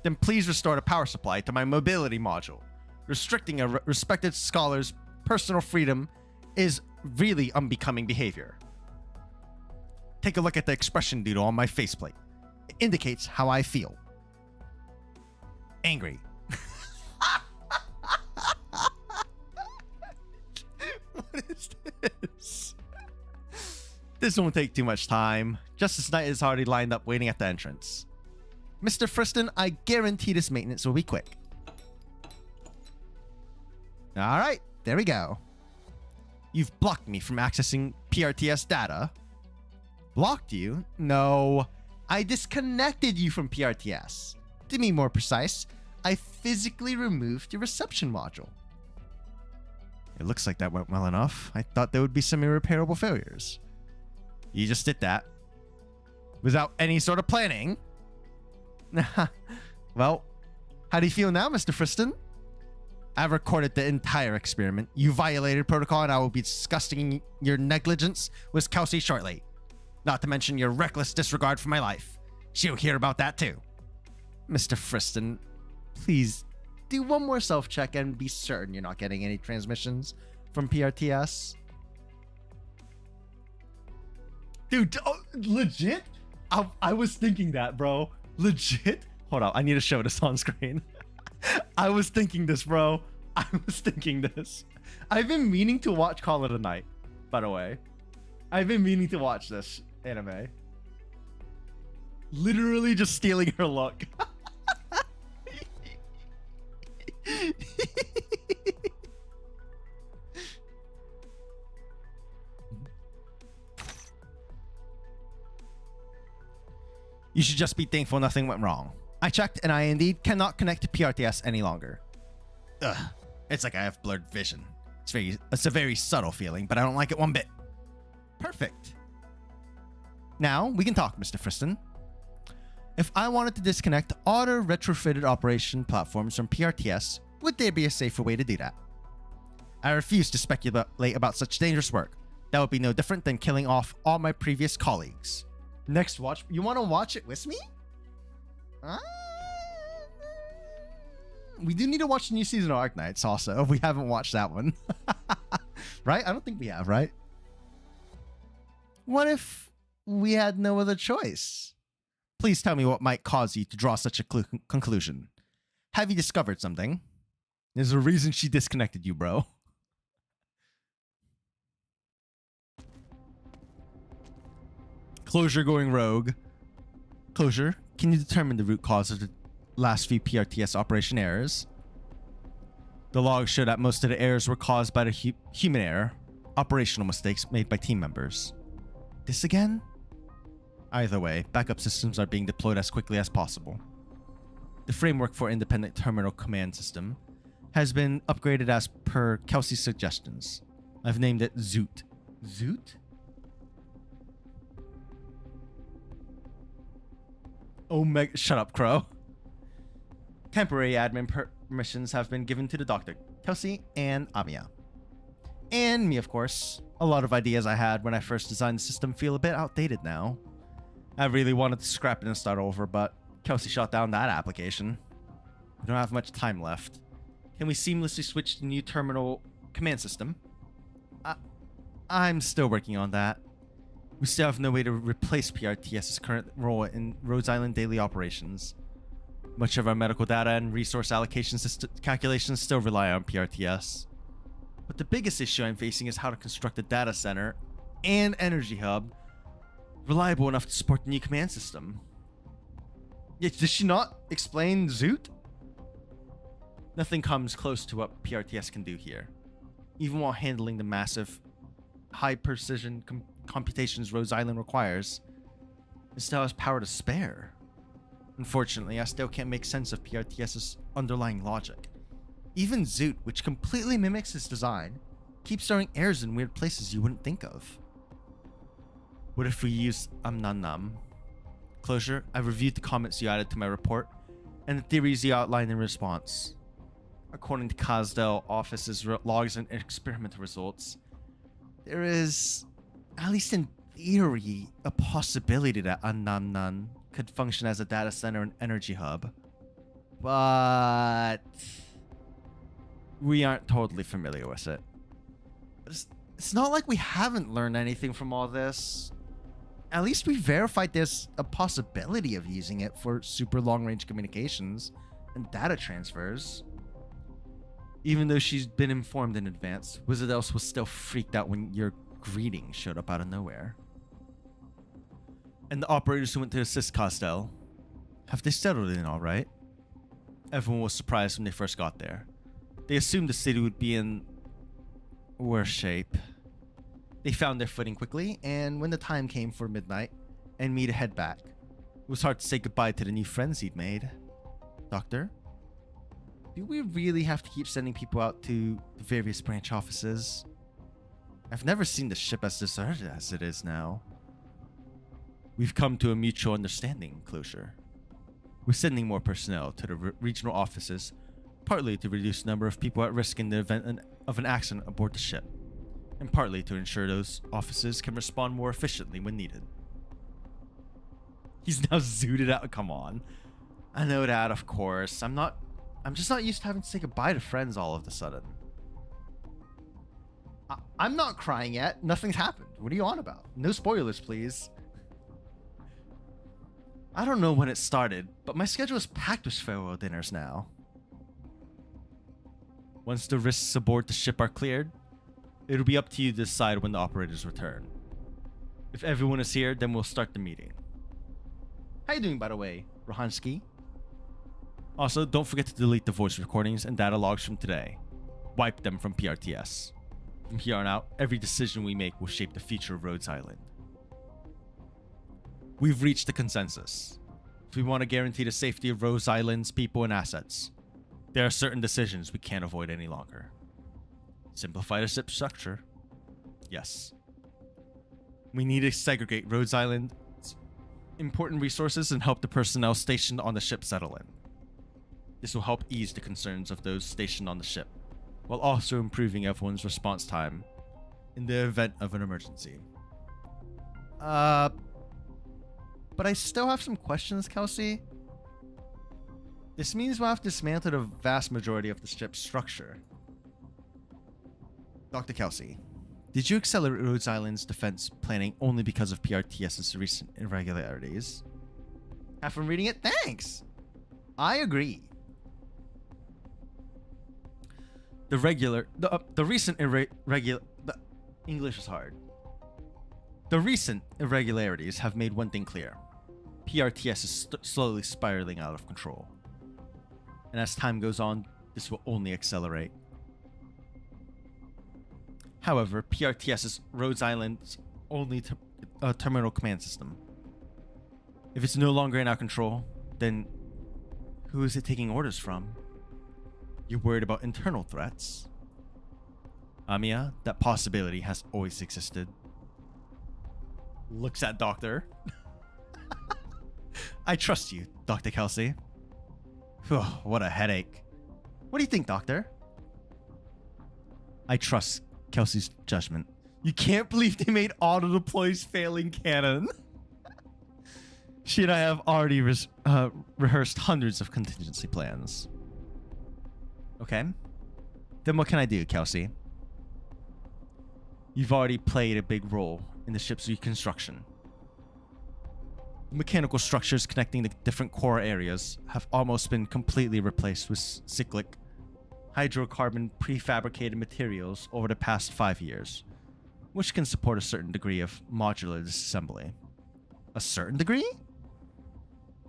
Then please restore the power supply to my mobility module. Restricting a respected scholar's personal freedom is really unbecoming behavior. Take a look at the expression doodle on my faceplate. It indicates how I feel. Angry. What is this? This won't take too much time. Justice Knight is already lined up waiting at the entrance. Mr. Friston, I guarantee this maintenance will be quick. Alright, there we go. You've blocked me from accessing PRTS data. Blocked you? No. I disconnected you from PRTS. To be more precise, I physically removed your reception module. It looks like that went well enough. I thought there would be some irreparable failures. You just did that. Without any sort of planning. Well, how do you feel now, Mr. Friston? I've recorded the entire experiment. You violated protocol and I will be discussing your negligence with Kelsey shortly. Not to mention your reckless disregard for my life. She'll hear about that too. Mr. Friston, please do one more self-check and be certain you're not getting any transmissions from PRTS. Dude, legit? I was thinking that, bro. Legit? Hold on, I need to show this on screen. I was thinking this, bro. I was thinking this. I've been meaning to watch Call It a Night, by the way. I've been meaning to watch this anime. Literally just stealing her look. You should just be thankful nothing went wrong. I checked and I indeed cannot connect to PRTS any longer. Ugh, it's like I have blurred vision. It's a very subtle feeling, but I don't like it one bit. Perfect. Now we can talk, Mr. Friston. If I wanted to disconnect all the retrofitted operation platforms from PRTS, would there be a safer way to do that? I refuse to speculate about such dangerous work. That would be no different than killing off all my previous colleagues. Next watch. You want to watch it with me? We do need to watch the new season of Arknights also. We haven't watched that one. Right? I don't think we have, right? What if we had no other choice? Please tell me what might cause you to draw such a conclusion. Have you discovered something? There's a reason she disconnected you, bro. Closure going rogue. Closure, can you determine the root cause of the last few PRTS operation errors? The logs show that most of the errors were caused by the human error, operational mistakes made by team members. This again? Either way, backup systems are being deployed as quickly as possible. The framework for independent terminal command system has been upgraded as per Kelsey's suggestions. I've named it Zoot. Zoot? Omega. Shut up, Crow. Temporary admin permissions have been given to the Doctor, Kelsey, and Amiya. And me, of course. A lot of ideas I had when I first designed the system feel a bit outdated now. I really wanted to scrap it and start over, but Kelsey shot down that application. We don't have much time left. Can we seamlessly switch to the new terminal command system? I'm still working on that. We still have no way to replace PRTS's current role in Rhodes Island daily operations. Much of our medical data and resource allocation calculations still rely on PRTS. But the biggest issue I'm facing is how to construct a data center and energy hub reliable enough to support the new command system. Yeah, did she not explain Zoot? Nothing comes close to what PRTS can do here. Even while handling the massive, high-precision computations Rhodes Island requires, it still has power to spare. Unfortunately, I still can't make sense of PRTS's underlying logic. Even Zoot, which completely mimics its design, keeps throwing errors in weird places you wouldn't think of. What if we use Num? Closure, I've reviewed the comments you added to my report, and the theories you outlined in response. According to Kasdell Office's logs and experimental results, there is, at least in theory, a possibility that Num could function as a data center and energy hub. But we aren't totally familiar with it. It's not like we haven't learned anything from all this. At least we verified there's a possibility of using it for super long-range communications and data transfers. Even though she's been informed in advance, Wizard Else was still freaked out when your greeting showed up out of nowhere. And the operators who went to assist Costel, have they settled in all right? Everyone was surprised when they first got there. They assumed the city would be in worse shape. They found their footing quickly, and when the time came for midnight and me to head back, it was hard to say goodbye to the new friends he'd made. Doctor? Do we really have to keep sending people out to the various branch offices? I've never seen the ship as deserted as it is now. We've come to a mutual understanding, Closure. We're sending more personnel to the regional offices, partly to reduce the number of people at risk in the event of an accident aboard the ship, and partly to ensure those offices can respond more efficiently when needed. He's now zooted out. Come on. I know that, of course. I'm just not used to having to say goodbye to friends all of a sudden. I'm not crying yet. Nothing's happened. What are you on about? No spoilers, please. I don't know when it started, but my schedule is packed with farewell dinners now. Once the risks aboard the ship are cleared, it'll be up to you to decide when the operators return. If everyone is here, then we'll start the meeting. How you doing, by the way, Rohansky? Also, don't forget to delete the voice recordings and data logs from today. Wipe them from PRTS. From here on out, every decision we make will shape the future of Rhodes Island. We've reached a consensus. If we want to guarantee the safety of Rhodes Island's people and assets, there are certain decisions we can't avoid any longer. Simplify the ship structure. Yes. We need to segregate Rhodes Island's important resources and help the personnel stationed on the ship settle in. This will help ease the concerns of those stationed on the ship, while also improving everyone's response time in the event of an emergency. But I still have some questions, Kelsey. This means we'll have to dismantle the vast majority of the ship's structure. Dr. Kelsey, did you accelerate Rhodes Island's defense planning only because of PRTS's recent irregularities? Have fun reading it? Thanks! I agree. English is hard. The recent irregularities have made one thing clear. PRTS is slowly spiraling out of control. And as time goes on, this will only accelerate. However, PRTS is Rhodes Island's only terminal command system. If it's no longer in our control, then who is it taking orders from? You're worried about internal threats? Amiya, that possibility has always existed. Looks at Doctor. I trust you, Dr. Kelsey. Phew, what a headache. What do you think, Doctor? I trust Kelsey's judgment. You can't believe they made auto-deploys failing canon. She and I have already rehearsed hundreds of contingency plans. Okay. Then what can I do, Kelsey? You've already played a big role in the ship's reconstruction. The mechanical structures connecting the different core areas have almost been completely replaced with cyclic hydrocarbon prefabricated materials over the past 5 years, which can support a certain degree of modular disassembly. A certain degree?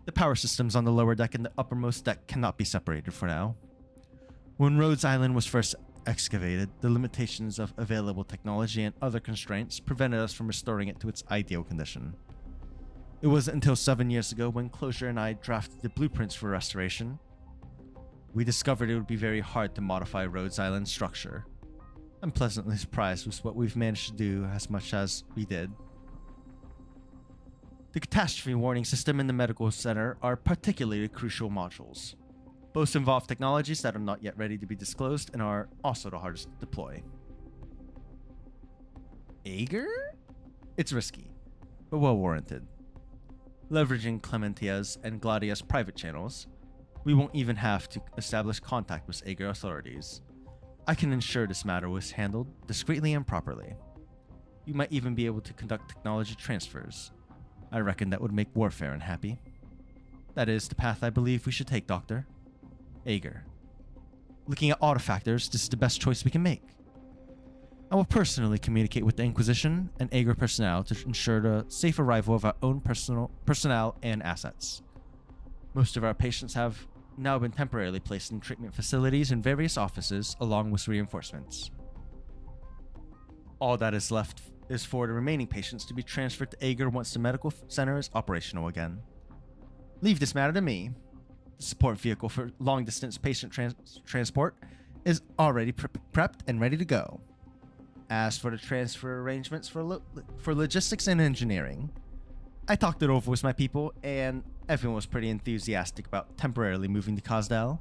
The power systems on the lower deck and the uppermost deck cannot be separated for now. When Rhodes Island was first excavated, the limitations of available technology and other constraints prevented us from restoring it to its ideal condition. It wasn't until 7 years ago when Closure and I drafted the blueprints for restoration. We discovered it would be very hard to modify Rhodes Island's structure. I'm pleasantly surprised with what we've managed to do as much as we did. The catastrophe warning system and the medical center are particularly crucial modules. Both involve technologies that are not yet ready to be disclosed and are also the hardest to deploy. Aegir? It's risky, but well warranted. Leveraging Clementia's and Gladia's private channels, we won't even have to establish contact with Aegir authorities. I can ensure this matter was handled discreetly and properly. You might even be able to conduct technology transfers. I reckon that would make warfare unhappy. That is the path I believe we should take, Doctor. Aegir. Looking at artifactors, this is the best choice we can make. I will personally communicate with the Inquisition and Aegir personnel to ensure the safe arrival of our own personnel and assets. Most of our patients have now been temporarily placed in treatment facilities in various offices along with reinforcements. All that is left is for the remaining patients to be transferred to Aegir once the medical center is operational again. Leave this matter to me. The support vehicle for long-distance patient transport is already prepped and ready to go. As for the transfer arrangements for logistics and engineering, I talked it over with my people, and everyone was pretty enthusiastic about temporarily moving to Kazdal.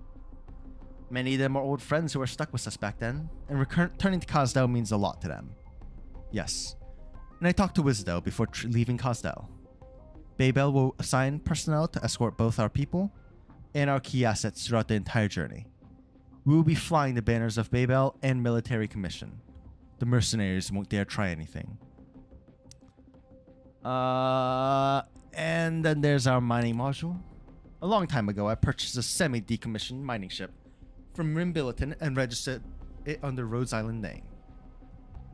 Many of them are old friends who were stuck with us back then, and returning to Kazdal means a lot to them. Yes, and I talked to Wisdel before leaving Kazdal. Babel will assign personnel to escort both our people and our key assets throughout the entire journey. We will be flying the banners of Babel and military commission. The mercenaries won't dare try anything. And then there's our mining module. A long time ago, I purchased a semi-decommissioned mining ship from Rimbilliton and registered it under Rhodes Island name.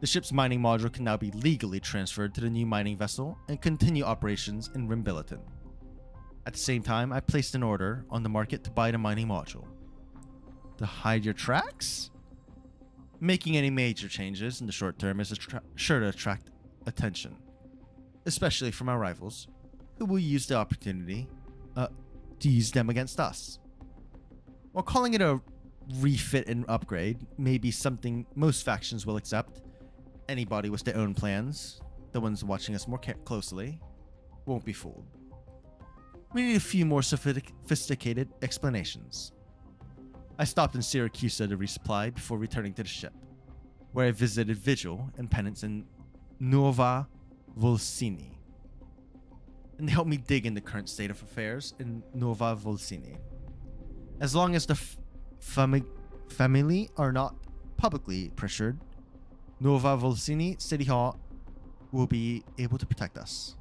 The ship's mining module can now be legally transferred to the new mining vessel and continue operations in Rimbilliton. At the same time, I placed an order on the market to buy the mining module. To hide your tracks? Making any major changes in the short term is sure to attract attention, especially from our rivals, who will use the opportunity to use them against us. While calling it a refit and upgrade may be something most factions will accept, anybody with their own plans, the ones watching us more closely, won't be fooled. We need a few more sophisticated explanations. I stopped in Syracuse to resupply before returning to the ship, where I visited Vigil and Penance in Nuova Volsini, and they helped me dig in the current state of affairs in Nuova Volsini. As long as the family are not publicly pressured, Nuova Volsini City Hall will be able to protect us.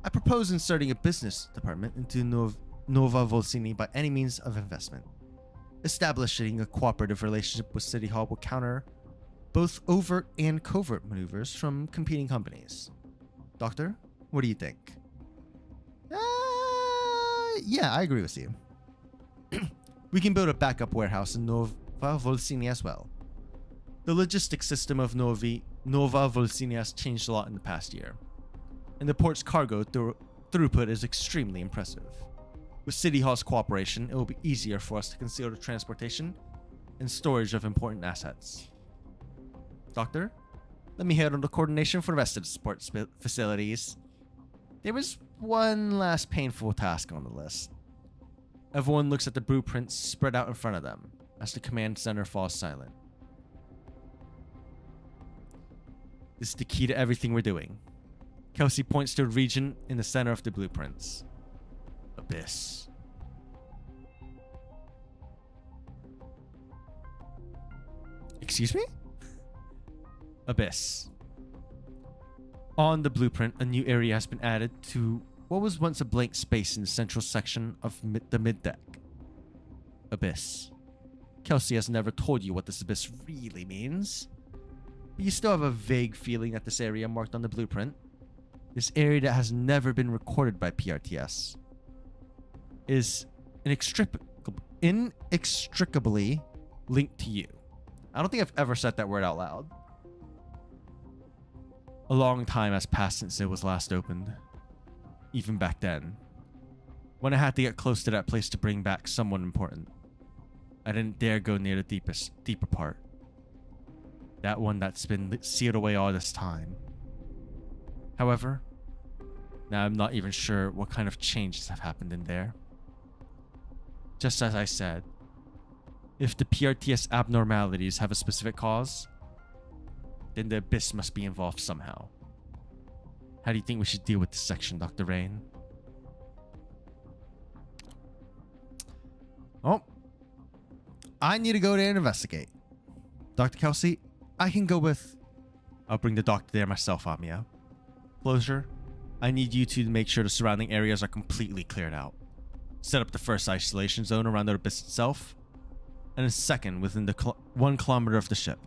I propose inserting a business department into Nuova Volsini by any means of investment. Establishing a cooperative relationship with City Hall will counter both overt and covert maneuvers from competing companies. Doctor, what do you think? Yeah, I agree with you. We can build a backup warehouse in Nova Volsini as well. The logistics system of Nova Volsini has changed a lot in the past year, and the port's cargo throughput is extremely impressive. With City Hall's cooperation, it will be easier for us to conceal the transportation and storage of important assets. Doctor, let me handle the coordination for the rest of the support facilities. There was one last painful task on the list. Everyone looks at the blueprints spread out in front of them as the command center falls silent. This is the key to everything we're doing. Kelsey points to a region in the center of the blueprints. Abyss. Excuse me? Abyss. On the blueprint, a new area has been added to what was once a blank space in the central section of the mid-deck. Abyss. Kelsey has never told you what this abyss really means, but you still have a vague feeling that this area marked on the blueprint, this area that has never been recorded by PRTS, is inextricably linked to you. I don't think I've ever said that word out loud. A long time has passed since it was last opened. Even back then, when I had to get close to that place to bring back someone important, I didn't dare go near the deeper part. That one that's been sealed away all this time. However, now I'm not even sure what kind of changes have happened in there. Just as I said, if the PRTS abnormalities have a specific cause, then the abyss must be involved somehow. How do you think we should deal with this section, Dr. Rain? Oh, I need to go there and investigate. Dr. Kelsey, I can go with... I'll bring the doctor there myself, Amiya. Closure, I need you two to make sure the surrounding areas are completely cleared out. Set up the first isolation zone around the abyss itself, and a second within the 1 kilometer of the ship.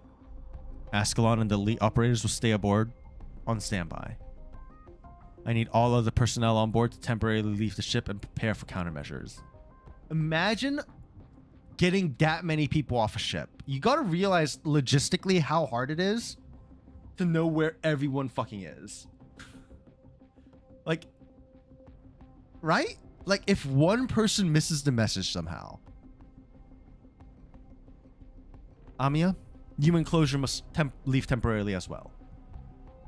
Ascalon and the elite operators will stay aboard on standby. I need all of the personnel on board to temporarily leave the ship and prepare for countermeasures. Imagine getting that many people off a ship. You gotta realize logistically how hard it is to know where everyone fucking is. Like, right? Like, if one person misses the message somehow. Amiya, you and Closure must leave temporarily as well.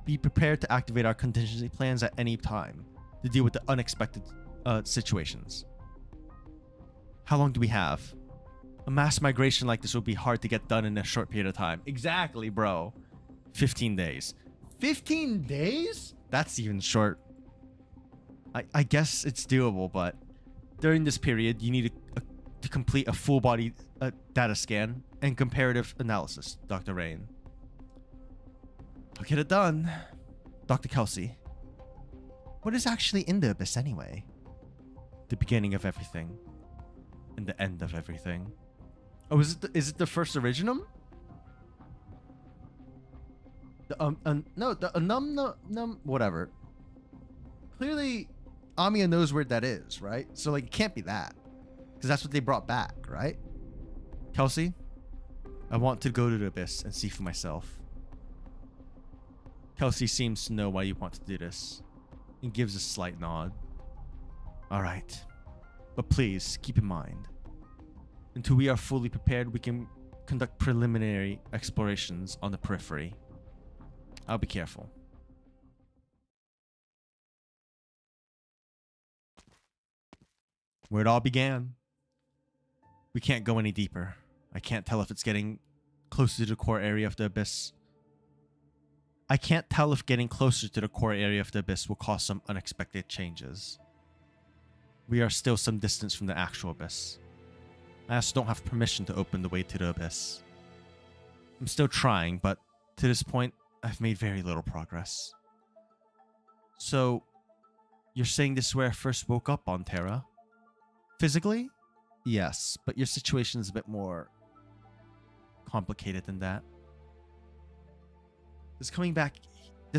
Be prepared to activate our contingency plans at any time to deal with the unexpected situations. How long do we have? A mass migration like this will be hard to get done in a short period of time. Exactly, bro. 15 days. 15 days? That's even short. I guess it's doable, but during this period, you need to complete a full body data scan and comparative analysis, Dr. Rain. I'll get it done. Dr. Kelsey, what is actually in the abyss anyway? The beginning of everything. And the end of everything. Oh, is it the first originum? Whatever. Clearly, Amiya knows where that is, right? So, like, it can't be that. Because that's what they brought back, right? Kelsey, I want to go to the abyss and see for myself. Kelsey seems to know why you want to do this, and gives a slight nod. Alright, but please keep in mind, until we are fully prepared, we can conduct preliminary explorations on the periphery. I'll be careful. Where it all began. We can't go any deeper. I can't tell if it's getting closer to the core area of the abyss. I can't tell if getting closer to the core area of the abyss will cause some unexpected changes. We are still some distance from the actual abyss. I also don't have permission to open the way to the abyss. I'm still trying, but to this point, I've made very little progress. So, you're saying this is where I first woke up on Terra? Physically? Yes, but your situation is a bit more complicated than that. Does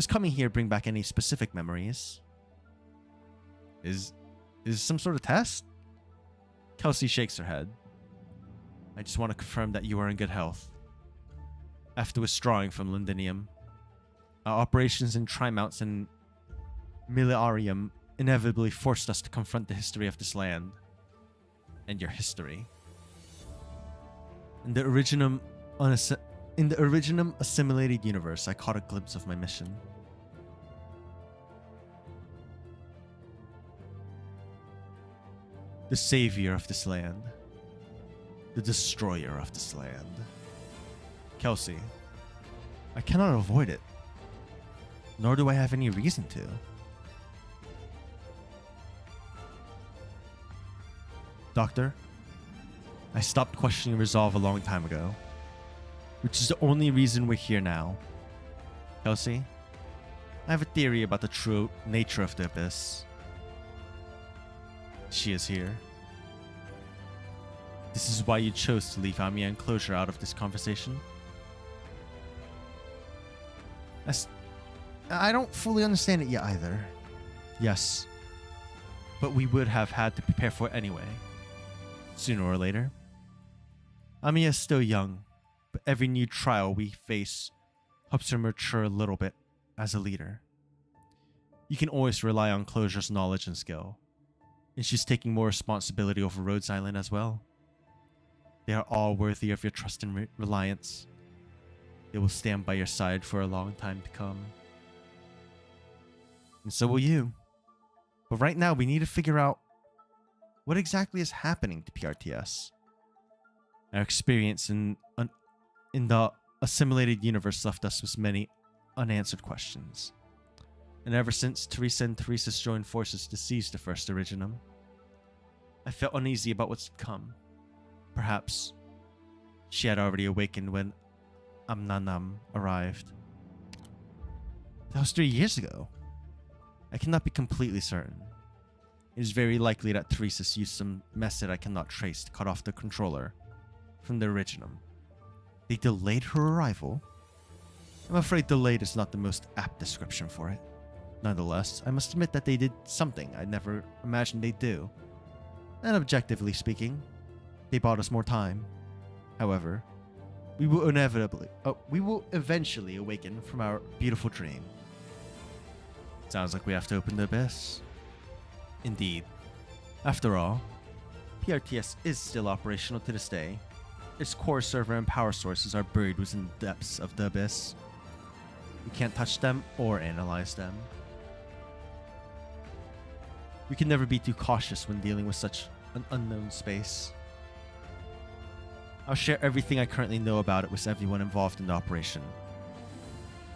coming here bring back any specific memories? Is some sort of test? Kelsey shakes her head. I just want to confirm that you are in good health. After withdrawing from Londinium, our operations in Trimounts and Militarium inevitably forced us to confront the history of this land. And your history. In the originum assimilated universe, I caught a glimpse of my mission. The savior of this land. The destroyer of this land. Kelsey, I cannot avoid it. Nor do I have any reason to. Doctor, I stopped questioning resolve a long time ago, which is the only reason we're here now. Kelsey, I have a theory about the true nature of the Abyss. She is here. This is why you chose to leave Amiens Enclosure out of this conversation? I don't fully understand it yet either. Yes, but we would have had to prepare for it anyway, sooner or later. Amiens is still young, but every new trial we face helps her mature a little bit as a leader. You can always rely on Closure's knowledge and skill, and she's taking more responsibility over Rhodes Island as well. They are all worthy of your trust and reliance. They will stand by your side for a long time to come. And so will you. But right now, we need to figure out what exactly is happening to PRTS. Our experience in the assimilated universe left us with many unanswered questions. And ever since Teresa and Theresa's joined forces to seize the first Originum, I felt uneasy about what's to come. Perhaps she had already awakened when Amnanam arrived. That was 3 years ago. I cannot be completely certain. It is very likely that Theresa's used some method I cannot trace to cut off the controller from the Originum. They delayed her arrival? I'm afraid delayed is not the most apt description for it. Nonetheless, I must admit that they did something I never imagined they'd do. And objectively speaking, they bought us more time. However, we will eventually awaken from our beautiful dream. Sounds like we have to open the abyss. Indeed. After all, PRTS is still operational to this day. Its core server and power sources are buried within the depths of the abyss. We can't touch them or analyze them. We can never be too cautious when dealing with such an unknown space. I'll share everything I currently know about it with everyone involved in the operation.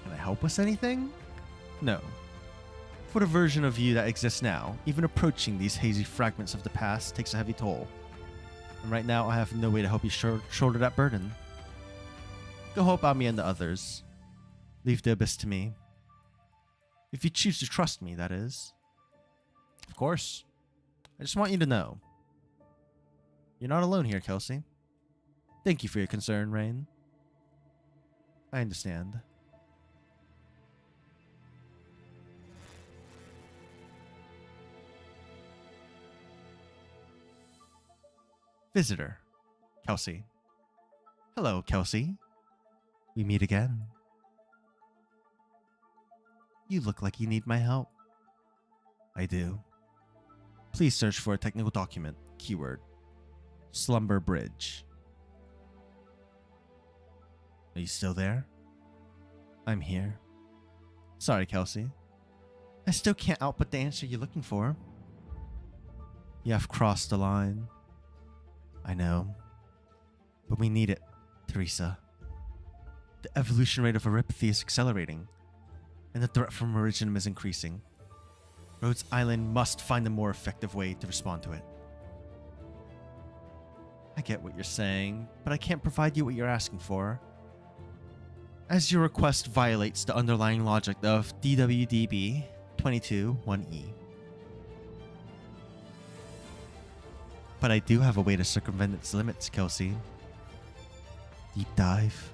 Can I help with anything? No. For the version of you that exists now, even approaching these hazy fragments of the past takes a heavy toll. And right now, I have no way to help you shoulder that burden. Go help Ami and the others. Leave the abyss to me. If you choose to trust me, that is. Of course. I just want you to know. You're not alone here, Kelsey. Thank you for your concern, Rain. I understand. Visitor, Kelsey. Hello, Kelsey. We meet again. You look like you need my help. I do. Please search for a technical document, keyword, Slumber Bridge. Are you still there? I'm here. Sorry, Kelsey. I still can't output the answer you're looking for. You have crossed the line. I know. But we need it, Teresa. The evolution rate of Aripathy is accelerating, and the threat from Originum is increasing. Rhodes Island must find a more effective way to respond to it. I get what you're saying, but I can't provide you what you're asking for, as your request violates the underlying logic of DWDB 22-1E. But I do have a way to circumvent its limits, Kelsey. Deep dive.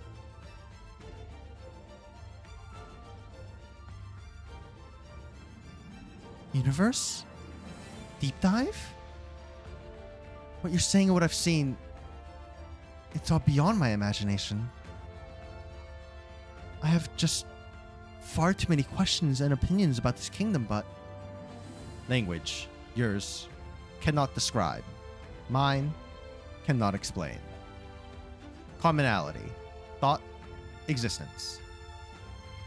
Universe? Deep dive? What you're saying and what I've seen, it's all beyond my imagination. I have just far too many questions and opinions about this kingdom, but... Language, yours, cannot describe. Mine, cannot explain. Commonality, thought, existence.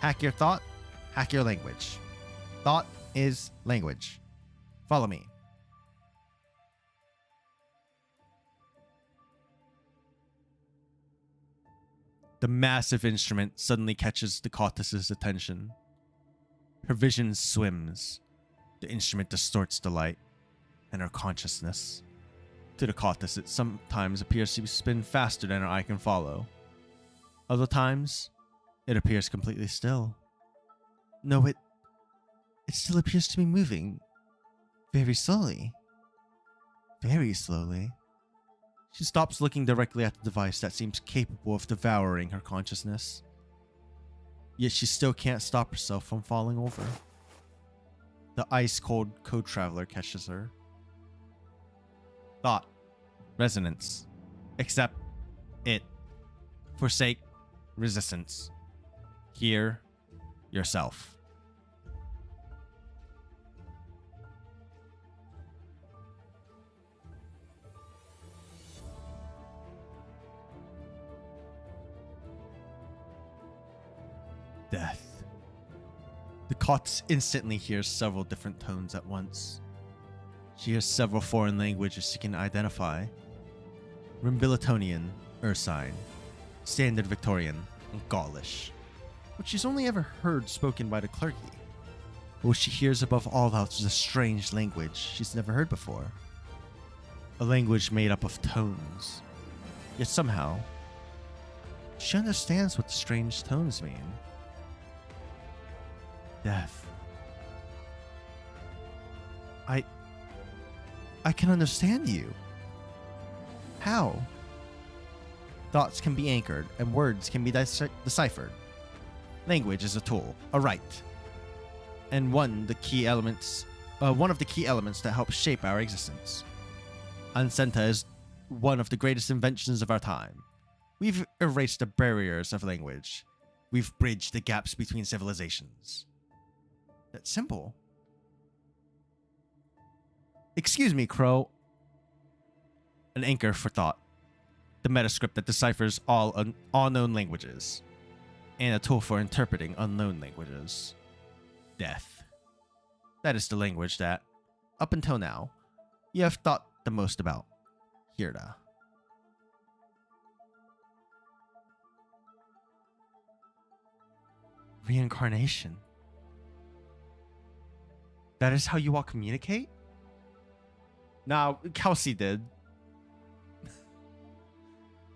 Hack your thought, hack your language. Thought is language. Follow me. The massive instrument suddenly catches the Cautus's attention. Her vision swims. The instrument distorts the light and her consciousness. To the Cautus, it sometimes appears to spin faster than her eye can follow. Other times, it appears completely still. No, it still appears to be moving. Very slowly. Very slowly. She stops looking directly at the device that seems capable of devouring her consciousness. Yet she still can't stop herself from falling over. The ice-cold co-traveler catches her. Thought. Resonance. Accept. It. Forsake. Resistance. Hear. Yourself. Death. The Cautus instantly hears several different tones at once. She hears several foreign languages she can identify. Rimbilitonian, Ursine, Standard Victorian, and Gaulish, which she's only ever heard spoken by the clergy. But what she hears above all else is a strange language she's never heard before. A language made up of tones. Yet somehow, she understands what the strange tones mean. Death. I can understand you. How? Thoughts can be anchored and words can be deciphered. Language is a tool, a right, and one of the key elements that help shape our existence. Ancenta is one of the greatest inventions of our time. We've erased the barriers of language. We've bridged the gaps between civilizations. That's simple. Excuse me, Crow. An anchor for thought. The metascript that deciphers all known languages. And a tool for interpreting unknown languages. Death. That is the language that, up until now, you have thought the most about. Hirda. Reincarnation. That is how you all communicate? Now, Kelsey did.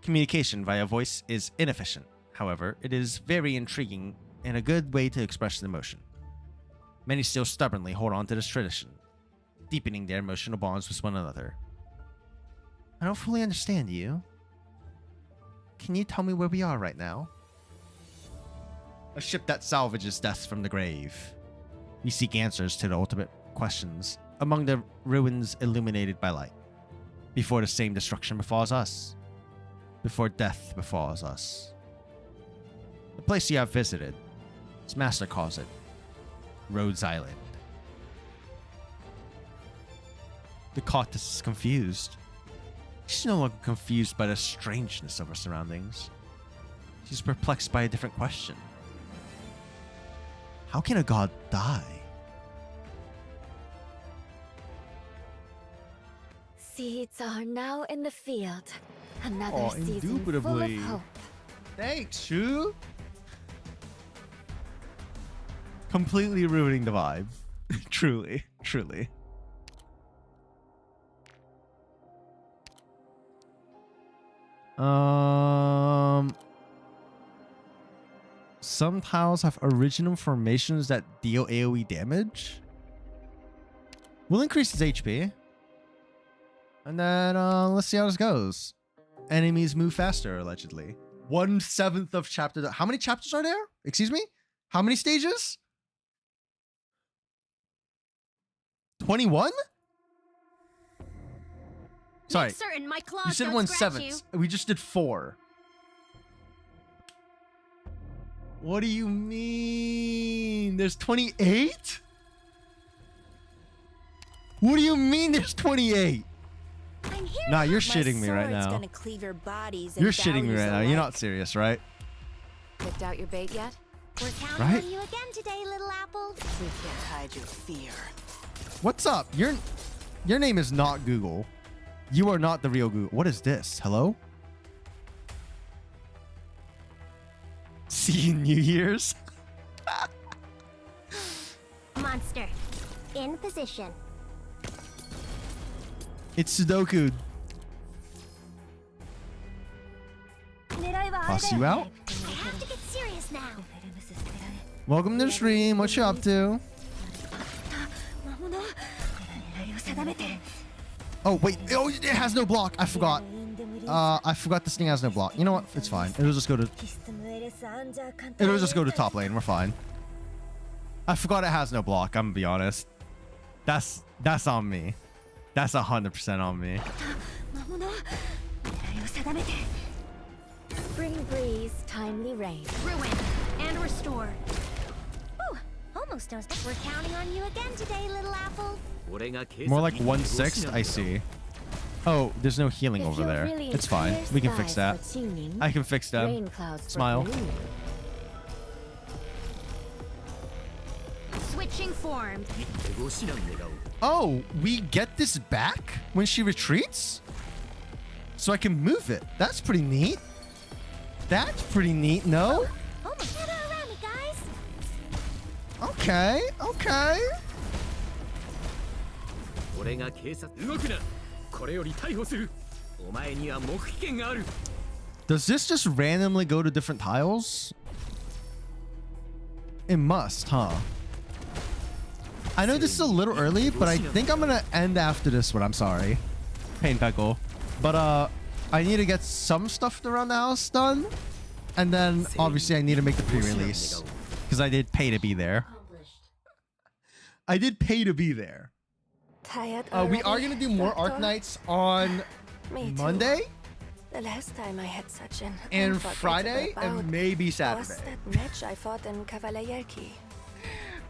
Communication via voice is inefficient. However, it is very intriguing and a good way to express an emotion. Many still stubbornly hold on to this tradition, deepening their emotional bonds with one another. I don't fully understand you. Can you tell me where we are right now? A ship that salvages death from the grave. We seek answers to the ultimate questions among the ruins illuminated by light, before the same destruction befalls us, before death befalls us. The place you have visited, its master calls it Rhodes Island. The Cautus is confused. She's no longer confused by the strangeness of her surroundings. She's perplexed by a different question. How can a god die? Seeds are now in the field. Another season indubitably. full of hope. Thanks, Shu. Completely ruining the vibe. Truly, truly. Some tiles have original formations that deal AoE damage. We'll increase his HP. And then let's see how this goes. Enemies move faster, allegedly. 1/7 of chapter. How many chapters are there? Excuse me? How many stages? 21? Sorry. Make certain my claws You said don't 1/7. scratch We just did 4. What do you mean? There's 28? What do you mean there's 28? I'm here. Nah, you're My shitting me right sword's now. gonna cleave your bodies and You're shitting me values right now. You're not alike. serious, right? Picked out your bait yet? We're counting Right? on you again today, little apple. We can't hide your fear. What's up? Your name is not Google. You are not the real Google. What is this? Hello? See you New Year's. Monster. In position. It's Sudoku. Toss you out. I have to get serious now. Welcome to the stream. What you up to? Oh wait. Oh, it has no block. I forgot. I forgot this thing has no block. You know what? It's fine. It'll just go to. It'll just go to top lane. We're fine. I forgot it has no block. I'm gonna be honest. That's on me. That's 100% on me. Spring breeze, timely rain. Ruin and restore. Ooh, almost don't. We're counting on you again today, little apple. More like 1/6. I see. Oh, there's no healing If over you're there. really in It's fine. clear We can fix skies that. for tuning, I can fix them. rain clouds for Smile. ballooning. Switching form. Oh, we get this back when she retreats? So I can move it. That's pretty neat. That's pretty neat, no? Almost get her around me, guys. Okay, okay. Does this just randomly go to different tiles? It must, huh? I know this is a little early, but I think I'm gonna end after this one. I'm sorry. Pain Peckle. But I need to get some stuff around the house done. And then obviously I need to make the pre-release. Because I did pay to be there. I did pay to be there. We are gonna do more Arknights on Monday The last time I had such an and unforgettable Friday bout and maybe was Saturday. that match I fought in Kavalayelki.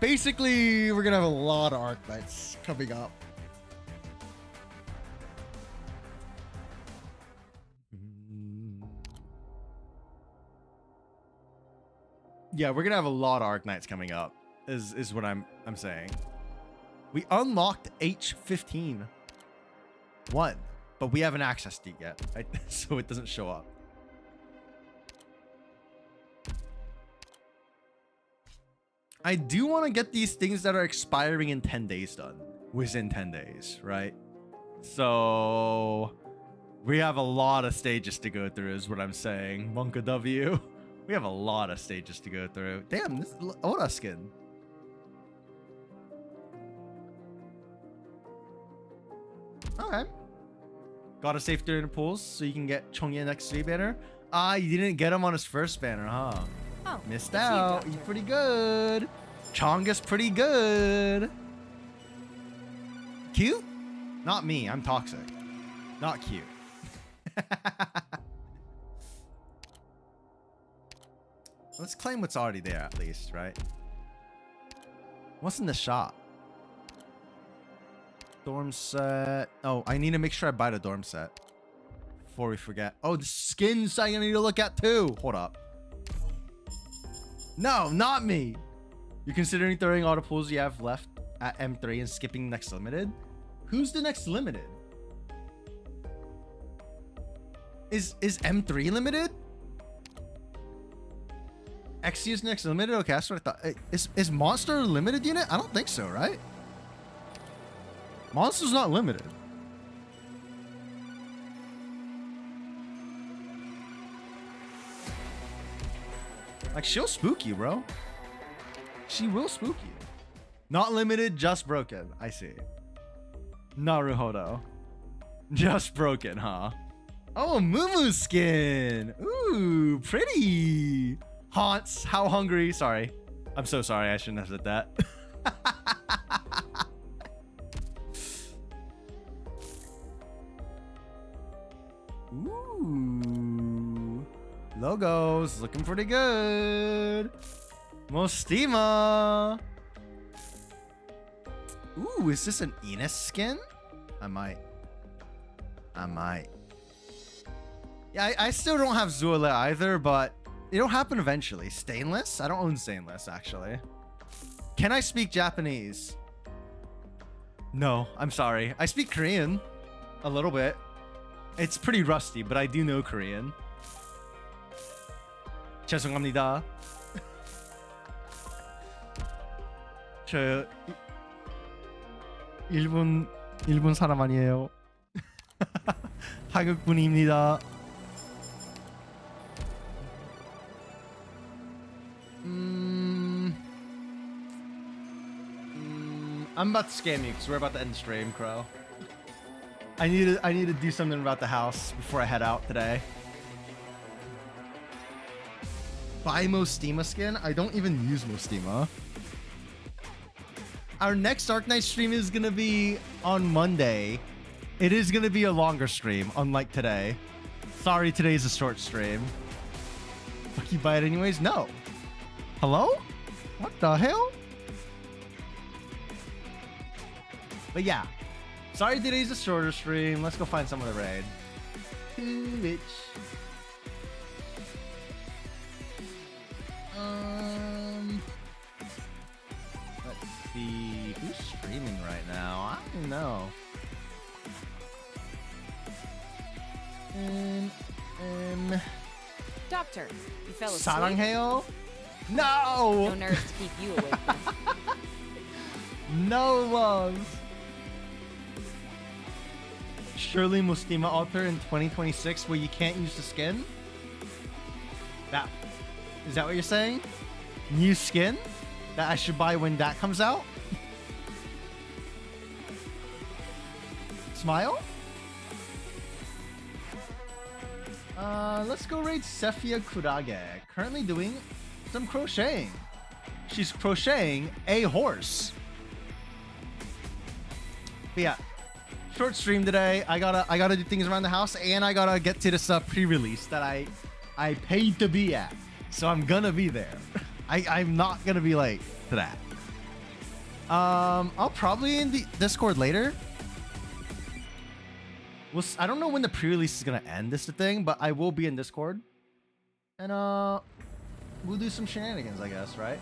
Basically, we're gonna have a lot of Arknights coming up. Yeah, we're gonna have a lot of Arknights coming up. Is what I'm saying. We unlocked H15 1, but we haven't accessed it yet, right? So it doesn't show up. I do want to get these things that are expiring in 10 days done within 10 days, right? So we have a lot of stages to go through is what I'm saying. Monka W. We have a lot of stages to go through. Damn, this is Oda skin. Okay. Gotta save during the pools so you can get Chongye next 3 banner. Ah, you didn't get him on his first banner, huh? Oh, Missed it's you, out. Doctor. He's pretty good. Chonga's pretty good. Cute? Not me. I'm toxic. Not cute. Let's claim what's already there at least, right? What's in the shop? Dorm set. Oh, I need to make sure I buy the dorm set before we forget. Oh, the skins I need to look at too. Hold up. No, not me. You're considering throwing all the pools you have left at M3 and skipping next limited? Who's the next limited? Is M3 limited? XC is next limited? Okay, that's what I thought. Is Monster a limited unit? I don't think so, right? Monster's not limited. Like, she'll spook you, bro. She will spook you. Not limited, just broken. I see. Naruhodo. Just broken, huh? Oh, Mumu skin. Ooh, pretty. Haunts, how hungry? Sorry. I'm so sorry. I shouldn't have said that. Ooh. Logos looking pretty good. Mostima. Ooh, is this an Enos skin? I might. Yeah, I still don't have Zuela either, but it'll happen eventually. Stainless? I don't own Stainless, actually. Can I speak Japanese? No, I'm sorry. I speak Korean. A little bit. It's pretty rusty, but I do know Korean. 죄송합니다. 저 일본 사람 아니에요. 한국 분입니다. I'm about to scam you because we're about to end the stream, Crow. I need to do something about the house before I head out today. Buy Mostima skin? I don't even use Mostima. Our next Arknights stream is gonna be on Monday. It is gonna be a longer stream, unlike today. Sorry, today's a short stream. Fuck, you buy it anyways? No. Hello? What the hell? But yeah. Sorry, today's a shorter stream. Let's go find some of the raid. Bitch. Let's see. Who's streaming right now? I don't know. Doctor, you fell asleep. Sarangheo? No No! nerves to keep you awake then. No love. Surely Mustima altar in 2026 where you can't use the skin? That is that what you're saying? New skin that I should buy when that comes out? Smile? Let's go raid Sephia Kurage. Currently doing some crocheting. She's crocheting a horse. But yeah, short stream today. I gotta do things around the house, and I gotta get to this pre-release that I paid to be at. So I'm gonna be there. I'm not gonna be late to that. I'll probably in the Discord later. I don't know when the pre-release is gonna end. This is the thing, but I will be in Discord, and we'll do some shenanigans, I guess, right?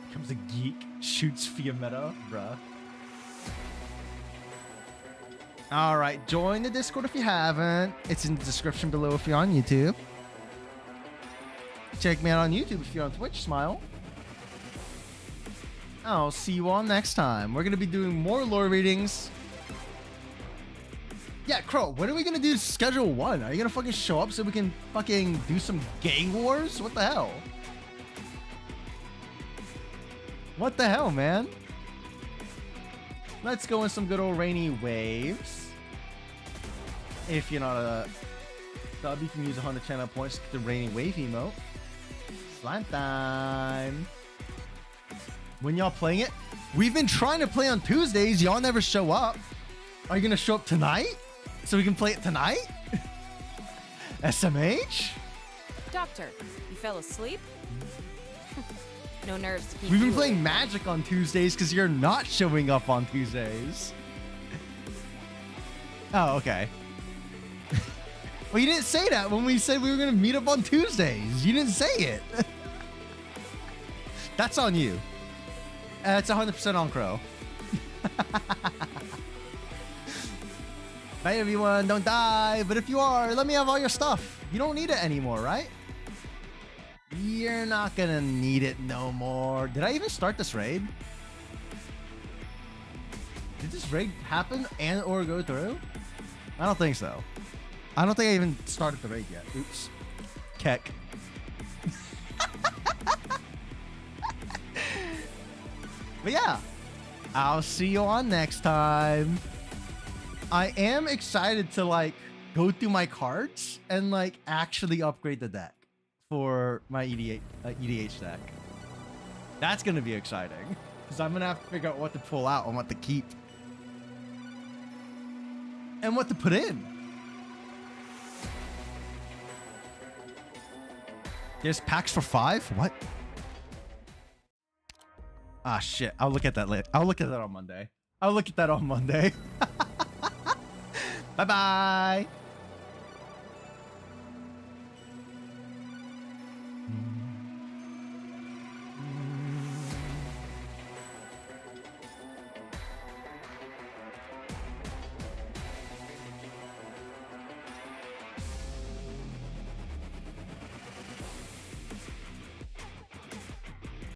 Becomes a geek, shoots Fiametta, bruh. All right, join the Discord if you haven't. It's in the description below if you're on YouTube. Check me out on YouTube if you're on Twitch. Smile. I'll see you all next time. We're gonna be doing more lore readings. Yeah, Crow, when are we gonna do schedule 1? Are you gonna fucking show up so we can fucking do some gang wars? What the hell? What the hell, man? Let's go in some good old rainy waves. If you're not a sub, you can use 100 channel points to get the rainy wave emote. Slime time. When y'all playing it? We've been trying to play on Tuesdays. Y'all never show up. Are you gonna show up tonight? So we can play it tonight? SMH? Doctor, you fell asleep? No nerves to keep We've been you playing awake. Magic on Tuesdays because you're not showing up on Tuesdays. Oh, okay. Well, you didn't say that when we said we were going to meet up on Tuesdays. You didn't say it. That's on you. It's 100% on Crow. Bye, everyone. Don't die. But if you are, let me have all your stuff. You don't need it anymore, right? You're not gonna need it no more. Did I even start this raid? Did this raid happen and or go through? I don't think so. I don't think I even started the raid yet. Oops. Keck. But yeah, I'll see you on next time. I am excited to like go through my cards and like actually upgrade the deck for my EDH deck. That's gonna be exciting because I'm gonna have to figure out what to pull out and what to keep and what to put in. There's packs for 5? What? Ah, shit. I'll look at that later. I'll look at that on Monday. Bye-bye.